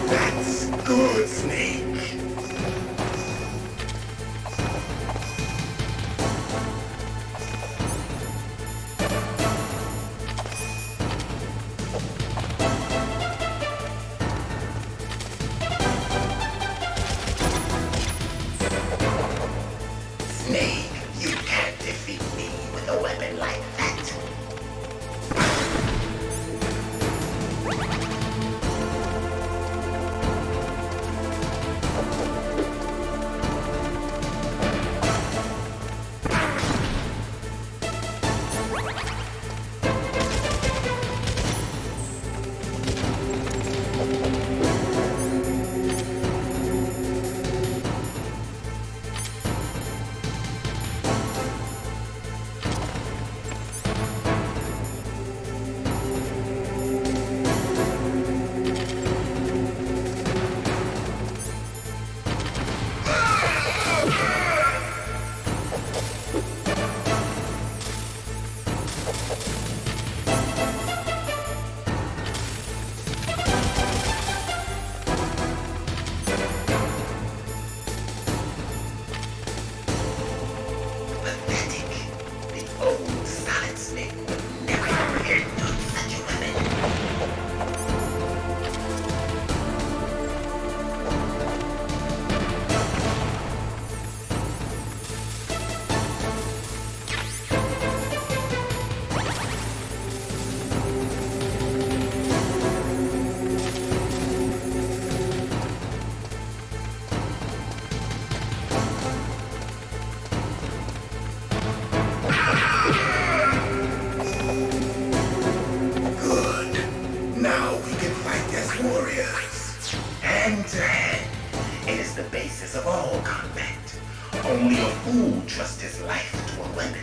[SPEAKER 17] That's good, Snake. Now we can fight as warriors. Hand to hand. It is the basis of all combat. Only a fool trusts his life to a weapon.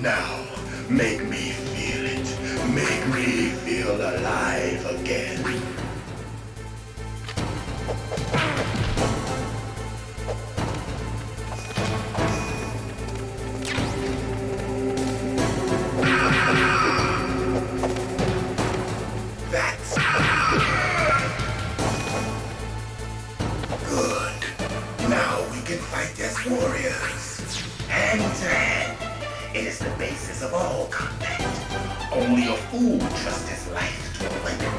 [SPEAKER 17] Now, make me feel it. Make me feel alive again. That's good. Now we can fight as warriors. Hand to hand. It is the basis of all combat. Only a fool trusts his life to a weapon.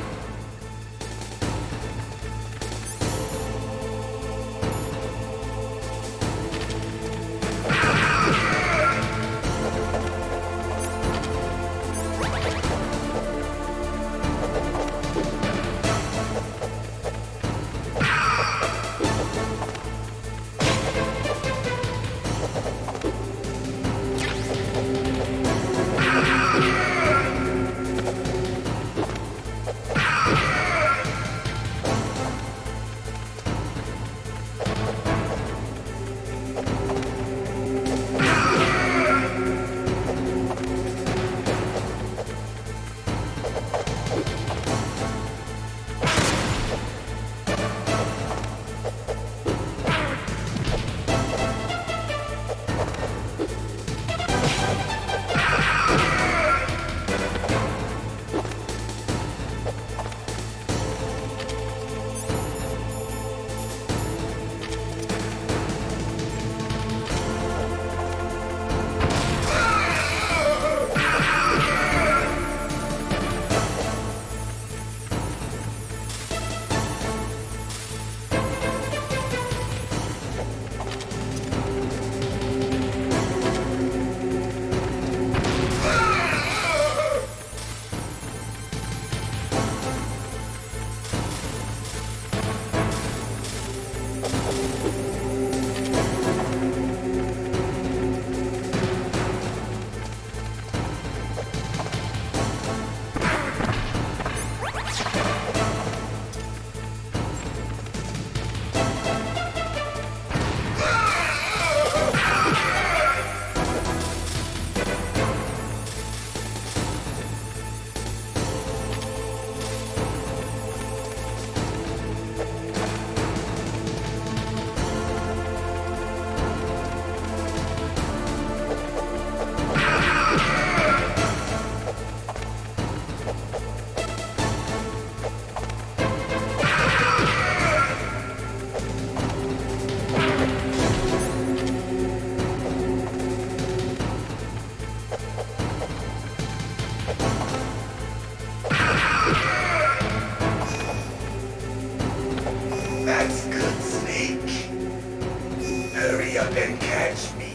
[SPEAKER 17] up and catch me.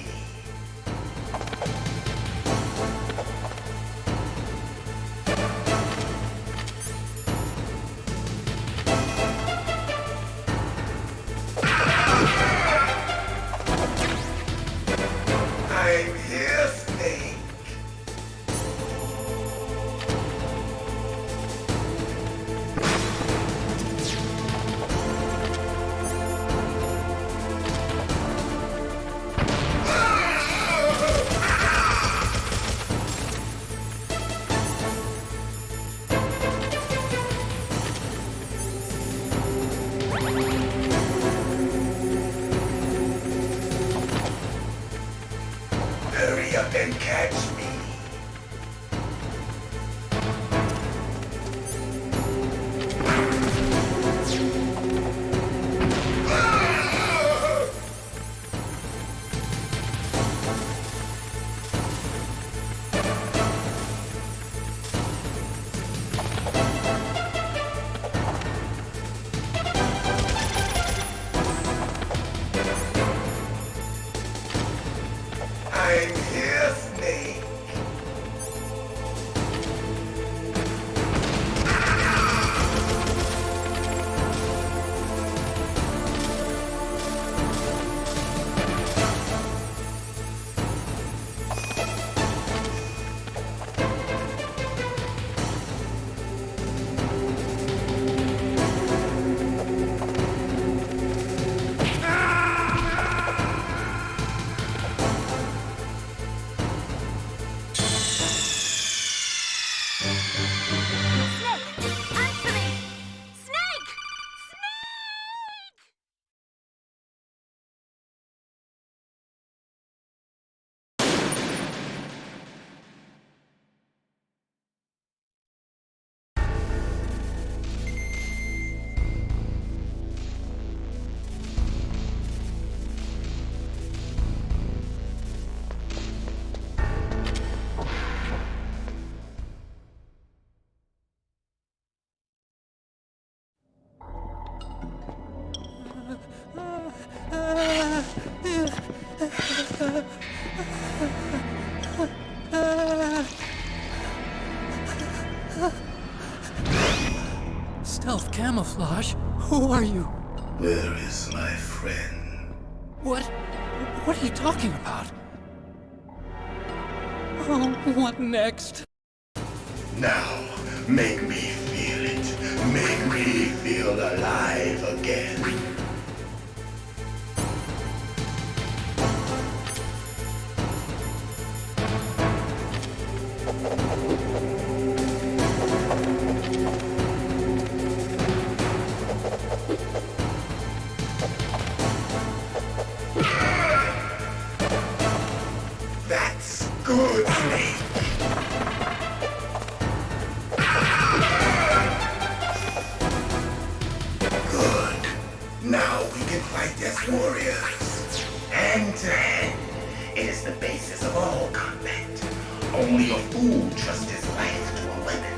[SPEAKER 17] I'm here, Snake. Hurry up and catch me. I'm here, Snake.
[SPEAKER 16] Stealth camouflage? Who are you?
[SPEAKER 17] Where is my friend?
[SPEAKER 16] What are you talking about? Oh, what next?
[SPEAKER 17] Now, make me feel it. Make me feel alive again. That's good, Snake. Good. Now we can fight as warriors. Hand to hand. It is the basis of all combat. Only a fool trusts his life to a weapon.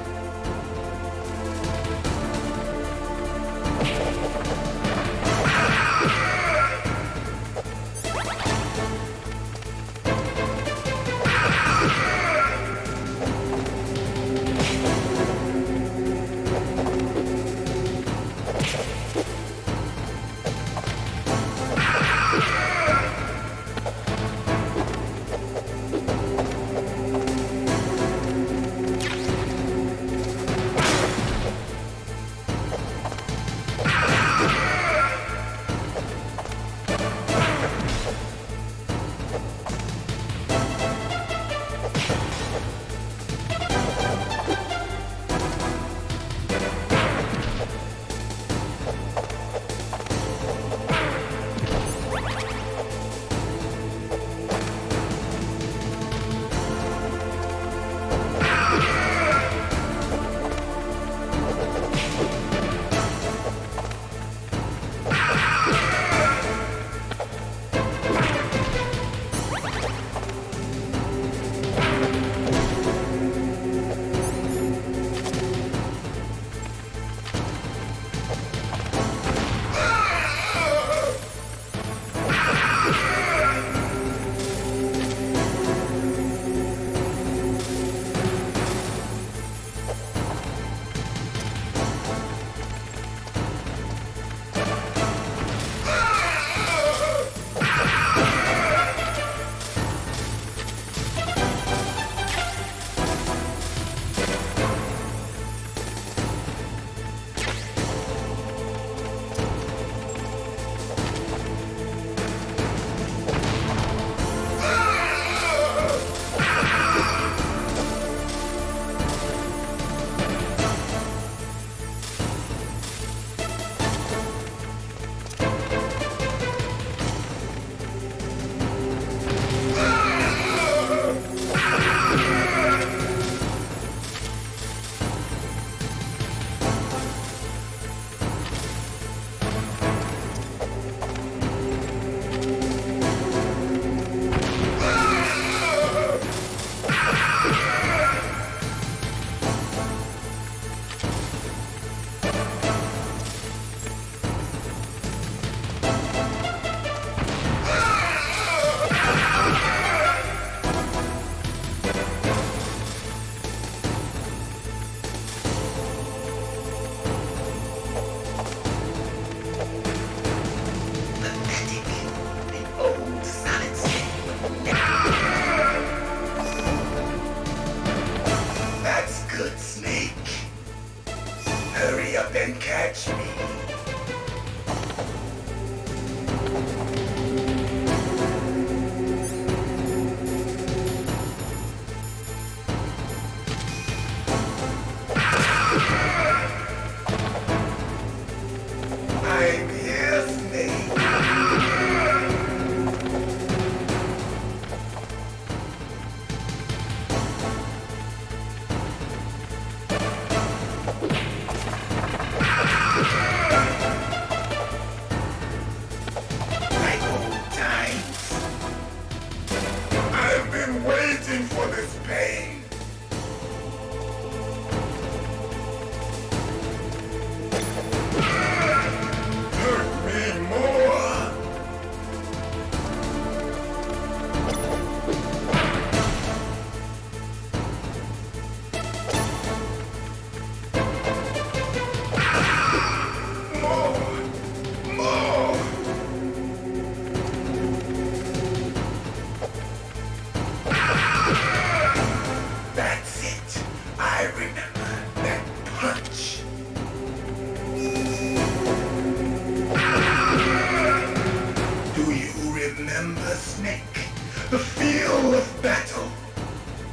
[SPEAKER 17] Remember, Snake, the feel of battle,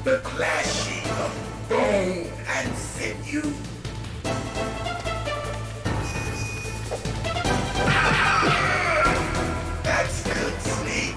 [SPEAKER 17] the clashing of bone and sinew. That's good, Snake.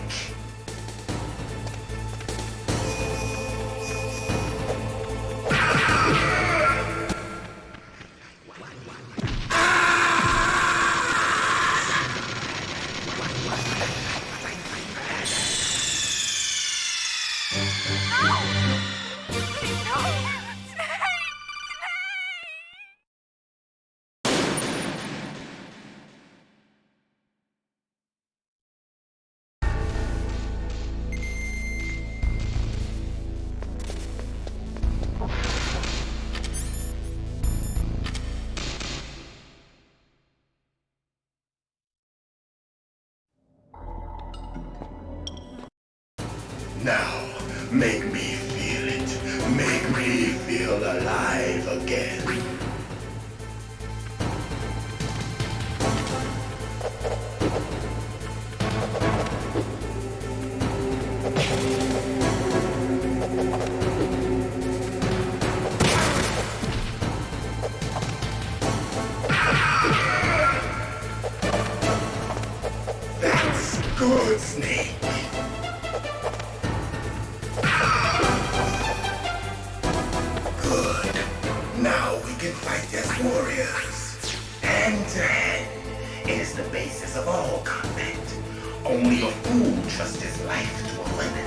[SPEAKER 17] Now, make me feel it. Make me feel alive again. That's good, Snake. Now we can fight as warriors. Hand to hand. It is the basis of all combat. Only a fool trusts his life to a weapon.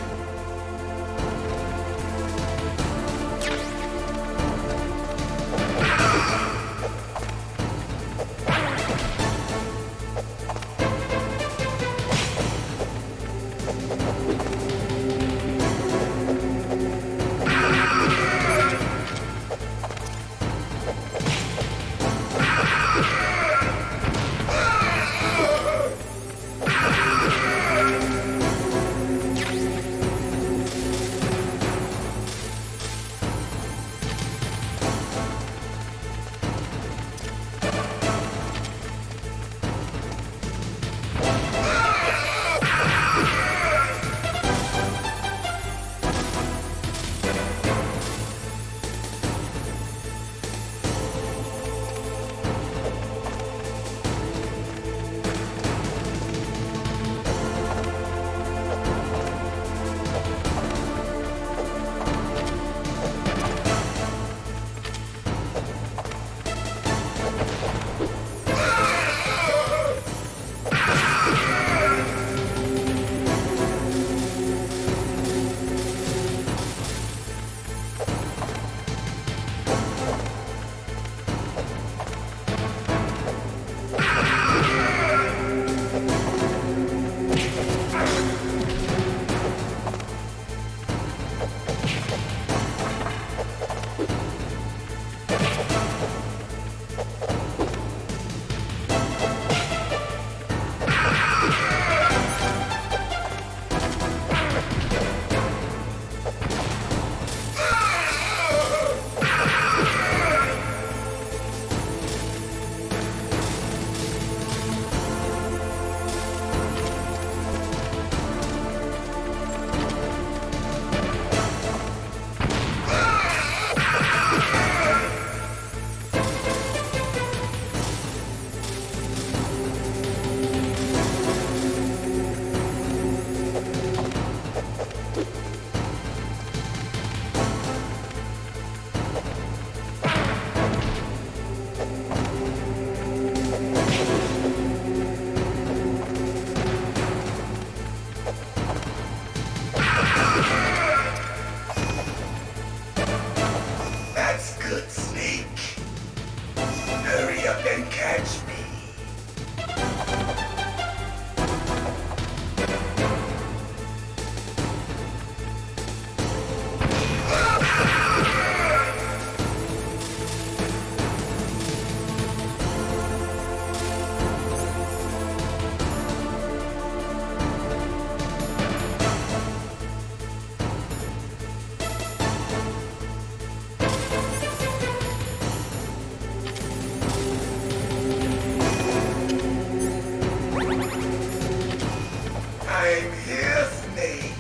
[SPEAKER 17] I'm here, Snake.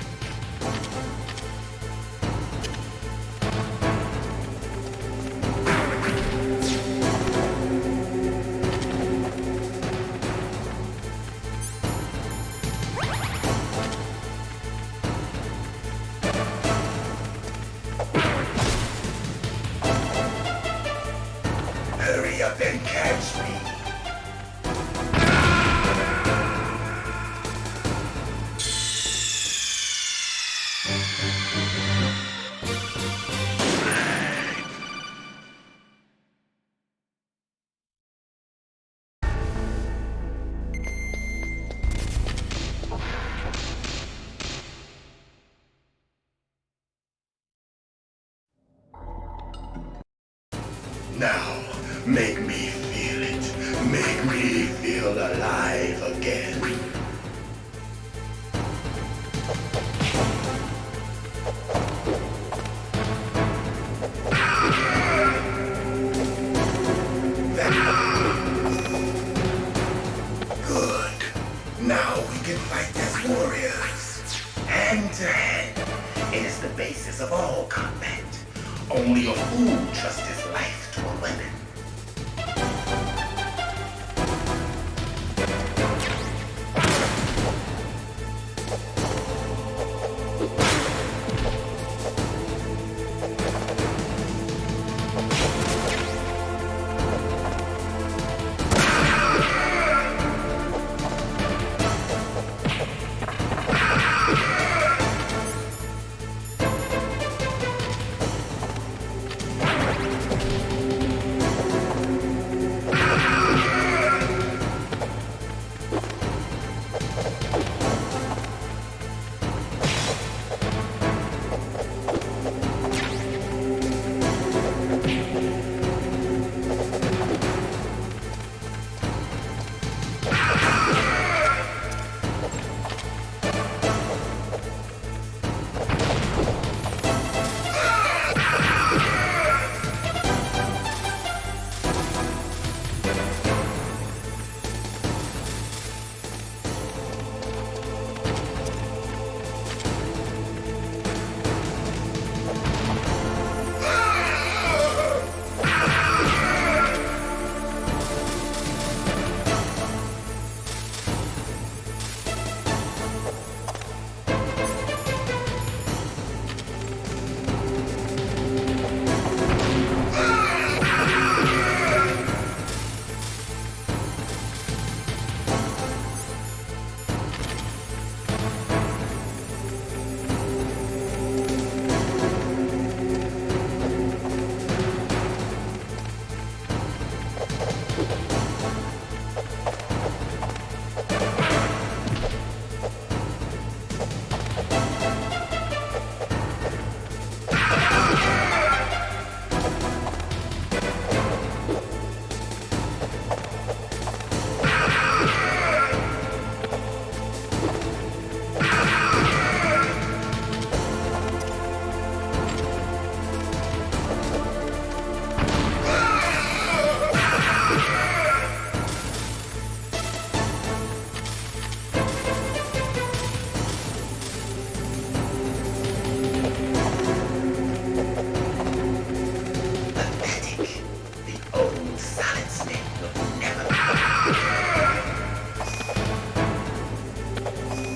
[SPEAKER 17] Hurry up and catch me. Now, make me feel it. Make me feel alive again. Good. Now we can fight as warriors. Hand to hand. It is the basis of all combat. Only a fool trusts his life to a weapon.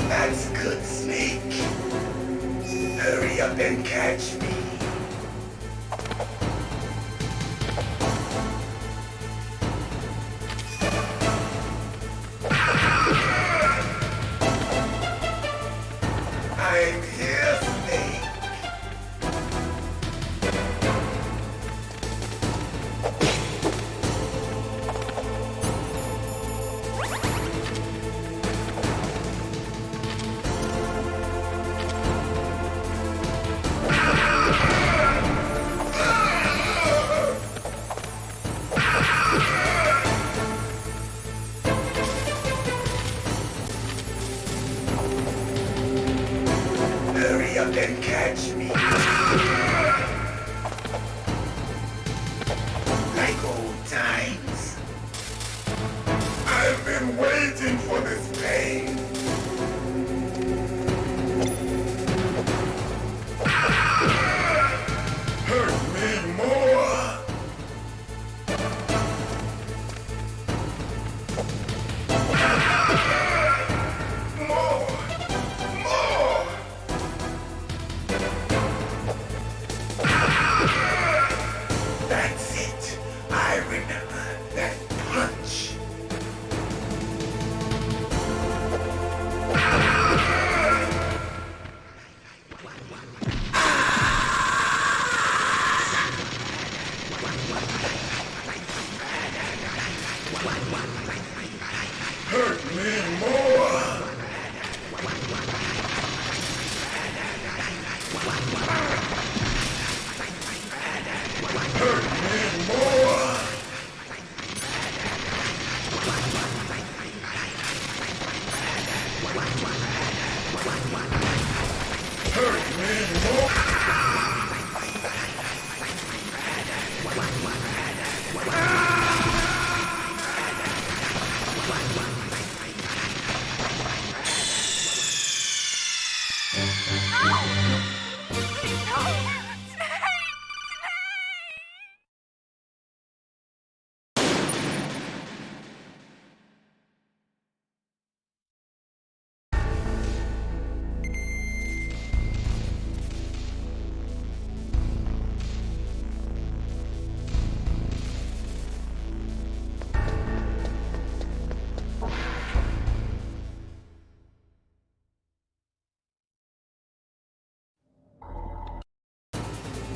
[SPEAKER 17] That's good, Snake. Hurry up and catch me. I'm here, Snake. Hurry up and catch me. Like old times. I've been waiting for this pain.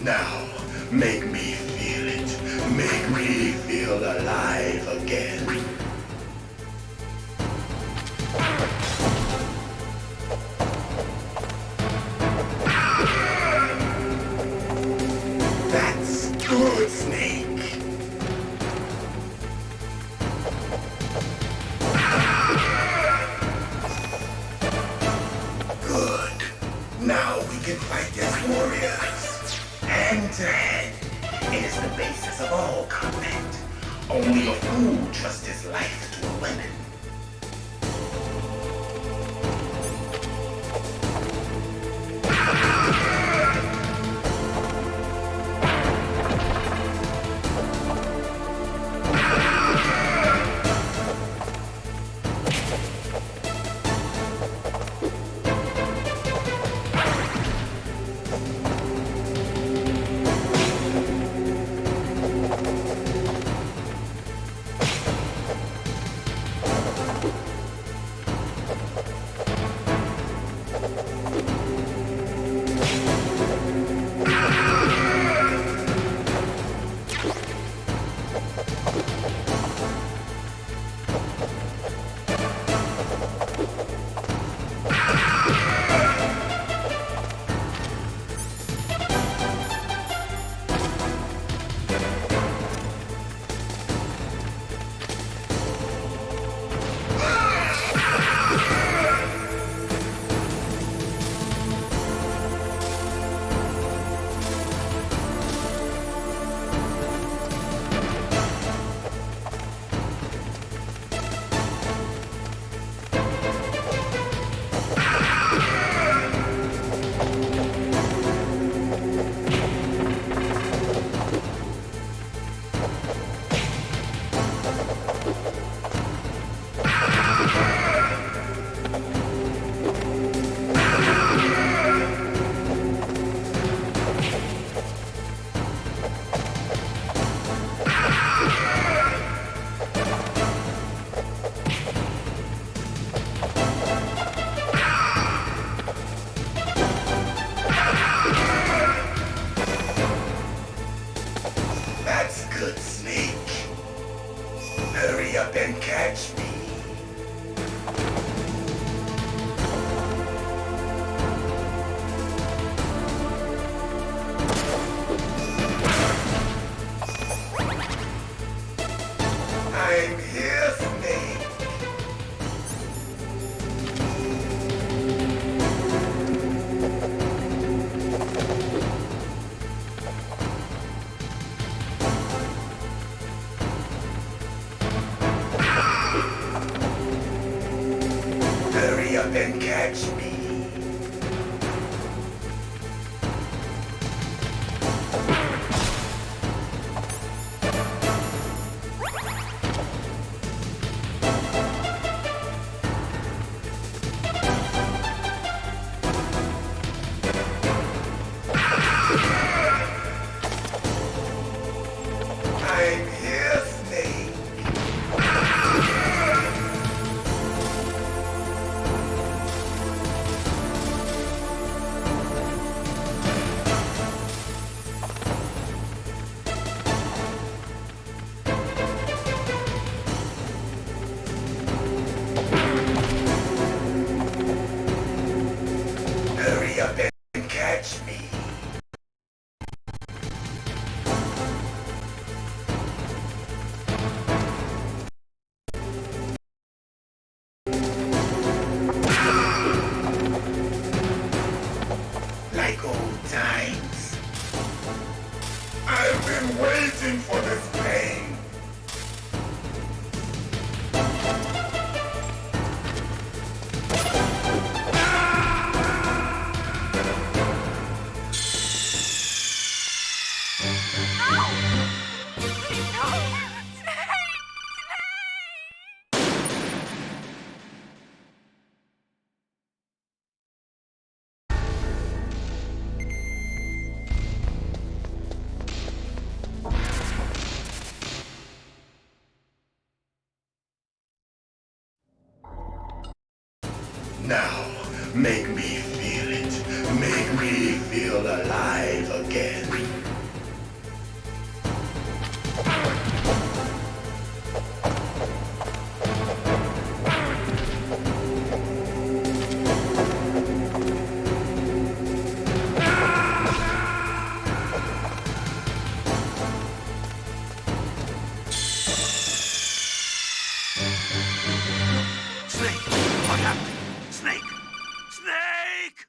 [SPEAKER 17] Now, make me feel it. Make me feel alive again. That's good, Snake. Good. Now we can fight as warriors. Hand to head. It is the basis of all combat. Only a fool trusts his life to a weapon. and catch me. I'm here, Snake. Hurry up and catch me. I'm here, Snake. Now, make me feel it. Make me feel alive again.
[SPEAKER 14] Snake! What happened? Snake! Snake!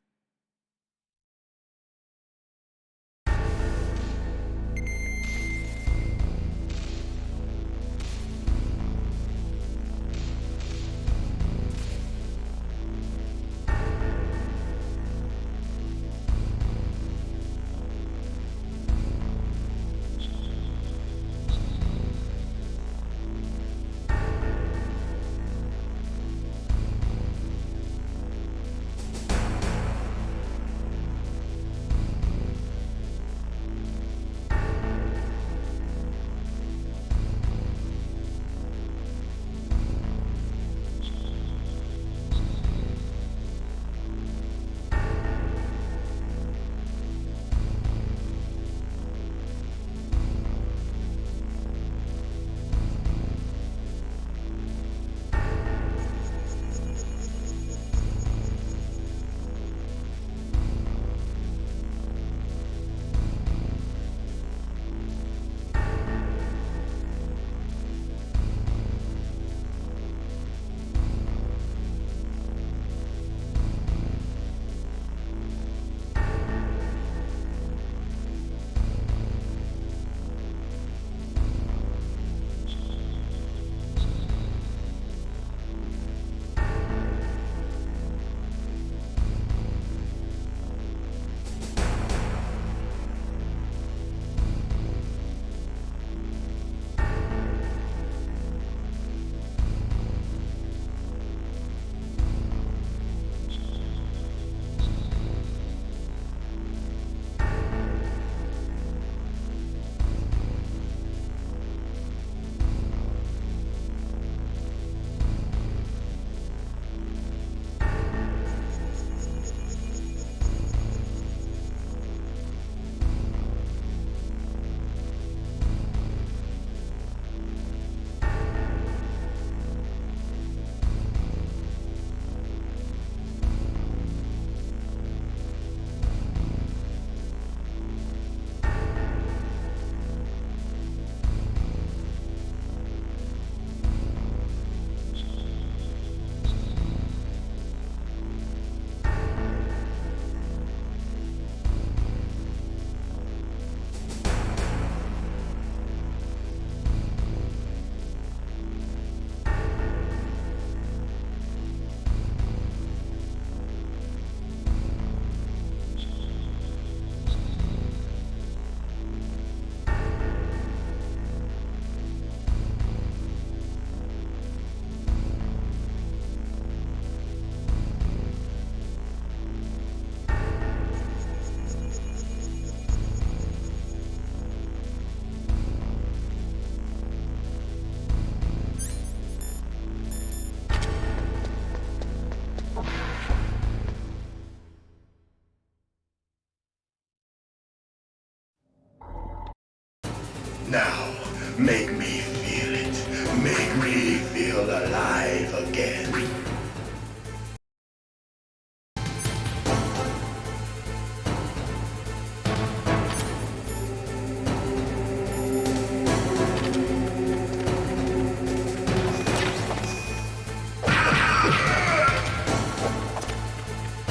[SPEAKER 17] Now, make me feel it. Make me feel alive again.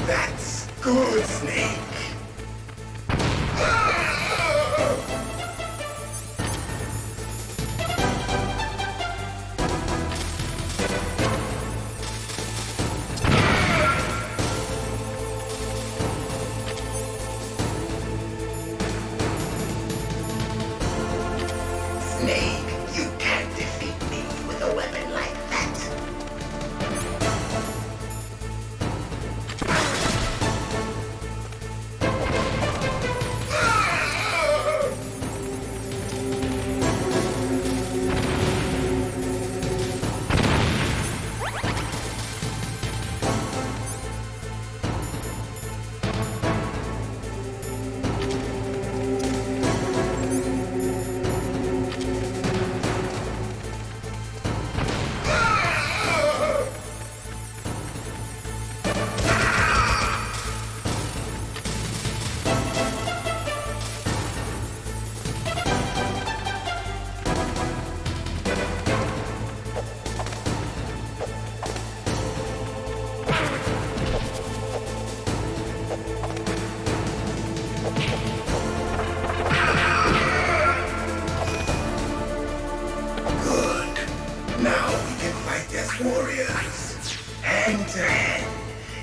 [SPEAKER 17] That's good, Snake. Snake, you can't defeat me with a weapon like that.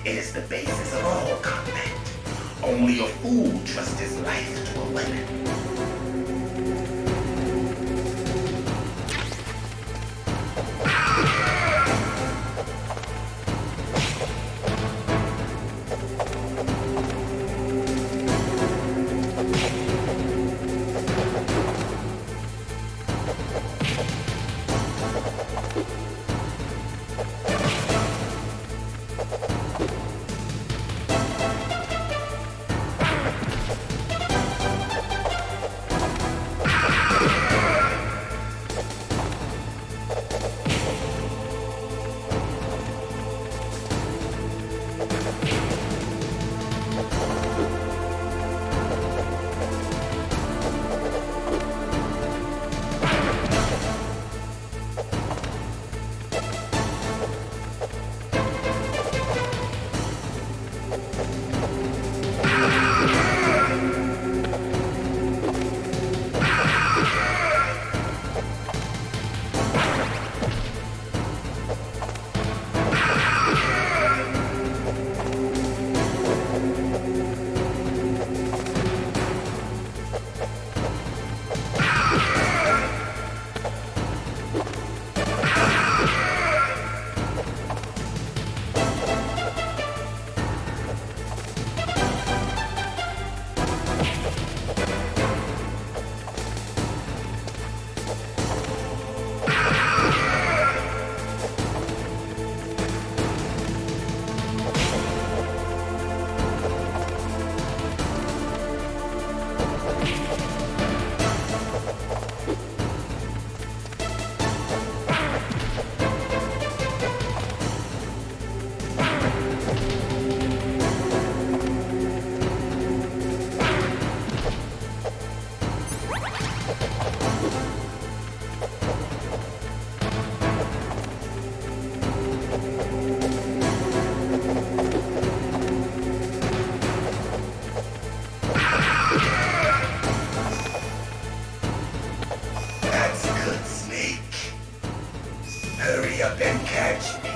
[SPEAKER 17] It is the basis of all combat. Only a fool trusts his life to a weapon. up and catch me.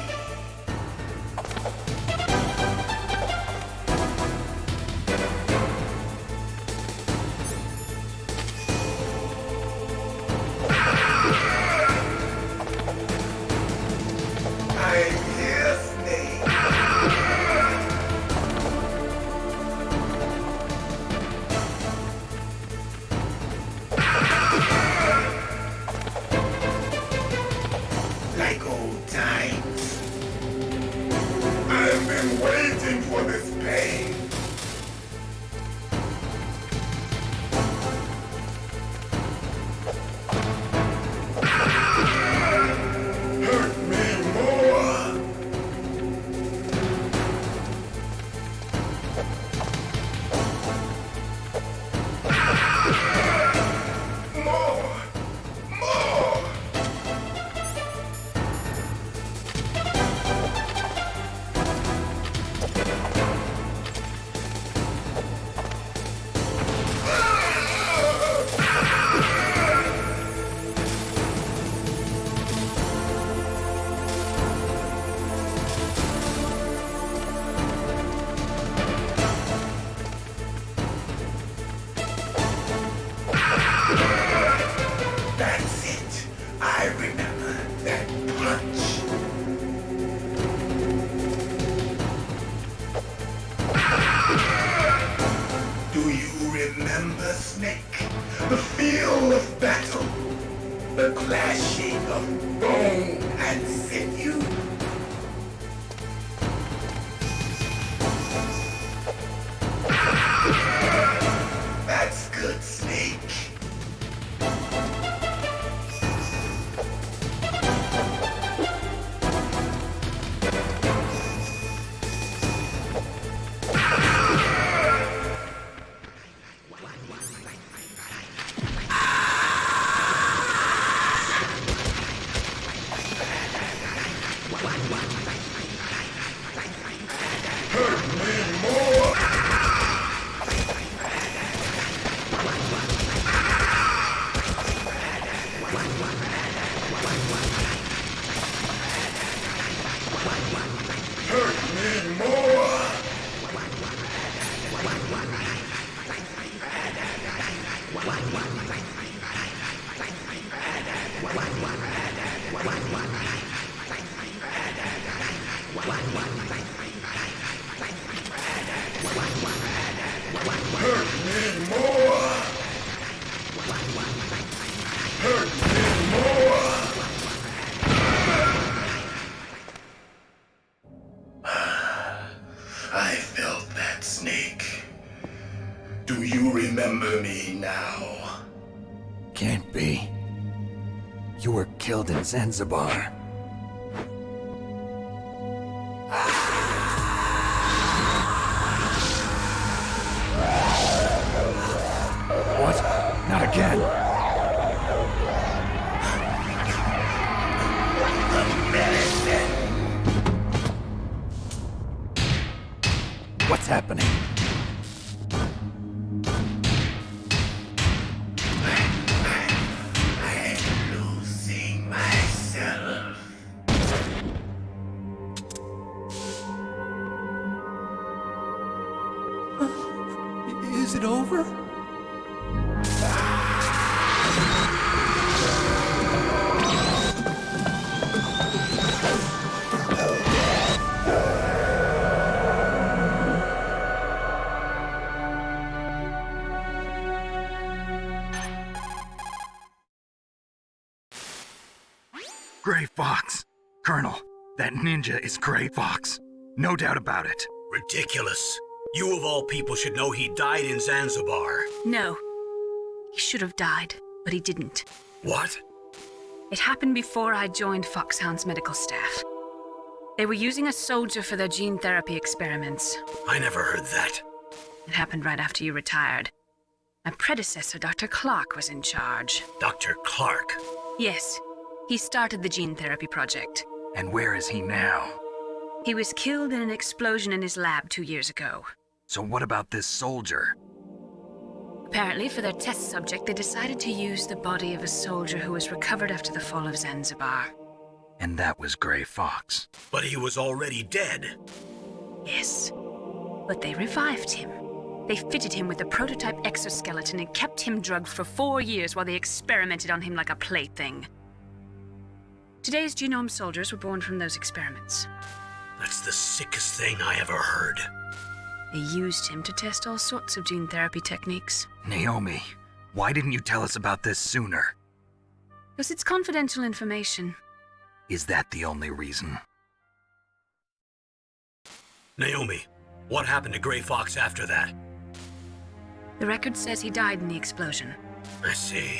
[SPEAKER 17] Like old times. I've been waiting for this pain. Hurt me more. That's it. I remember that punch. Do you remember, Snake? The feel of battle. The clashing of bone and sinew. That's good, Snake. I felt that, Snake. Do you remember me now?
[SPEAKER 2] Can't be. You were killed in Zanzibar. What? Not again. What's happening?
[SPEAKER 17] I'm losing myself.
[SPEAKER 9] Is it over?
[SPEAKER 12] Gray Fox! Colonel, that ninja is Gray Fox. No doubt about it.
[SPEAKER 1] Ridiculous. You of all people should know he died in Zanzibar.
[SPEAKER 3] No. He should have died, but he didn't.
[SPEAKER 1] What?
[SPEAKER 3] It happened before I joined Foxhound's medical staff. They were using a soldier for their gene therapy experiments.
[SPEAKER 1] I never heard that.
[SPEAKER 3] It happened right after you retired. My predecessor, Dr. Clark, was in charge.
[SPEAKER 1] Dr. Clark?
[SPEAKER 3] Yes. He started the gene therapy project.
[SPEAKER 12] And where is he now?
[SPEAKER 3] He was killed in an explosion in his lab 2 years ago.
[SPEAKER 12] So what about this soldier?
[SPEAKER 3] Apparently, for their test subject, they decided to use the body of a soldier who was recovered after the fall of Zanzibar.
[SPEAKER 12] And that was Gray Fox.
[SPEAKER 1] But he was already dead.
[SPEAKER 3] Yes. But they revived him. They fitted him with a prototype exoskeleton and kept him drugged for 4 years while they experimented on him like a plaything. Today's genome soldiers were born from those experiments.
[SPEAKER 1] That's the sickest thing I ever heard.
[SPEAKER 3] They used him to test all sorts of gene therapy techniques.
[SPEAKER 12] Naomi, why didn't you tell us about this sooner?
[SPEAKER 3] Because it's confidential information.
[SPEAKER 12] Is that the only reason?
[SPEAKER 1] Naomi, what happened to Gray Fox after that?
[SPEAKER 3] The record says he died in the explosion.
[SPEAKER 1] I see.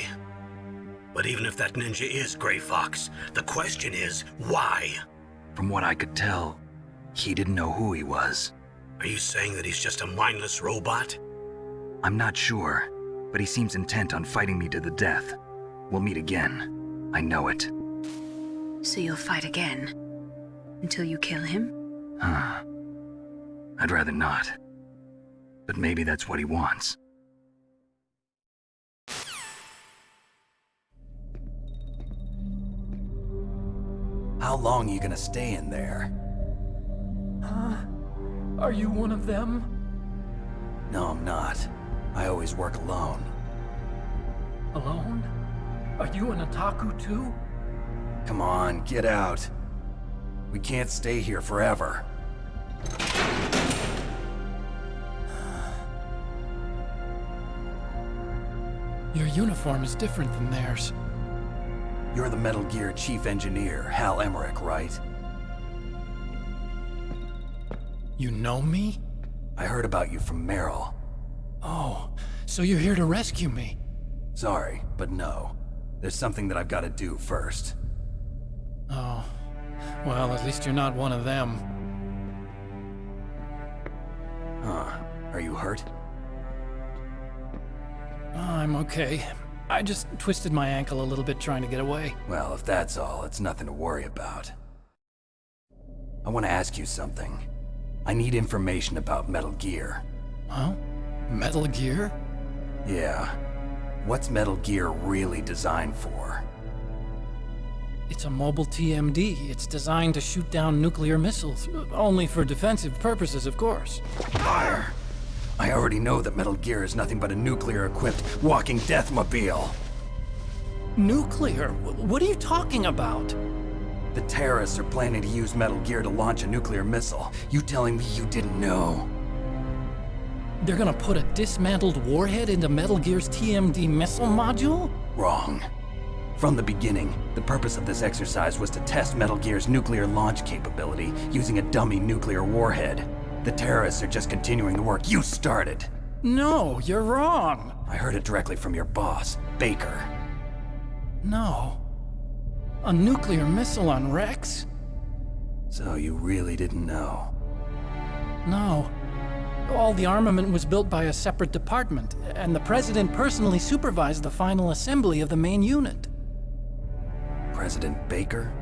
[SPEAKER 1] But even if that ninja is Gray Fox, the question is, why?
[SPEAKER 12] From what I could tell, he didn't know who he was.
[SPEAKER 1] Are you saying that he's just a mindless robot?
[SPEAKER 12] I'm not sure, but he seems intent on fighting me to the death. We'll meet again. I know it.
[SPEAKER 3] So you'll fight again? Until you kill him?
[SPEAKER 12] Huh. I'd rather not. But maybe that's what he wants.
[SPEAKER 2] How long are you gonna stay in there?
[SPEAKER 16] Huh? Are you one of them?
[SPEAKER 2] No, I'm not. I always work alone.
[SPEAKER 16] Alone? Are you an otaku too?
[SPEAKER 2] Come on, get out. We can't stay here forever.
[SPEAKER 16] Your uniform is different than theirs.
[SPEAKER 2] You're the Metal Gear Chief Engineer, Hal Emmerich, right?
[SPEAKER 16] You know me?
[SPEAKER 2] I heard about you from Meryl.
[SPEAKER 16] Oh, so you're here to rescue me?
[SPEAKER 2] Sorry, but no. There's something that I've got to do first.
[SPEAKER 16] Oh, well, at least you're not one of them.
[SPEAKER 2] Huh. Are you hurt?
[SPEAKER 16] I'm okay. I just twisted my ankle a little bit trying to get away.
[SPEAKER 2] Well, if that's all, it's nothing to worry about. I want to ask you something. I need information about Metal Gear.
[SPEAKER 16] Huh? Metal Gear?
[SPEAKER 2] Yeah. What's Metal Gear really designed for?
[SPEAKER 16] It's a mobile TMD. It's designed to shoot down nuclear missiles. Only for defensive purposes, of course.
[SPEAKER 2] Fire! I already know that Metal Gear is nothing but a nuclear-equipped walking deathmobile.
[SPEAKER 16] Nuclear? What are you talking about?
[SPEAKER 2] The terrorists are planning to use Metal Gear to launch a nuclear missile. You telling me you didn't know?
[SPEAKER 16] They're gonna put a dismantled warhead into Metal Gear's TMD missile module?
[SPEAKER 2] Wrong. From the beginning, the purpose of this exercise was to test Metal Gear's nuclear launch capability using a dummy nuclear warhead. The terrorists are just continuing the work you started.
[SPEAKER 16] No, you're wrong.
[SPEAKER 2] I heard it directly from your boss, Baker.
[SPEAKER 16] No. A nuclear missile on Rex?
[SPEAKER 2] So you really didn't know?
[SPEAKER 16] No. All the armament was built by a separate department, and the President personally supervised the final assembly of the main unit.
[SPEAKER 2] President Baker?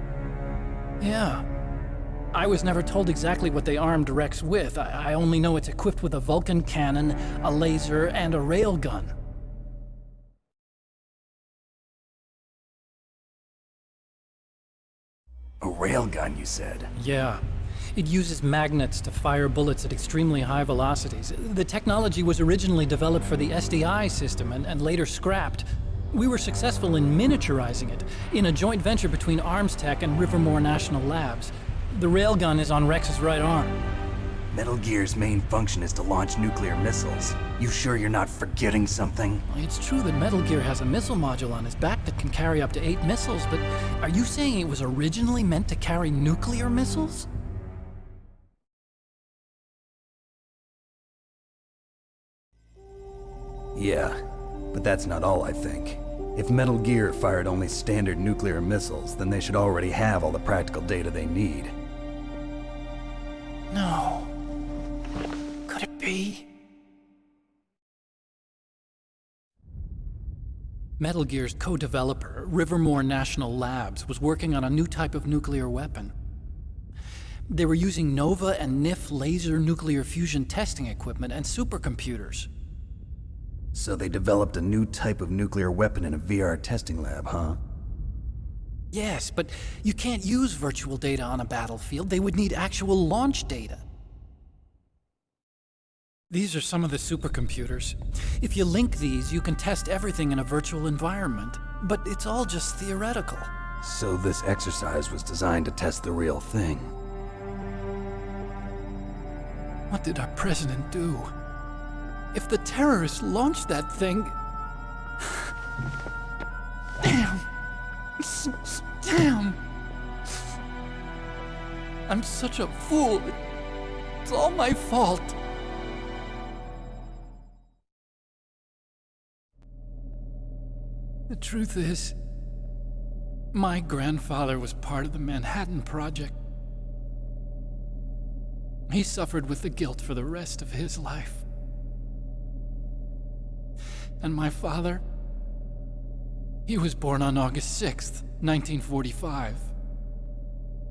[SPEAKER 16] Yeah. I was never told exactly what they armed Rex with. I only know it's equipped with a Vulcan cannon, a laser, and a railgun.
[SPEAKER 2] A railgun, you said?
[SPEAKER 16] Yeah. It uses magnets to fire bullets at extremely high velocities. The technology was originally developed for the SDI system and later scrapped. We were successful in miniaturizing it, in a joint venture between Arms Tech and Rivermore National Labs. The railgun is on Rex's right arm.
[SPEAKER 2] Metal Gear's main function is to launch nuclear missiles. You sure you're not forgetting something?
[SPEAKER 16] It's true that Metal Gear has a missile module on his back that can carry up to 8 missiles, but are you saying it was originally meant to carry nuclear missiles?
[SPEAKER 2] Yeah, but that's not all I think. If Metal Gear fired only standard nuclear missiles, then they should already have all the practical data they need.
[SPEAKER 16] No. Could it be? Metal Gear's co-developer, Rivermore National Labs, was working on a new type of nuclear weapon. They were using NOVA and NIF laser nuclear fusion testing equipment and supercomputers.
[SPEAKER 2] So they developed a new type of nuclear weapon in a VR testing lab, huh?
[SPEAKER 16] Yes, but you can't use virtual data on a battlefield. They would need actual launch data. These are some of the supercomputers. If you link these, you can test everything in a virtual environment. But it's all just theoretical.
[SPEAKER 2] So this exercise was designed to test the real thing.
[SPEAKER 16] What did our president do? If the terrorists launched that thing... Damn! Damn! I'm such a fool. It's all my fault. The truth is, my grandfather was part of the Manhattan Project. He suffered with the guilt for the rest of his life. And my father, he was born on August 6th, 1945.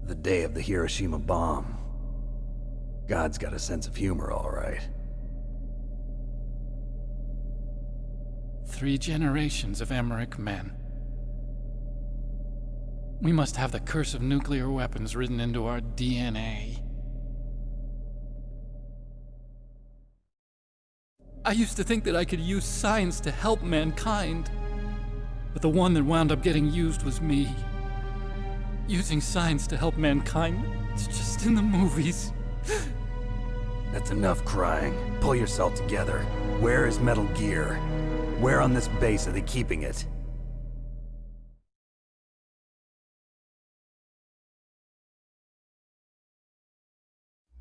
[SPEAKER 2] The day of the Hiroshima bomb. God's got a sense of humor, all right.
[SPEAKER 16] 3 generations of Emmerich men. We must have the curse of nuclear weapons written into our DNA. I used to think that I could use science to help mankind. But the one that wound up getting used was me. Using science to help mankind, it's just in the movies.
[SPEAKER 2] That's enough crying. Pull yourself together. Where is Metal Gear? Where on this base are they keeping it?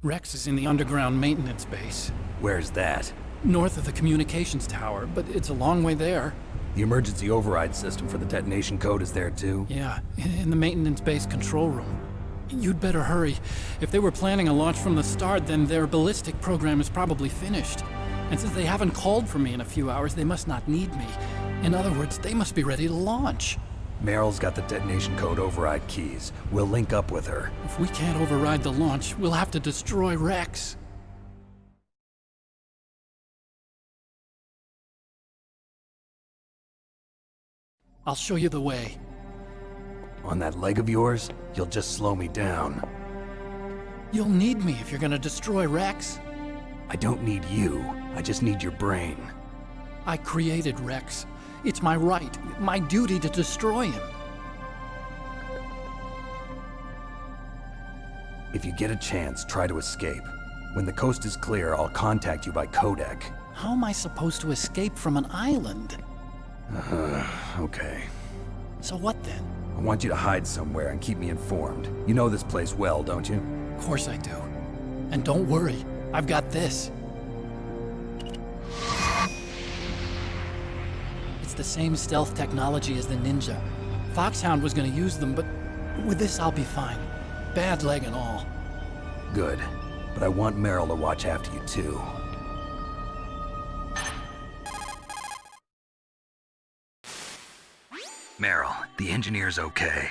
[SPEAKER 16] Rex is in the underground maintenance base.
[SPEAKER 2] Where's that?
[SPEAKER 16] North of the communications tower, but it's a long way there.
[SPEAKER 2] The emergency override system for the detonation code is there too?
[SPEAKER 16] Yeah, in the maintenance base control room. You'd better hurry. If they were planning a launch from the start, then their ballistic program is probably finished. And since they haven't called for me in a few hours, they must not need me. In other words, they must be ready to launch.
[SPEAKER 2] Meryl's got the detonation code override keys. We'll link up with her.
[SPEAKER 16] If we can't override the launch, we'll have to destroy Rex. I'll show you the way.
[SPEAKER 2] On that leg of yours, you'll just slow me down.
[SPEAKER 16] You'll need me if you're gonna destroy Rex.
[SPEAKER 2] I don't need you. I just need your brain.
[SPEAKER 16] I created Rex. It's my right, my duty to destroy him.
[SPEAKER 2] If you get a chance, try to escape. When the coast is clear, I'll contact you by codec.
[SPEAKER 16] How am I supposed to escape from an island?
[SPEAKER 2] Okay.
[SPEAKER 16] So what then?
[SPEAKER 2] I want you to hide somewhere and keep me informed. You know this place well, don't you?
[SPEAKER 16] Of course I do. And don't worry, I've got this. It's the same stealth technology as the Ninja. Foxhound was gonna use them, but with this I'll be fine. Bad leg and all.
[SPEAKER 2] Good. But I want Meryl to watch after you too.
[SPEAKER 12] Meryl, the engineer's okay.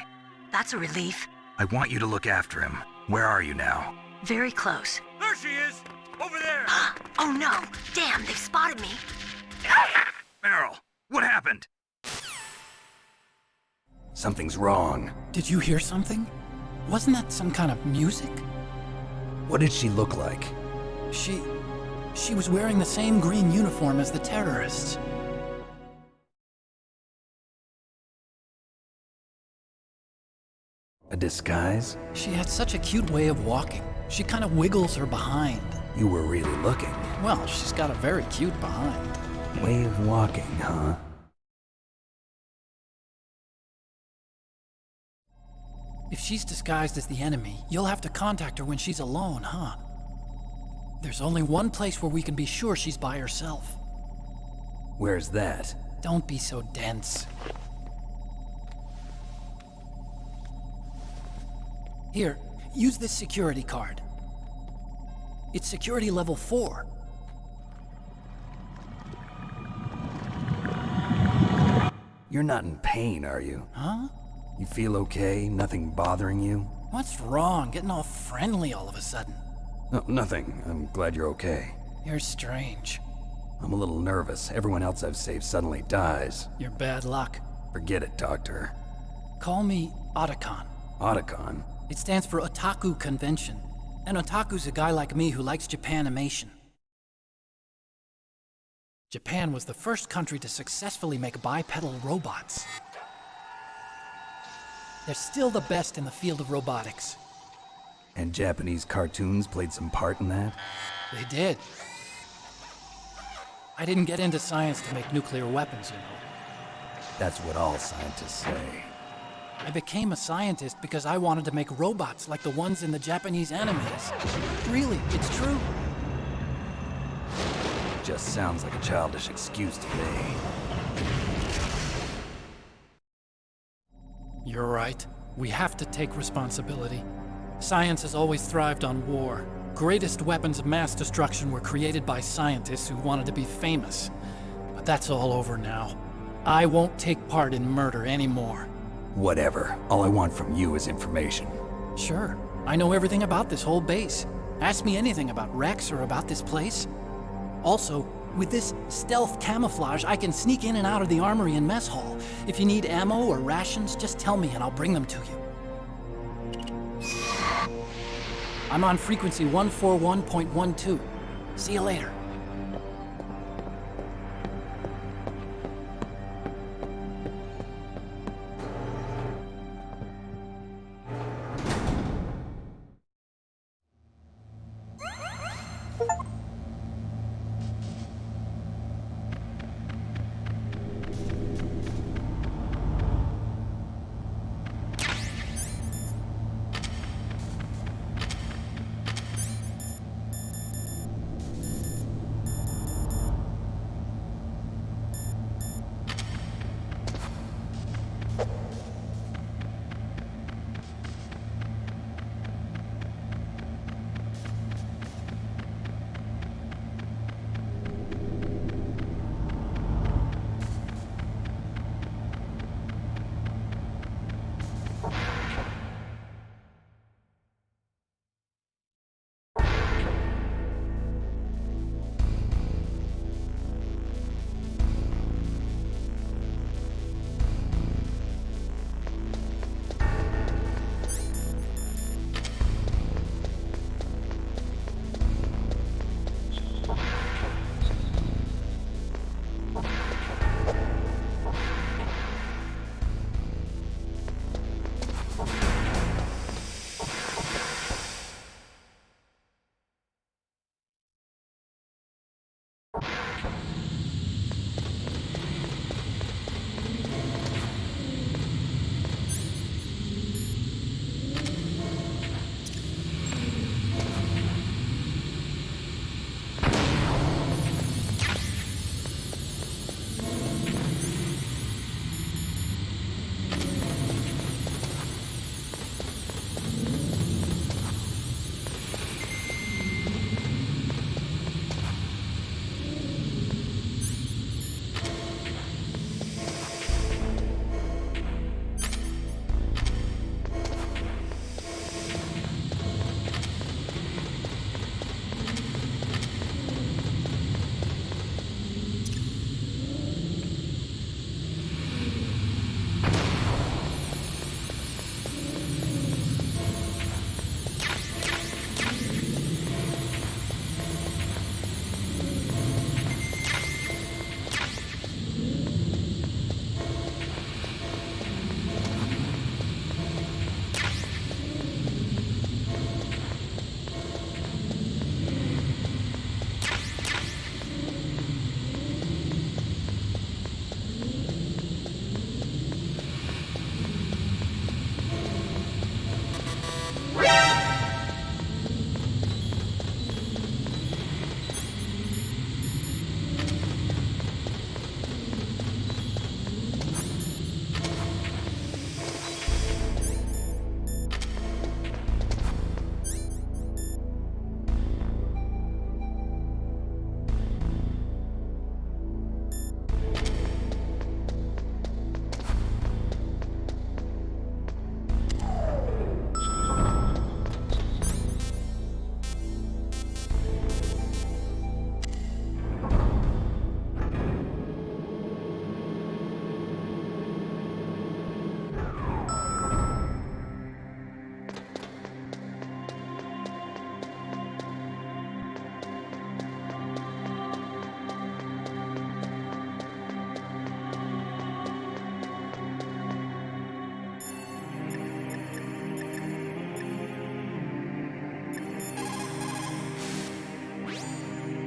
[SPEAKER 6] That's a relief.
[SPEAKER 12] I want you to look after him. Where are you now?
[SPEAKER 6] Very close.
[SPEAKER 7] There she is! Over there!
[SPEAKER 6] Oh no! Damn, they've spotted me!
[SPEAKER 12] Meryl, what happened?
[SPEAKER 2] Something's wrong.
[SPEAKER 16] Did you hear something? Wasn't that some kind of music?
[SPEAKER 2] What did she look like?
[SPEAKER 16] She was wearing the same green uniform as the terrorists.
[SPEAKER 2] A disguise?
[SPEAKER 16] She had such a cute way of walking. She kind of wiggles her behind.
[SPEAKER 2] You were really looking.
[SPEAKER 16] Well, she's got a very cute behind.
[SPEAKER 2] Way of walking, huh?
[SPEAKER 16] If she's disguised as the enemy, you'll have to contact her when she's alone, huh? There's only one place where we can be sure she's by herself.
[SPEAKER 2] Where's that?
[SPEAKER 16] Don't be so dense. Here, use this security card. It's security level 4.
[SPEAKER 2] You're not in pain, are you?
[SPEAKER 16] Huh?
[SPEAKER 2] You feel okay? Nothing bothering you?
[SPEAKER 16] What's wrong? Getting all friendly all of a sudden.
[SPEAKER 2] No, nothing. I'm glad you're okay.
[SPEAKER 16] You're strange.
[SPEAKER 2] I'm a little nervous. Everyone else I've saved suddenly dies.
[SPEAKER 16] You're bad luck.
[SPEAKER 2] Forget it, Doctor.
[SPEAKER 16] Call me Otacon.
[SPEAKER 2] Otacon?
[SPEAKER 16] It stands for Otaku Convention. An otaku's a guy like me who likes Japanimation. Japan was the first country to successfully make bipedal robots. They're still the best in the field of robotics.
[SPEAKER 2] And Japanese cartoons played some part in that?
[SPEAKER 16] They did. I didn't get into science to make nuclear weapons, you know.
[SPEAKER 2] That's what all scientists say.
[SPEAKER 16] I became a scientist because I wanted to make robots like the ones in the Japanese animes. Really, it's true.
[SPEAKER 2] Just sounds like a childish excuse to me.
[SPEAKER 16] You're right. We have to take responsibility. Science has always thrived on war. Greatest weapons of mass destruction were created by scientists who wanted to be famous. But that's all over now. I won't take part in murder anymore.
[SPEAKER 2] Whatever. All I want from you is information.
[SPEAKER 16] Sure. I know everything about this whole base. Ask me anything about Rex or about this place. Also, with this stealth camouflage, I can sneak in and out of the armory and mess hall. If you need ammo or rations, just tell me and I'll bring them to you. I'm on frequency 141.12. See you later.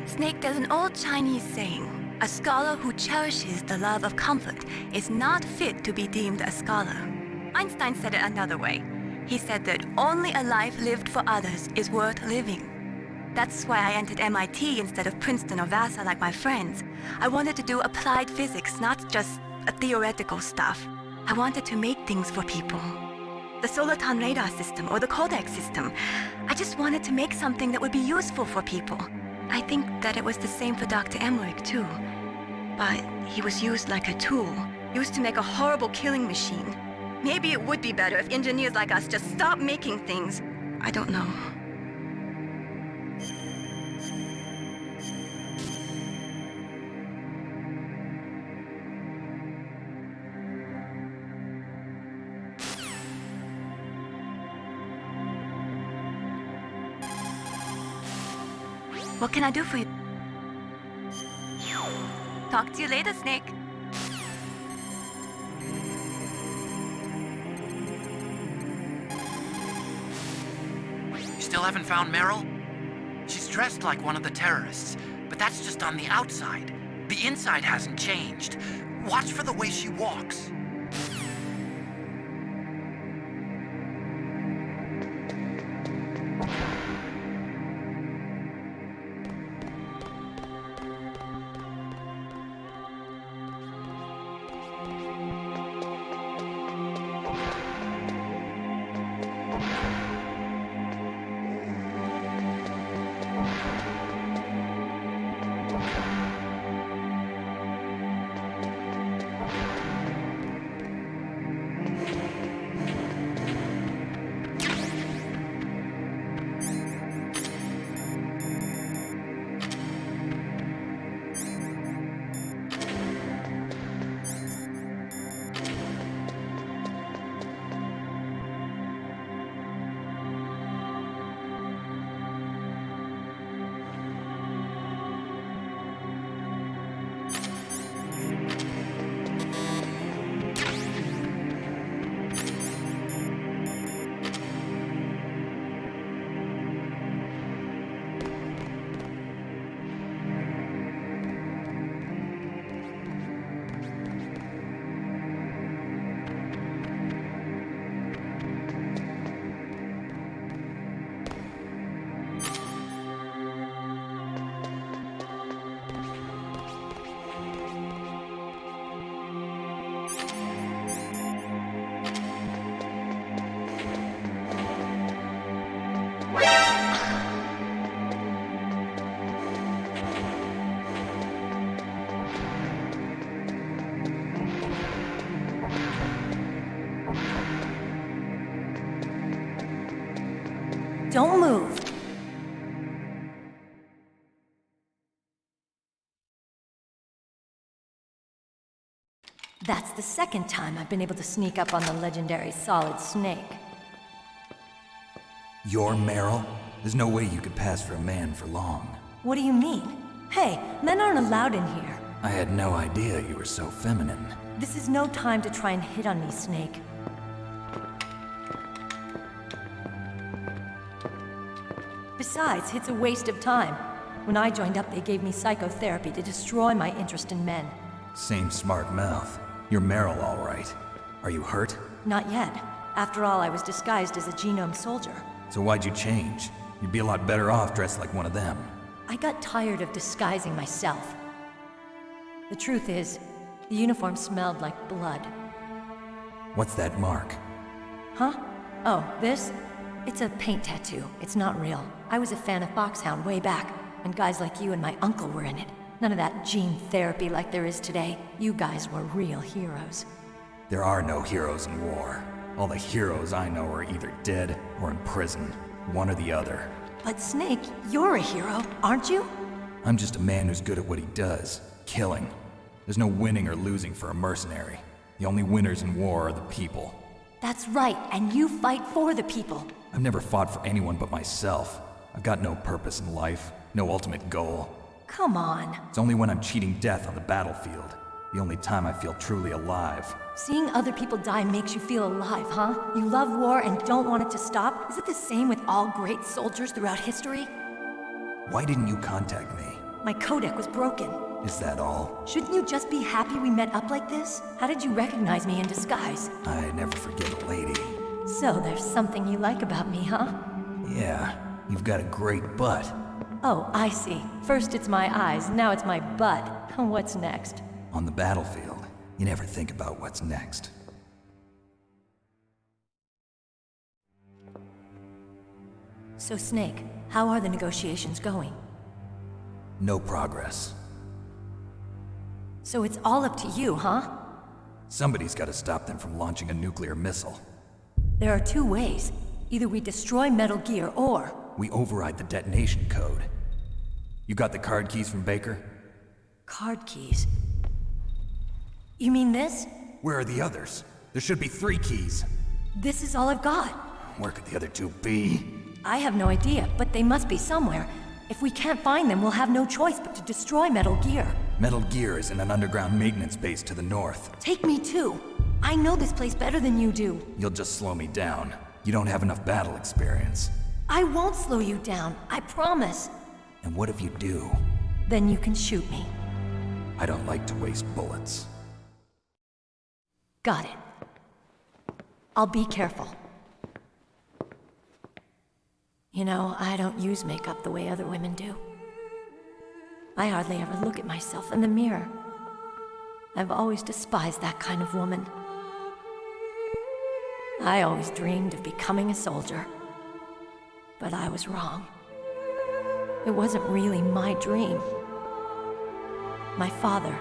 [SPEAKER 6] Snake, there's an old Chinese saying, a scholar who cherishes the love of comfort is not fit to be deemed a scholar. Einstein said it another way. He said that only a life lived for others is worth living. That's why I entered MIT instead of Princeton or Vassar like my friends. I wanted to do applied physics, not just theoretical stuff. I wanted to make things for people. The Soliton radar system or the Codex system. I just wanted to make something that would be useful for people. I think that it was the same for Dr. Emmerich too. But he was used like a tool, used to make a horrible killing machine. Maybe it would be better if engineers like us just stopped making things. I don't know. What can I do for you? Talk to you later, Snake.
[SPEAKER 18] You still haven't found Meryl? She's dressed like one of the terrorists, but that's just on the outside. The inside hasn't changed. Watch for the way she walks.
[SPEAKER 19] Don't move. That's the second time I've been able to sneak up on the legendary Solid Snake.
[SPEAKER 2] You're Meryl? There's no way you could pass for a man for long.
[SPEAKER 19] What do you mean? Hey, men aren't allowed in here.
[SPEAKER 2] I had no idea you were so feminine.
[SPEAKER 19] This is no time to try and hit on me, Snake. Besides, it's a waste of time. When I joined up, they gave me psychotherapy to destroy my interest in men.
[SPEAKER 2] Same smart mouth. You're Meryl, all right. Are you hurt?
[SPEAKER 19] Not yet. After all, I was disguised as a genome soldier.
[SPEAKER 2] So why'd you change? You'd be a lot better off dressed like one of them.
[SPEAKER 19] I got tired of disguising myself. The truth is, the uniform smelled like blood.
[SPEAKER 2] What's that mark?
[SPEAKER 19] Huh? Oh, this? It's a paint tattoo. It's not real. I was a fan of Foxhound way back, when guys like you and my uncle were in it. None of that gene therapy like there is today. You guys were real heroes.
[SPEAKER 2] There are no heroes in war. All the heroes I know are either dead or in prison. One or the other.
[SPEAKER 19] But Snake, you're a hero, aren't you?
[SPEAKER 2] I'm just a man who's good at what he does. Killing. There's no winning or losing for a mercenary. The only winners in war are the people.
[SPEAKER 19] That's right, and you fight for the people.
[SPEAKER 2] I've never fought for anyone but myself. I've got no purpose in life, no ultimate goal.
[SPEAKER 19] Come on.
[SPEAKER 2] It's only when I'm cheating death on the battlefield. The only time I feel truly alive.
[SPEAKER 19] Seeing other people die makes you feel alive, huh? You love war and don't want it to stop? Is it the same with all great soldiers throughout history?
[SPEAKER 2] Why didn't you contact me?
[SPEAKER 19] My codec was broken.
[SPEAKER 2] Is that all?
[SPEAKER 19] Shouldn't you just be happy we met up like this? How did you recognize me in disguise?
[SPEAKER 2] I never forget a lady.
[SPEAKER 19] So there's something you like about me, huh?
[SPEAKER 2] Yeah, you've got a great butt.
[SPEAKER 19] Oh, I see. First it's my eyes, now it's my butt. What's next?
[SPEAKER 2] On the battlefield, you never think about what's next.
[SPEAKER 19] So Snake, how are the negotiations going?
[SPEAKER 2] No progress.
[SPEAKER 19] So it's all up to you, huh?
[SPEAKER 2] Somebody's got to stop them from launching a nuclear missile.
[SPEAKER 19] There are two ways. Either we destroy Metal Gear, or...
[SPEAKER 2] we override the detonation code. You got the card keys from Baker?
[SPEAKER 19] Card keys? You mean this?
[SPEAKER 2] Where are the others? There should be 3 keys.
[SPEAKER 19] This is all I've got.
[SPEAKER 2] Where could the other 2 be?
[SPEAKER 19] I have no idea, but they must be somewhere. If we can't find them, we'll have no choice but to destroy Metal Gear.
[SPEAKER 2] Metal Gear is in an underground maintenance base to the north.
[SPEAKER 19] Take me too. I know this place better than you do.
[SPEAKER 2] You'll just slow me down. You don't have enough battle experience.
[SPEAKER 19] I won't slow you down, I promise.
[SPEAKER 2] And what if you do?
[SPEAKER 19] Then you can shoot me.
[SPEAKER 2] I don't like to waste bullets.
[SPEAKER 19] Got it. I'll be careful. You know, I don't use makeup the way other women do. I hardly ever look at myself in the mirror. I've always despised that kind of woman. I always dreamed of becoming a soldier. But I was wrong. It wasn't really my dream. My father,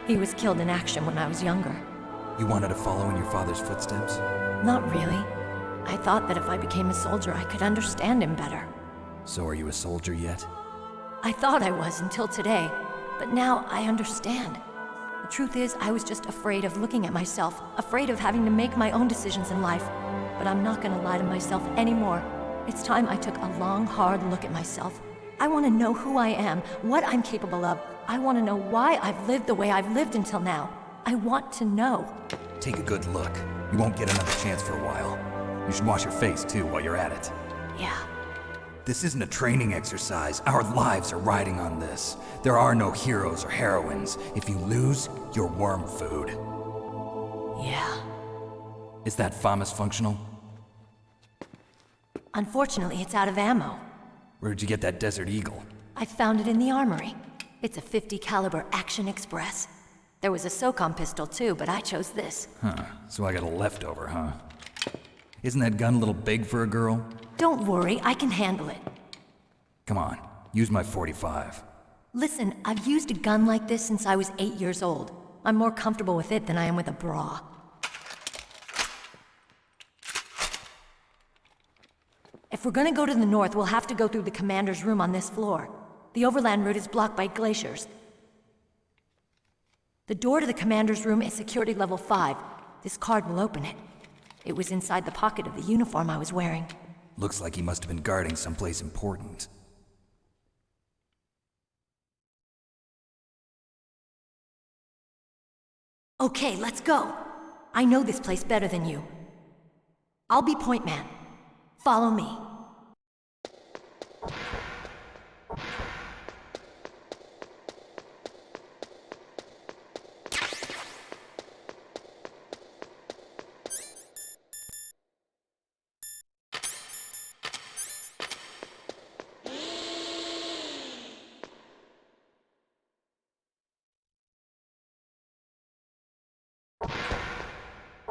[SPEAKER 19] he was killed in action when I was younger.
[SPEAKER 2] You wanted to follow in your father's footsteps?
[SPEAKER 19] Not really. I thought that if I became a soldier, I could understand him better.
[SPEAKER 2] So are you a soldier yet?
[SPEAKER 19] I thought I was until today, but now I understand. The truth is, I was just afraid of looking at myself, afraid of having to make my own decisions in life. But I'm not gonna lie to myself anymore. It's time I took a long, hard look at myself. I want to know who I am, what I'm capable of. I want to know why I've lived the way I've lived until now. I want to know.
[SPEAKER 2] Take a good look. You won't get another chance for a while. You should wash your face, too, while you're at it.
[SPEAKER 19] Yeah.
[SPEAKER 2] This isn't a training exercise. Our lives are riding on this. There are no heroes or heroines. If you lose, you're worm food.
[SPEAKER 19] Yeah.
[SPEAKER 2] Is that FAMAS functional?
[SPEAKER 19] Unfortunately, it's out of ammo.
[SPEAKER 2] Where'd you get that Desert Eagle?
[SPEAKER 19] I found it in the armory. It's a .50 caliber Action Express. There was a SOCOM pistol too, but I chose this.
[SPEAKER 2] Huh, so I got a leftover, huh? Isn't that gun a little big for a girl?
[SPEAKER 19] Don't worry, I can handle it.
[SPEAKER 2] Come on, use my .45.
[SPEAKER 19] Listen, I've used a gun like this since I was 8 years old. I'm more comfortable with it than I am with a bra. If we're gonna go to the north, we'll have to go through the commander's room on this floor. The overland route is blocked by glaciers. The door to the commander's room is security level 5. This card will open it. It was inside the pocket of the uniform I was wearing.
[SPEAKER 2] Looks like he must have been guarding someplace important.
[SPEAKER 19] Okay, let's go. I know this place better than you. I'll be point man. Follow me.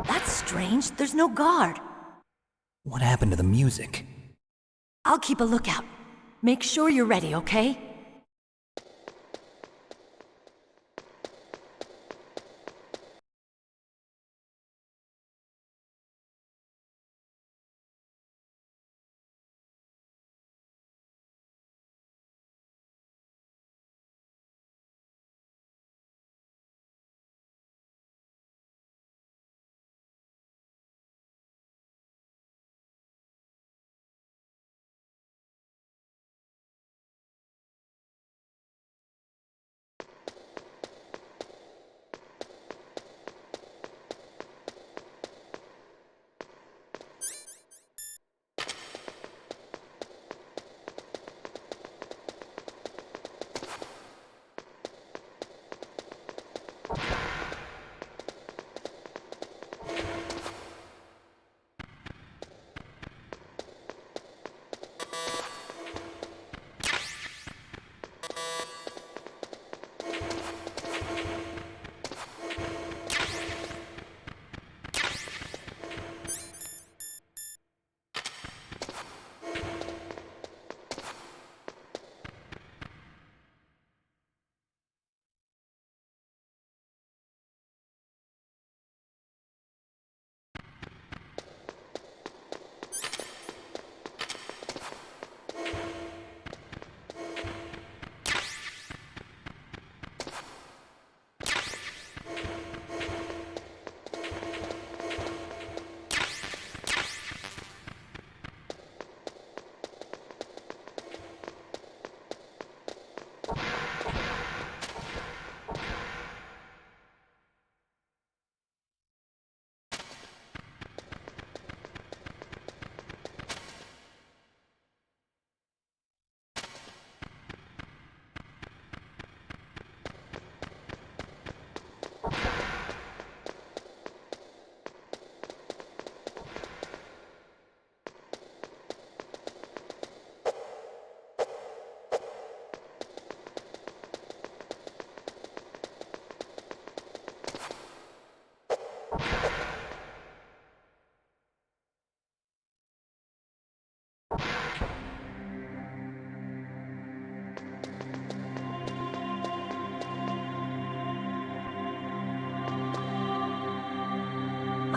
[SPEAKER 19] That's strange. There's no guard.
[SPEAKER 2] What happened to the music?
[SPEAKER 19] I'll keep a lookout. Make sure you're ready, okay?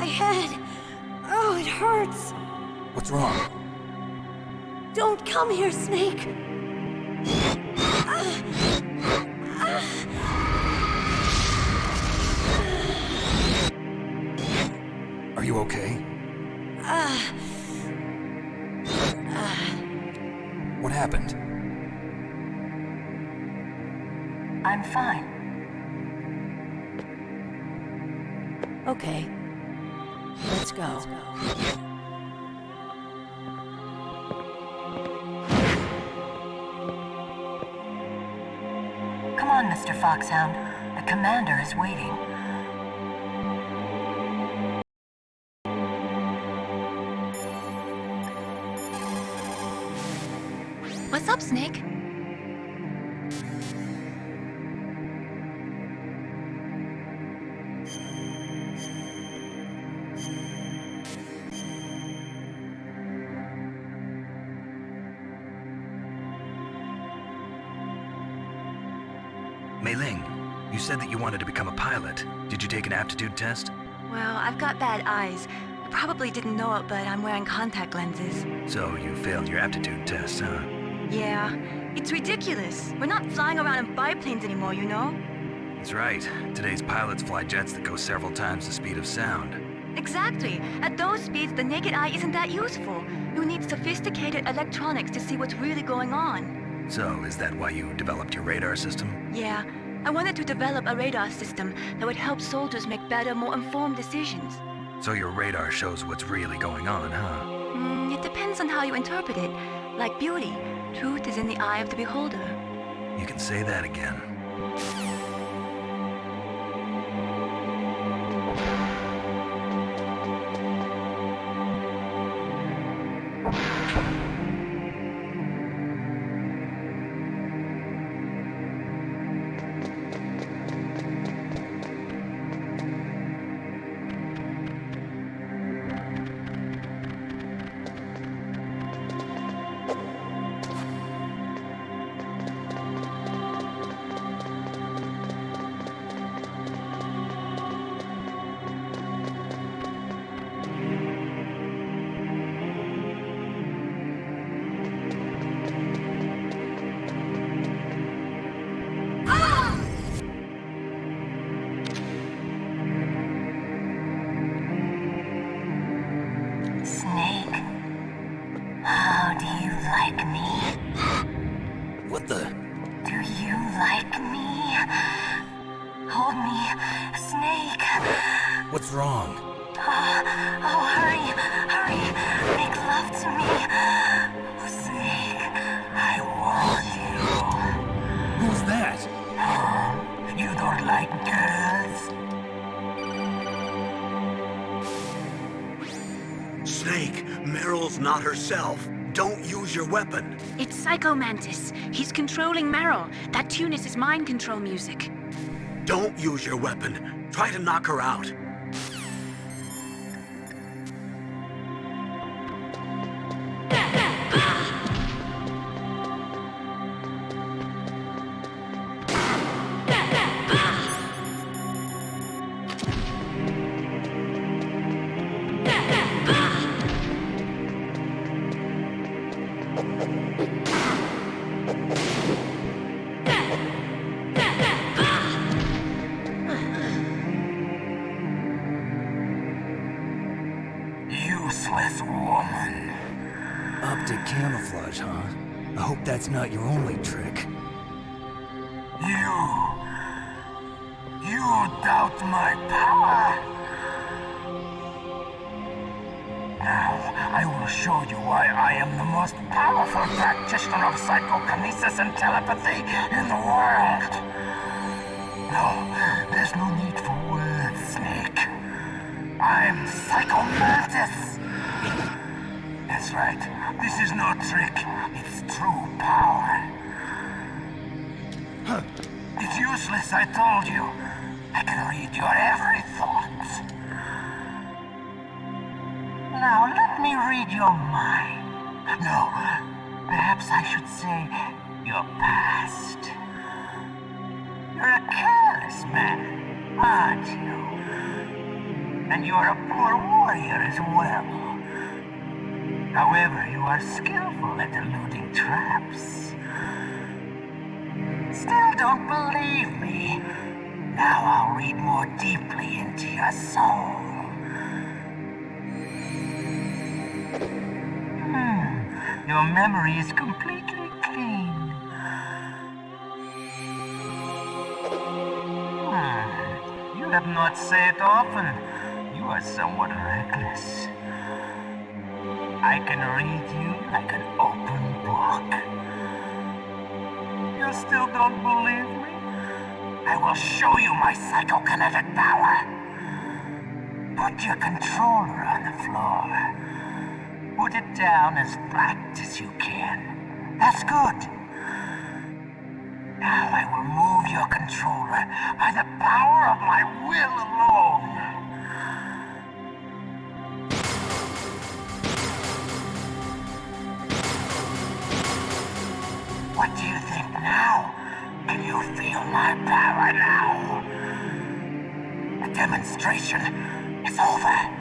[SPEAKER 19] My head. Oh, it hurts.
[SPEAKER 2] What's wrong?
[SPEAKER 19] Don't come here, Snake.
[SPEAKER 2] Are you okay? What happened?
[SPEAKER 19] I'm fine. Okay. Let's go. Come on, Mr. Foxhound. The commander is waiting.
[SPEAKER 6] What's up, Snake?
[SPEAKER 12] Mei Ling, you said that you wanted to become a pilot. Did you take an aptitude test?
[SPEAKER 6] Well, I've got bad eyes. You probably didn't know it, but I'm wearing contact lenses.
[SPEAKER 12] So you failed your aptitude test, huh?
[SPEAKER 6] Yeah, it's ridiculous. We're not flying around in biplanes anymore, you know?
[SPEAKER 12] That's right. Today's pilots fly jets that go several times the speed of sound.
[SPEAKER 6] Exactly. At those speeds, the naked eye isn't that useful. You need sophisticated electronics to see what's really going on.
[SPEAKER 12] So, is that why you developed your radar system?
[SPEAKER 6] Yeah, I wanted to develop a radar system that would help soldiers make better, more informed decisions.
[SPEAKER 12] So your radar shows what's really going on, huh?
[SPEAKER 6] It depends on how you interpret it. Like beauty, truth is in the eye of the beholder.
[SPEAKER 12] You can say that again. What the?
[SPEAKER 19] Do you like me? Hold me, Snake.
[SPEAKER 2] What's wrong?
[SPEAKER 19] Oh, hurry, hurry. Make love to me. Snake, I want you.
[SPEAKER 2] Who's that?
[SPEAKER 19] Oh, you don't like girls?
[SPEAKER 1] Snake, Meryl's not herself. Don't use your weapon.
[SPEAKER 3] It's Psycho Mantis. He's controlling Meryl. That tune is his mind control music.
[SPEAKER 1] Don't use your weapon. Try to knock her out.
[SPEAKER 19] Useless woman.
[SPEAKER 2] Optic camouflage, huh? I hope that's not your only trick.
[SPEAKER 19] You doubt my power? Now, I will show you why I am the most powerful practitioner of psychokinesis and telepathy in the world. No, there's no need for words, Snake. I'm Psycho Mantis. That's right. This is no trick. It's true power. It's useless, I told you. I can read your every thought. Now, let me read your mind. No, perhaps I should say your past. You're a careless man, aren't you?
[SPEAKER 20] And you're a poor warrior as well. However, you are skillful at eluding traps. Still don't believe me? Now I'll read more deeply into your soul. Your memory is completely clean. You have not said often. You are somewhat reckless. I can read you like an open book. You still don't believe me? I will show you my psychokinetic power. Put your controller on the floor. Put it down as flat as you can. That's good. Now I will move your controller by the power of my will alone. What do you think now? Can you feel my power now? The demonstration is over.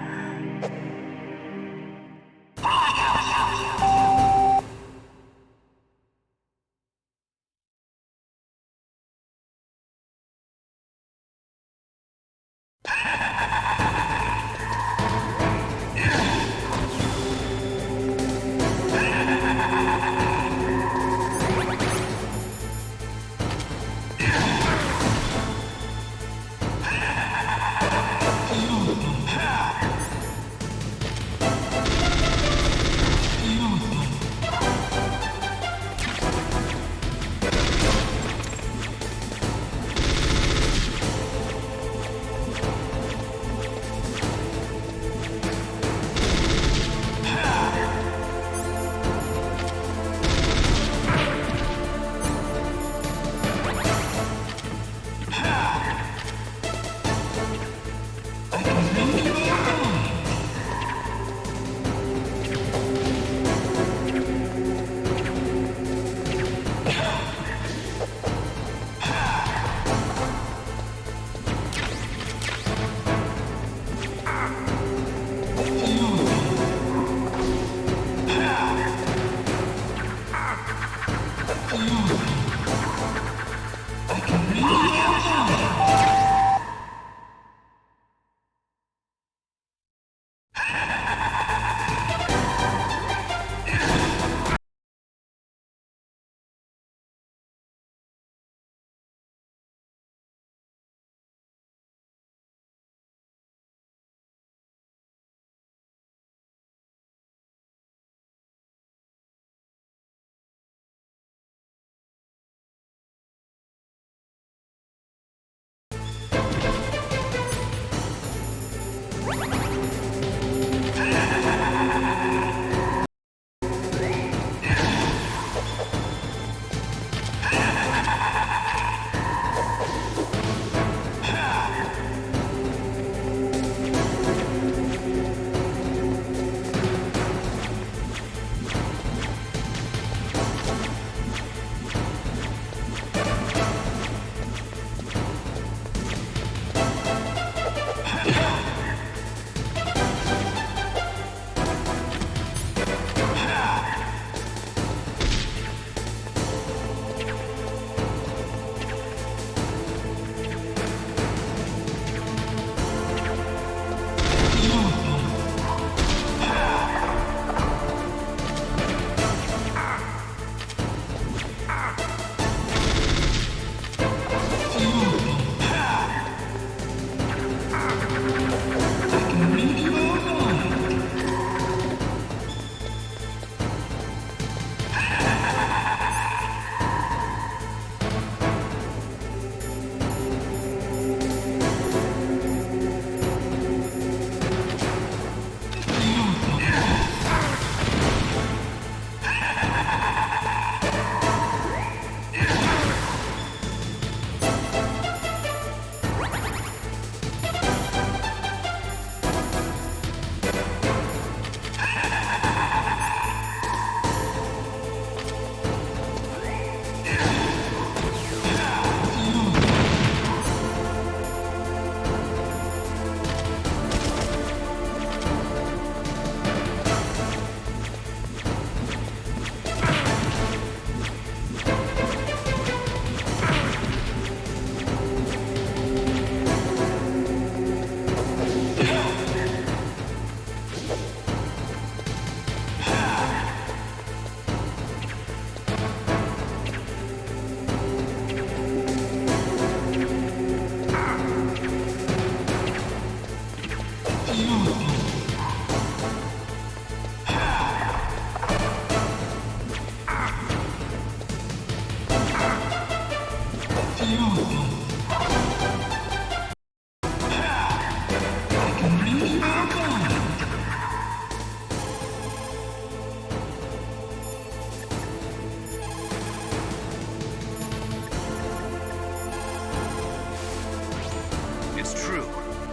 [SPEAKER 7] It's true.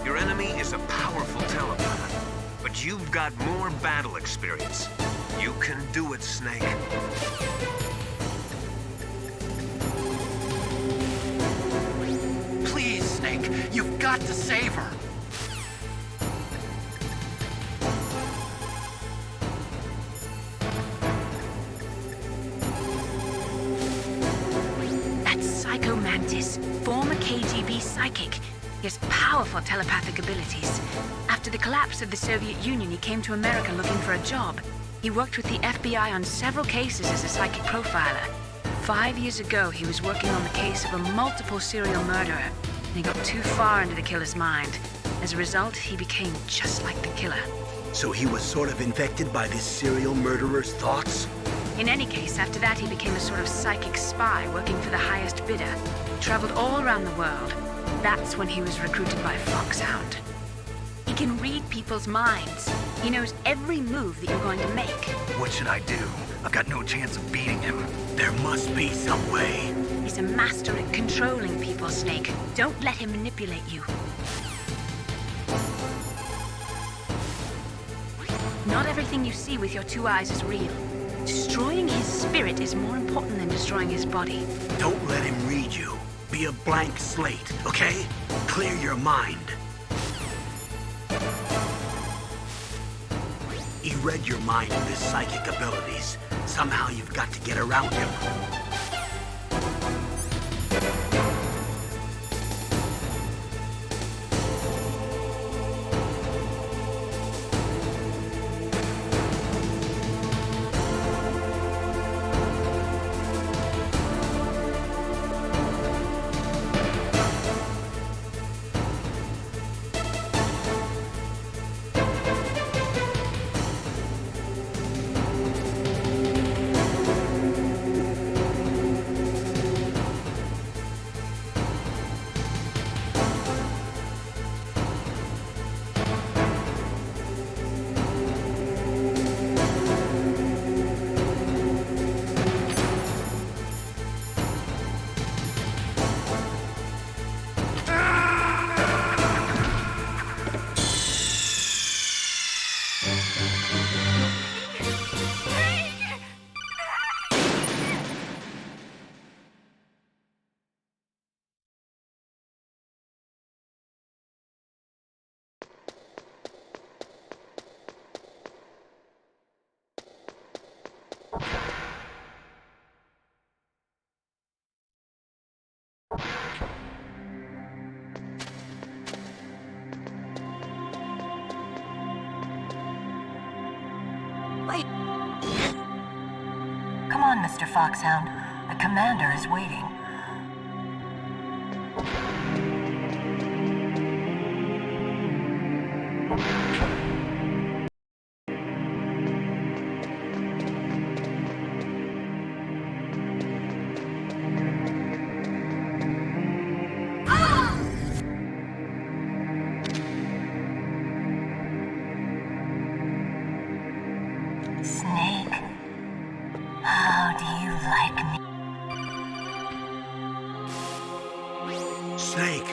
[SPEAKER 7] Your enemy is a powerful telepath. But you've got more battle experience. You can do it, Snake.
[SPEAKER 18] Please, Snake, you've got to save her.
[SPEAKER 3] That's Psycho Mantis, former KGB psychic. He has powerful telepathic abilities. After the collapse of the Soviet Union, he came to America looking for a job. He worked with the FBI on several cases as a psychic profiler. 5 years ago, he was working on the case of a multiple serial murderer, and he got too far into the killer's mind. As a result, he became just like the killer.
[SPEAKER 1] So he was sort of infected by this serial murderer's thoughts?
[SPEAKER 3] In any case, after that, he became a sort of psychic spy working for the highest bidder. Traveled all around the world. That's when he was recruited by Foxhound. He can read people's minds. He knows every move that you're going to make.
[SPEAKER 12] What should I do? I've got no chance of beating him.
[SPEAKER 1] There must be some way.
[SPEAKER 3] He's a master at controlling people, Snake. Don't let him manipulate you. Not everything you see with your 2 eyes is real. Destroying his spirit is more important than destroying his body.
[SPEAKER 1] Don't let him read you. Be a blank slate, okay? Clear your mind. He read your mind with his psychic abilities. Somehow you've got to get around him.
[SPEAKER 6] Come on, Mr. Foxhound. The commander is waiting. Snake, how do you like me?
[SPEAKER 1] Snake!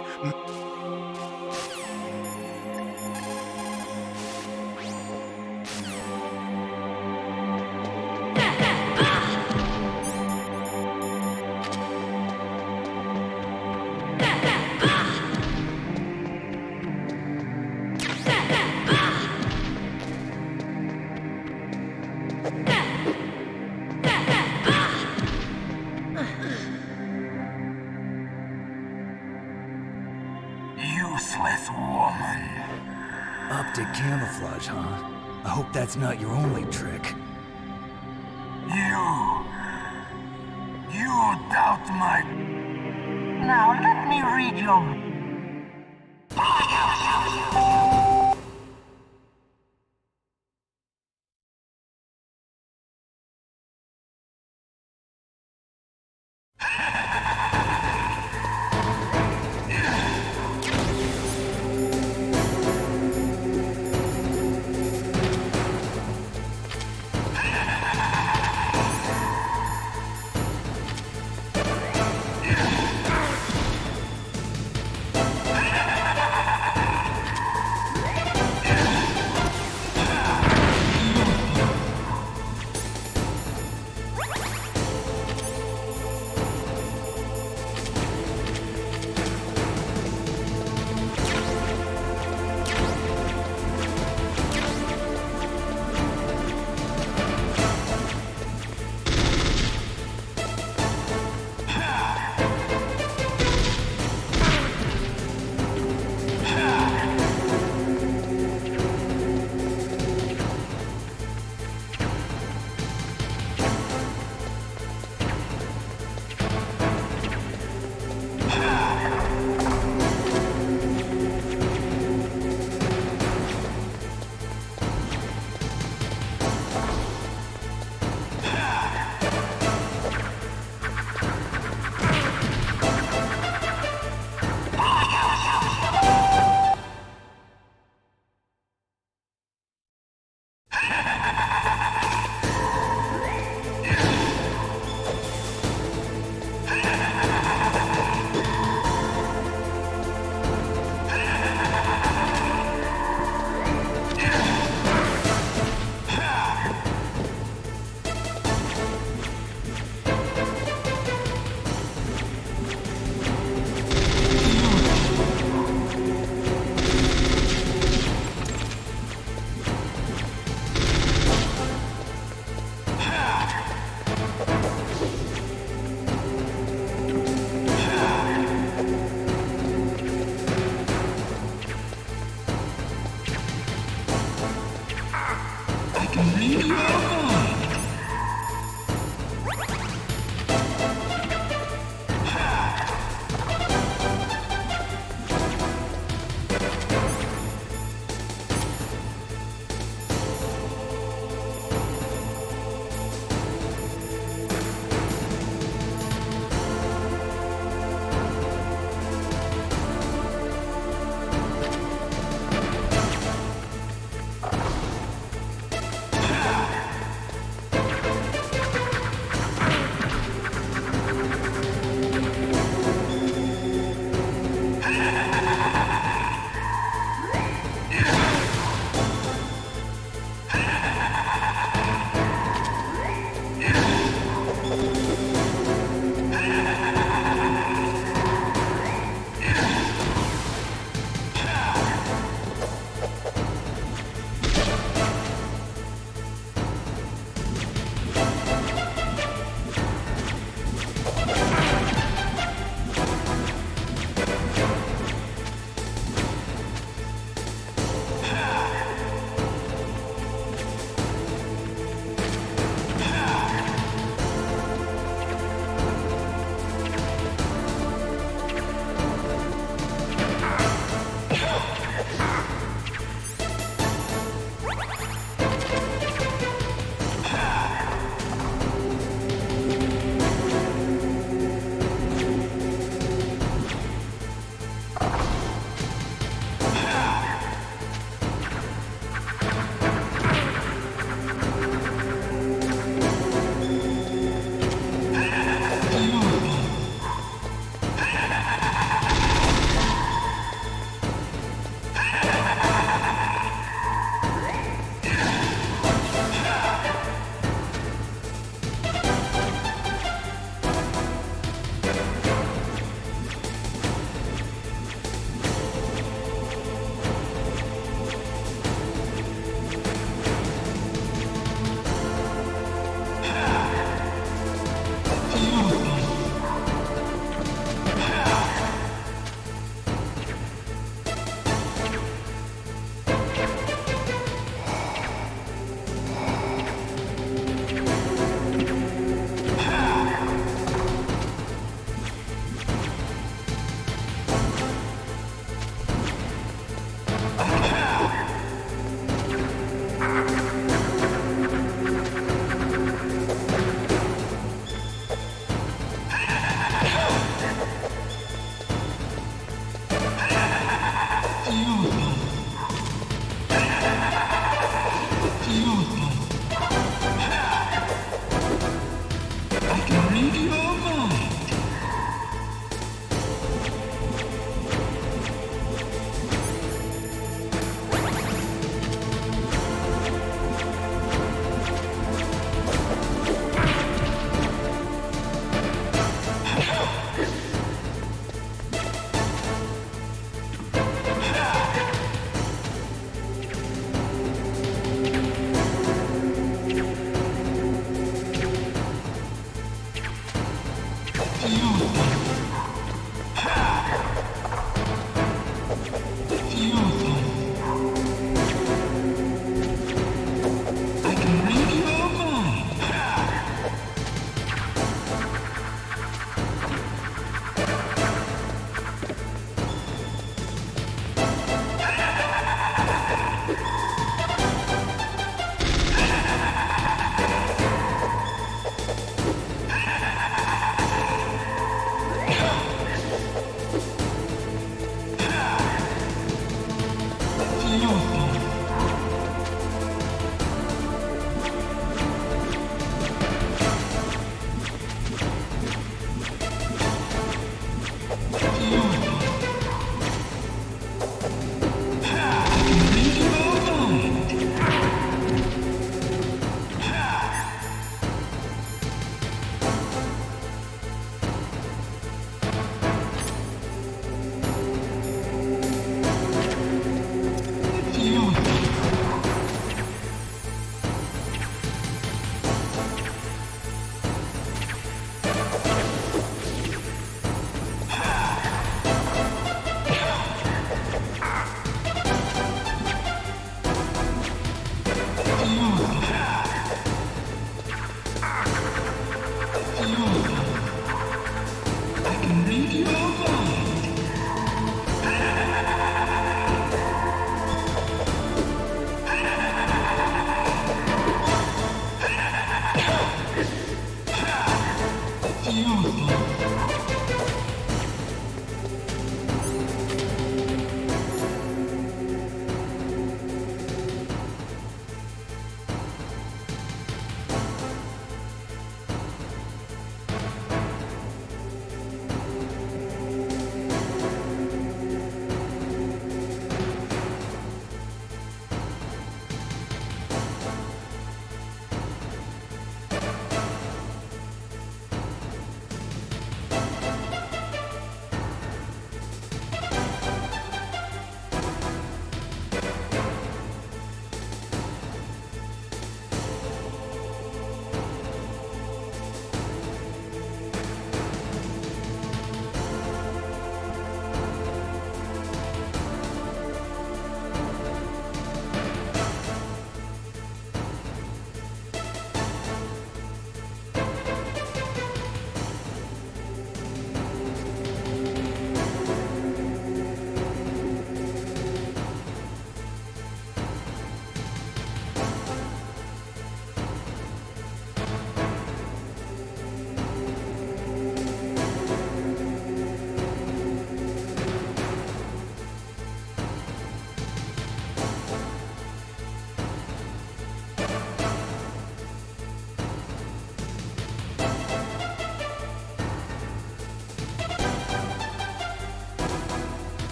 [SPEAKER 20] Useless woman.
[SPEAKER 2] Optic camouflage, huh? I hope that's not your only trick.
[SPEAKER 20] You doubt my... Now let me read your...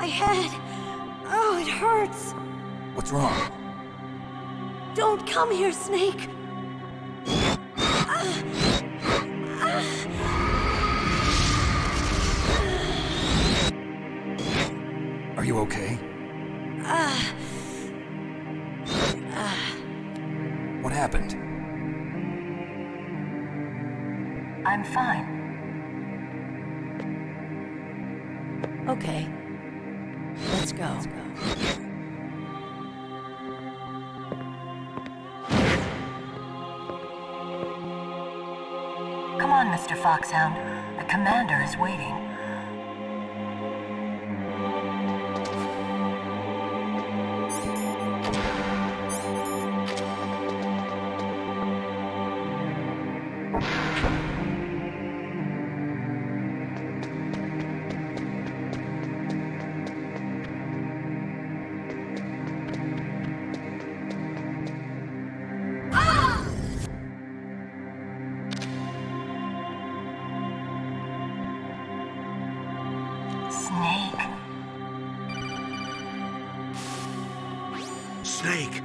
[SPEAKER 19] My head! Oh, it hurts!
[SPEAKER 2] What's wrong?
[SPEAKER 19] Don't come here, Snake!
[SPEAKER 2] Are you okay? What happened?
[SPEAKER 20] I'm fine.
[SPEAKER 19] Okay. Let's go.
[SPEAKER 20] Come on, Mr. Foxhound. The commander is waiting.
[SPEAKER 1] Snake,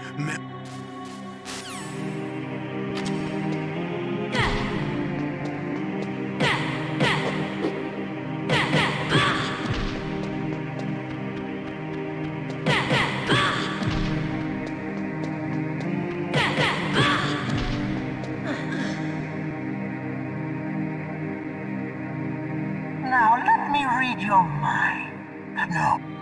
[SPEAKER 20] Now let me read your mind. No.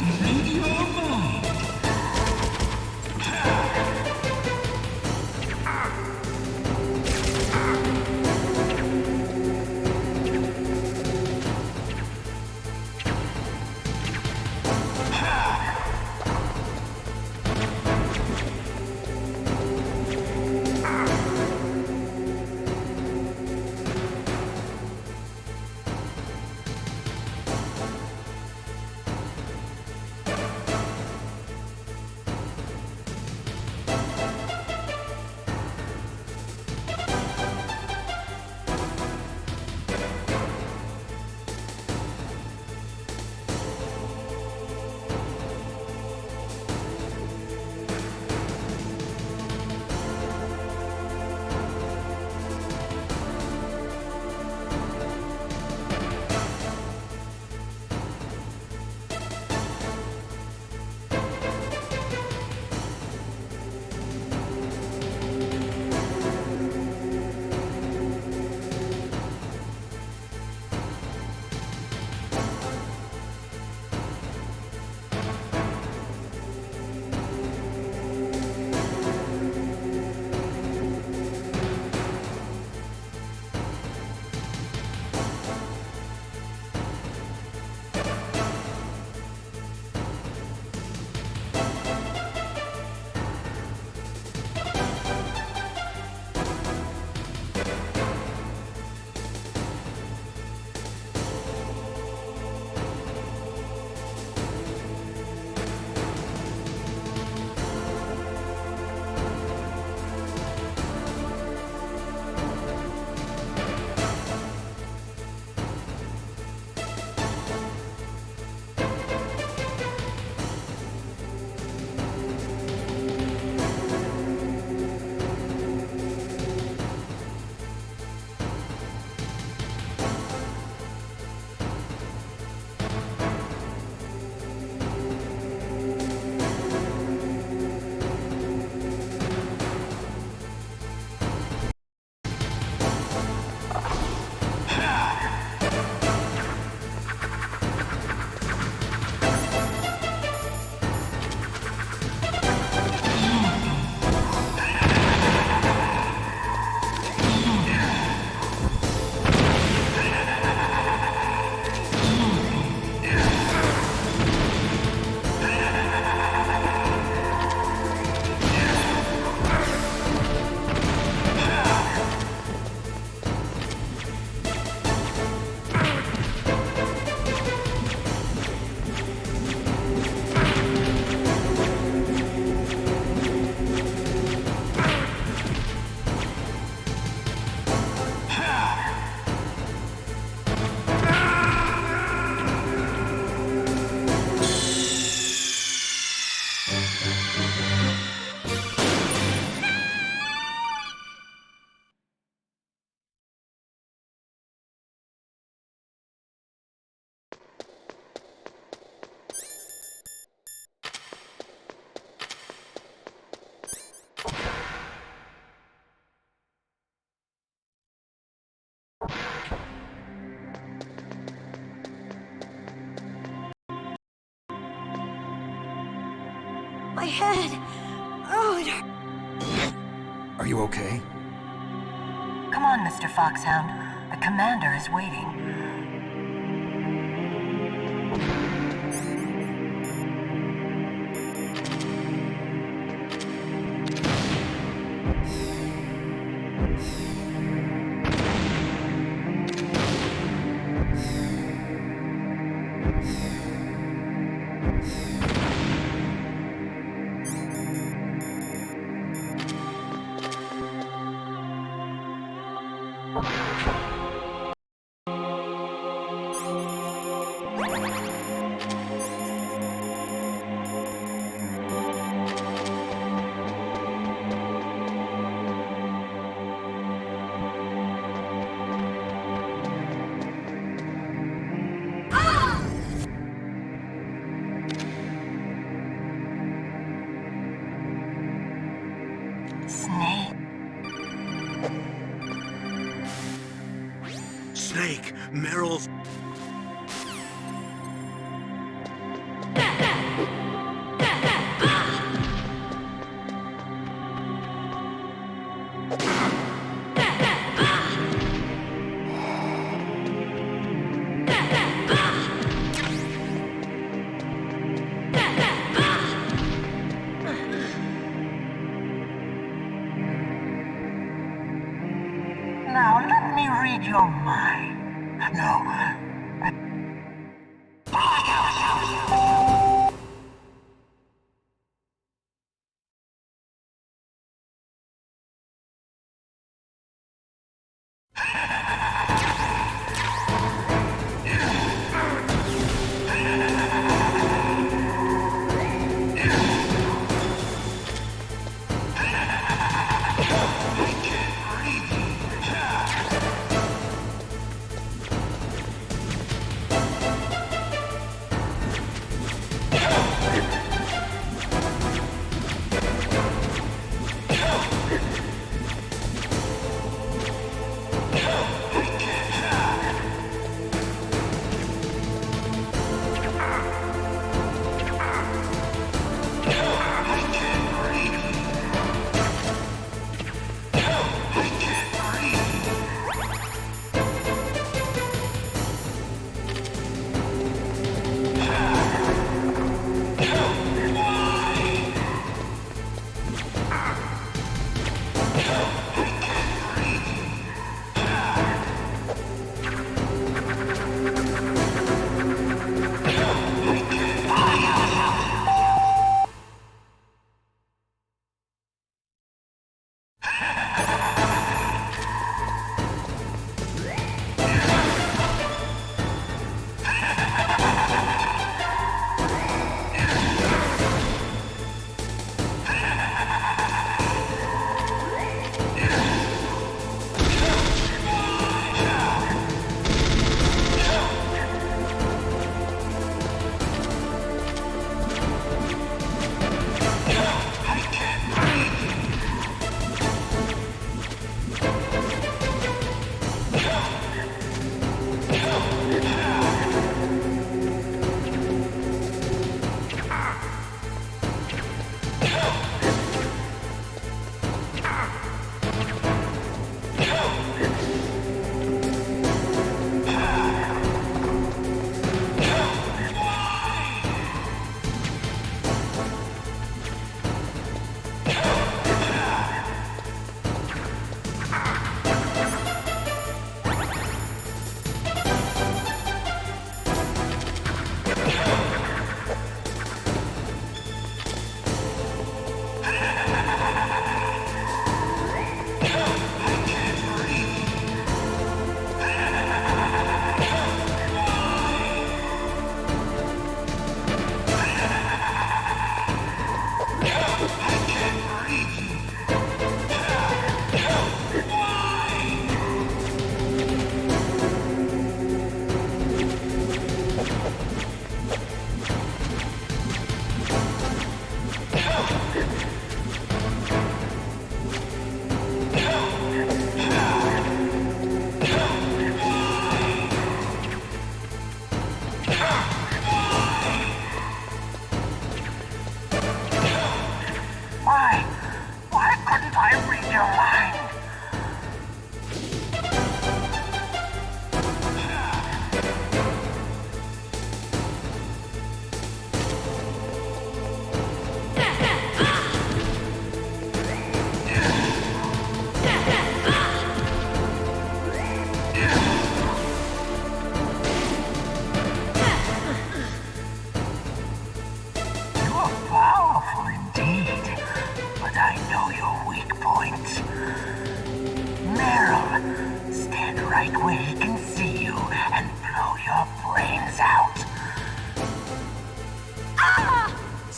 [SPEAKER 20] Read your mind.
[SPEAKER 19] My head! Oh, it hurts.
[SPEAKER 2] Are you okay?
[SPEAKER 6] Come on, Mr. Foxhound. The commander is waiting.
[SPEAKER 1] Snake, Meryl's...
[SPEAKER 20] you're mine. No.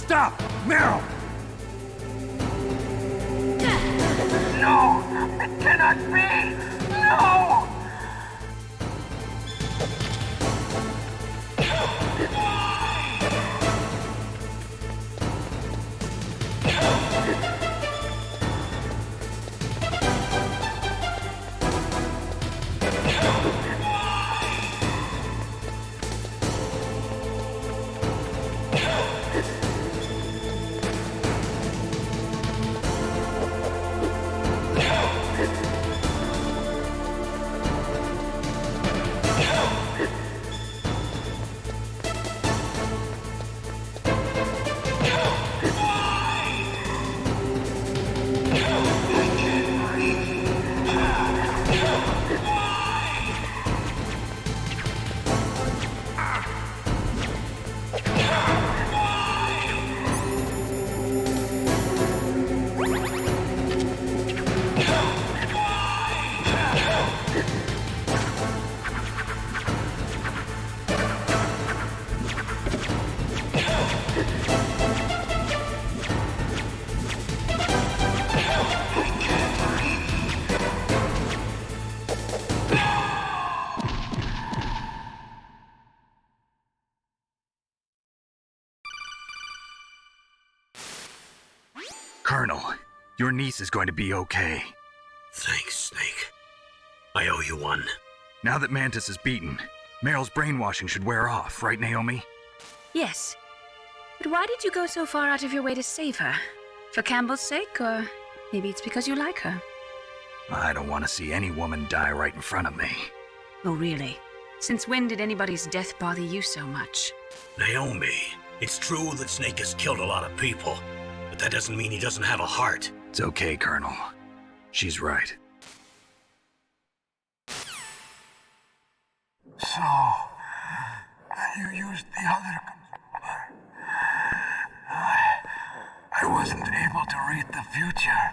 [SPEAKER 14] Stop! Meryl!
[SPEAKER 20] No! It cannot be! No!
[SPEAKER 12] Colonel, your niece is going to be okay.
[SPEAKER 1] Thanks, Snake. I owe you one.
[SPEAKER 12] Now that Mantis is beaten, Meryl's brainwashing should wear off, right, Naomi?
[SPEAKER 3] Yes. But why did you go so far out of your way to save her? For Campbell's sake, or maybe it's because you like her?
[SPEAKER 12] I don't want to see any woman die right in front of me.
[SPEAKER 3] Oh, really? Since when did anybody's death bother you so much?
[SPEAKER 1] Naomi, it's true that Snake has killed a lot of people, but that doesn't mean he doesn't have a heart.
[SPEAKER 12] It's okay, Colonel. She's right.
[SPEAKER 20] So, you used the other controller. I wasn't able to read the future.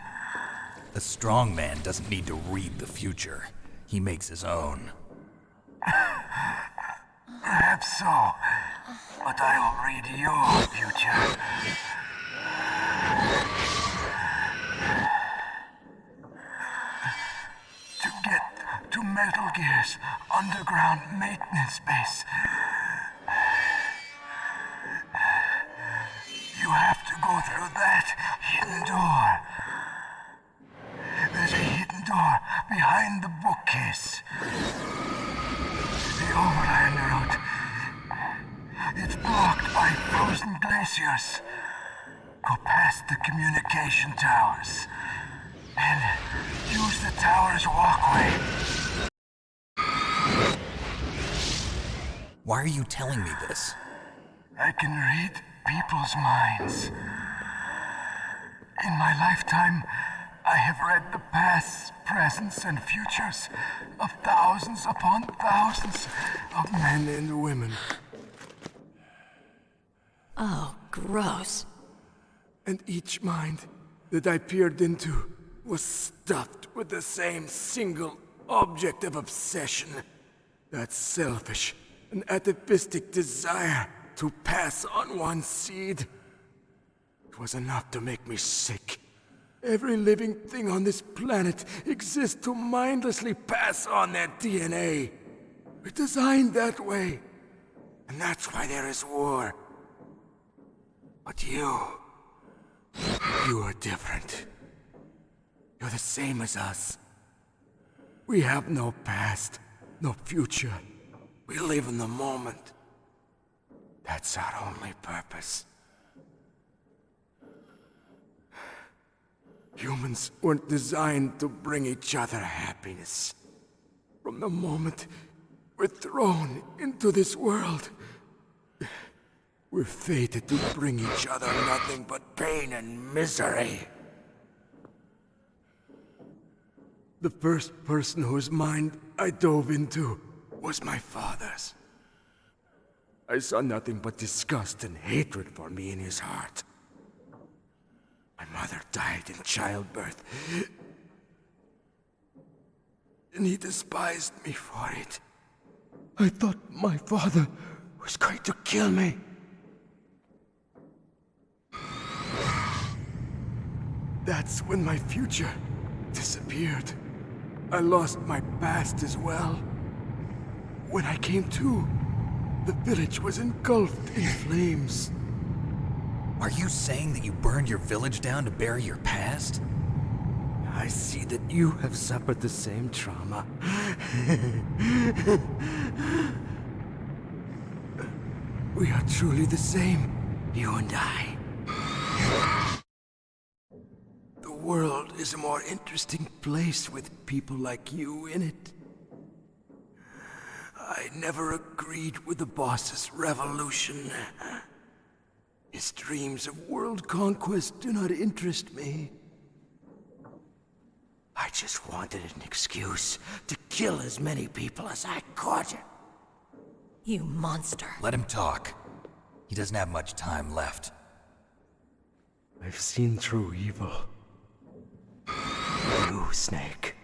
[SPEAKER 2] A strong man doesn't need to read the future. He makes his own.
[SPEAKER 20] Perhaps so, but I'll read your future. To get to Metal Gear's underground maintenance base, you have to go through that hidden door. There's a hidden door behind the bookcase. The overland route. It's blocked by frozen glaciers. Go past the communication towers. And use the tower's walkway.
[SPEAKER 2] Why are you telling me this?
[SPEAKER 20] I can read people's minds. In my lifetime, I have read the pasts, presents, and futures of thousands upon thousands of men and women.
[SPEAKER 19] Oh, gross.
[SPEAKER 20] And each mind that I peered into was stuffed with the same single object of obsession. That selfish and atavistic desire to pass on one seed. It was enough to make me sick. Every living thing on this planet exists to mindlessly pass on their DNA. We're designed that way. And that's why there is war. But you are different. You're the same as us. We have no past, no future. We live in the moment. That's our only purpose. Humans weren't designed to bring each other happiness. From the moment we're thrown into this world, we're fated to bring each other nothing but pain and misery. The first person whose mind I dove into was my father's. I saw nothing but disgust and hatred for me in his heart. My mother died in childbirth, and he despised me for it. I thought my father was going to kill me. That's when my future disappeared. I lost my past as well. When I came to, the village was engulfed in flames.
[SPEAKER 2] Are you saying that you burned your village down to bury your past?
[SPEAKER 20] I see that you have suffered the same trauma. We are truly the same, you and I. The world is a more interesting place with people like you in it. I never agreed with the boss's revolution. His dreams of world conquest do not interest me. I just wanted an excuse to kill as many people as I could.
[SPEAKER 19] You monster.
[SPEAKER 2] Let him talk. He doesn't have much time left.
[SPEAKER 20] I've seen through evil. You, Snake.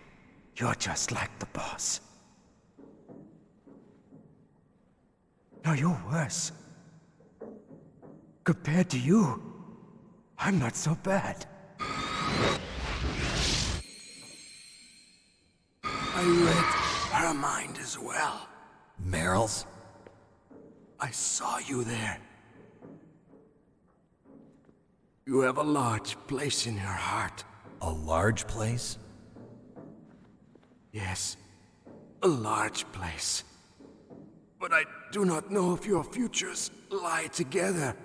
[SPEAKER 20] You're just like the boss. No, you're worse. Compared to you, I'm not so bad. I read her mind as well.
[SPEAKER 2] Meryl's?
[SPEAKER 20] I saw you there.
[SPEAKER 21] You have a large place in your heart.
[SPEAKER 2] A large place?
[SPEAKER 21] Yes, a large place. But I do not know if your futures lie together.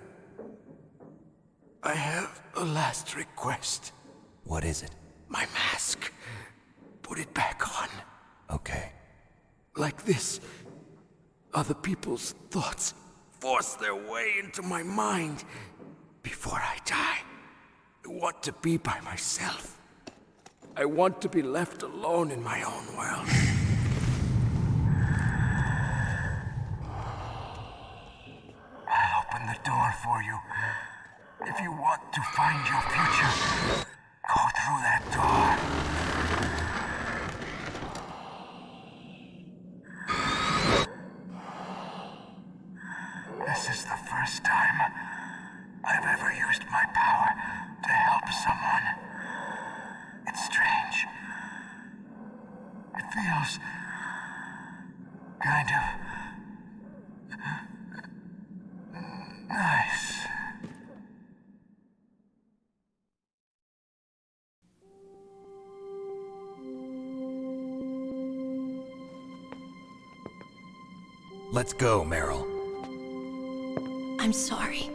[SPEAKER 21] I have a last request.
[SPEAKER 2] What is it?
[SPEAKER 21] My mask. Put it back on.
[SPEAKER 2] Okay.
[SPEAKER 21] Like this, other people's thoughts force their way into my mind. Before I die, I want to be by myself. I want to be left alone in my own world. I'll open the door for you. If you want to find your future, go through that door. This is the first time I've ever used my power to help someone. It's strange. It feels kind of nice.
[SPEAKER 2] Let's go, Meryl.
[SPEAKER 19] I'm sorry.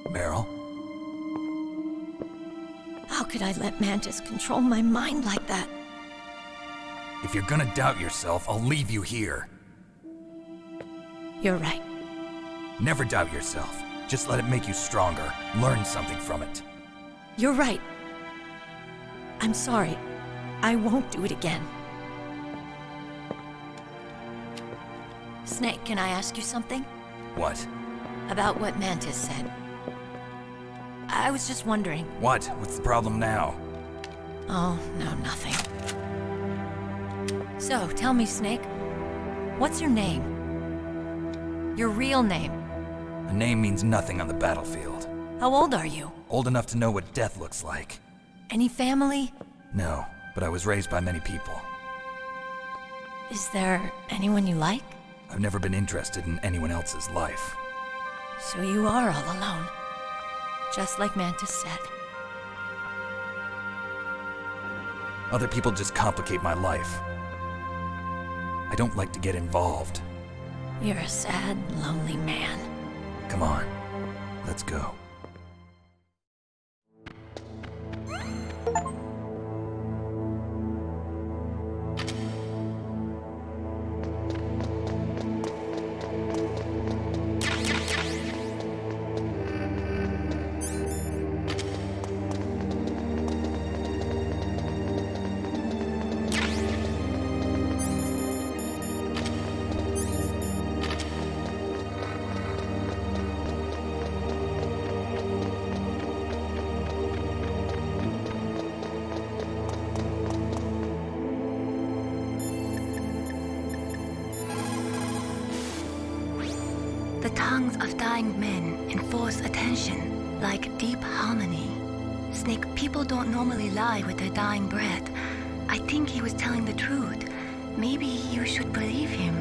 [SPEAKER 2] Meryl?
[SPEAKER 19] How could I let Mantis control my mind like that?
[SPEAKER 2] If you're gonna doubt yourself, I'll leave you here.
[SPEAKER 19] You're right.
[SPEAKER 2] Never doubt yourself. Just let it make you stronger. Learn something from it.
[SPEAKER 19] You're right. I'm sorry. I won't do it again. Snake, can I ask you something?
[SPEAKER 2] What?
[SPEAKER 19] About what Mantis said. I was just wondering.
[SPEAKER 2] What? What's the problem now?
[SPEAKER 19] Oh, no, nothing. So, tell me, Snake. What's your name? Your real name?
[SPEAKER 2] A name means nothing on the battlefield.
[SPEAKER 19] How old are you?
[SPEAKER 2] Old enough to know what death looks like.
[SPEAKER 19] Any family?
[SPEAKER 2] No, but I was raised by many people.
[SPEAKER 19] Is there anyone you like?
[SPEAKER 2] I've never been interested in anyone else's life.
[SPEAKER 19] So you are all alone. Just like Mantis said.
[SPEAKER 2] Other people just complicate my life. I don't like to get involved.
[SPEAKER 19] You're a sad, lonely man.
[SPEAKER 2] Come on, let's go.
[SPEAKER 6] The tongues of dying men enforce attention, like deep harmony. Snake, people don't normally lie with their dying breath. I think he was telling the truth. Maybe you should believe him.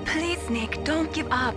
[SPEAKER 6] Please, Snake, don't give up.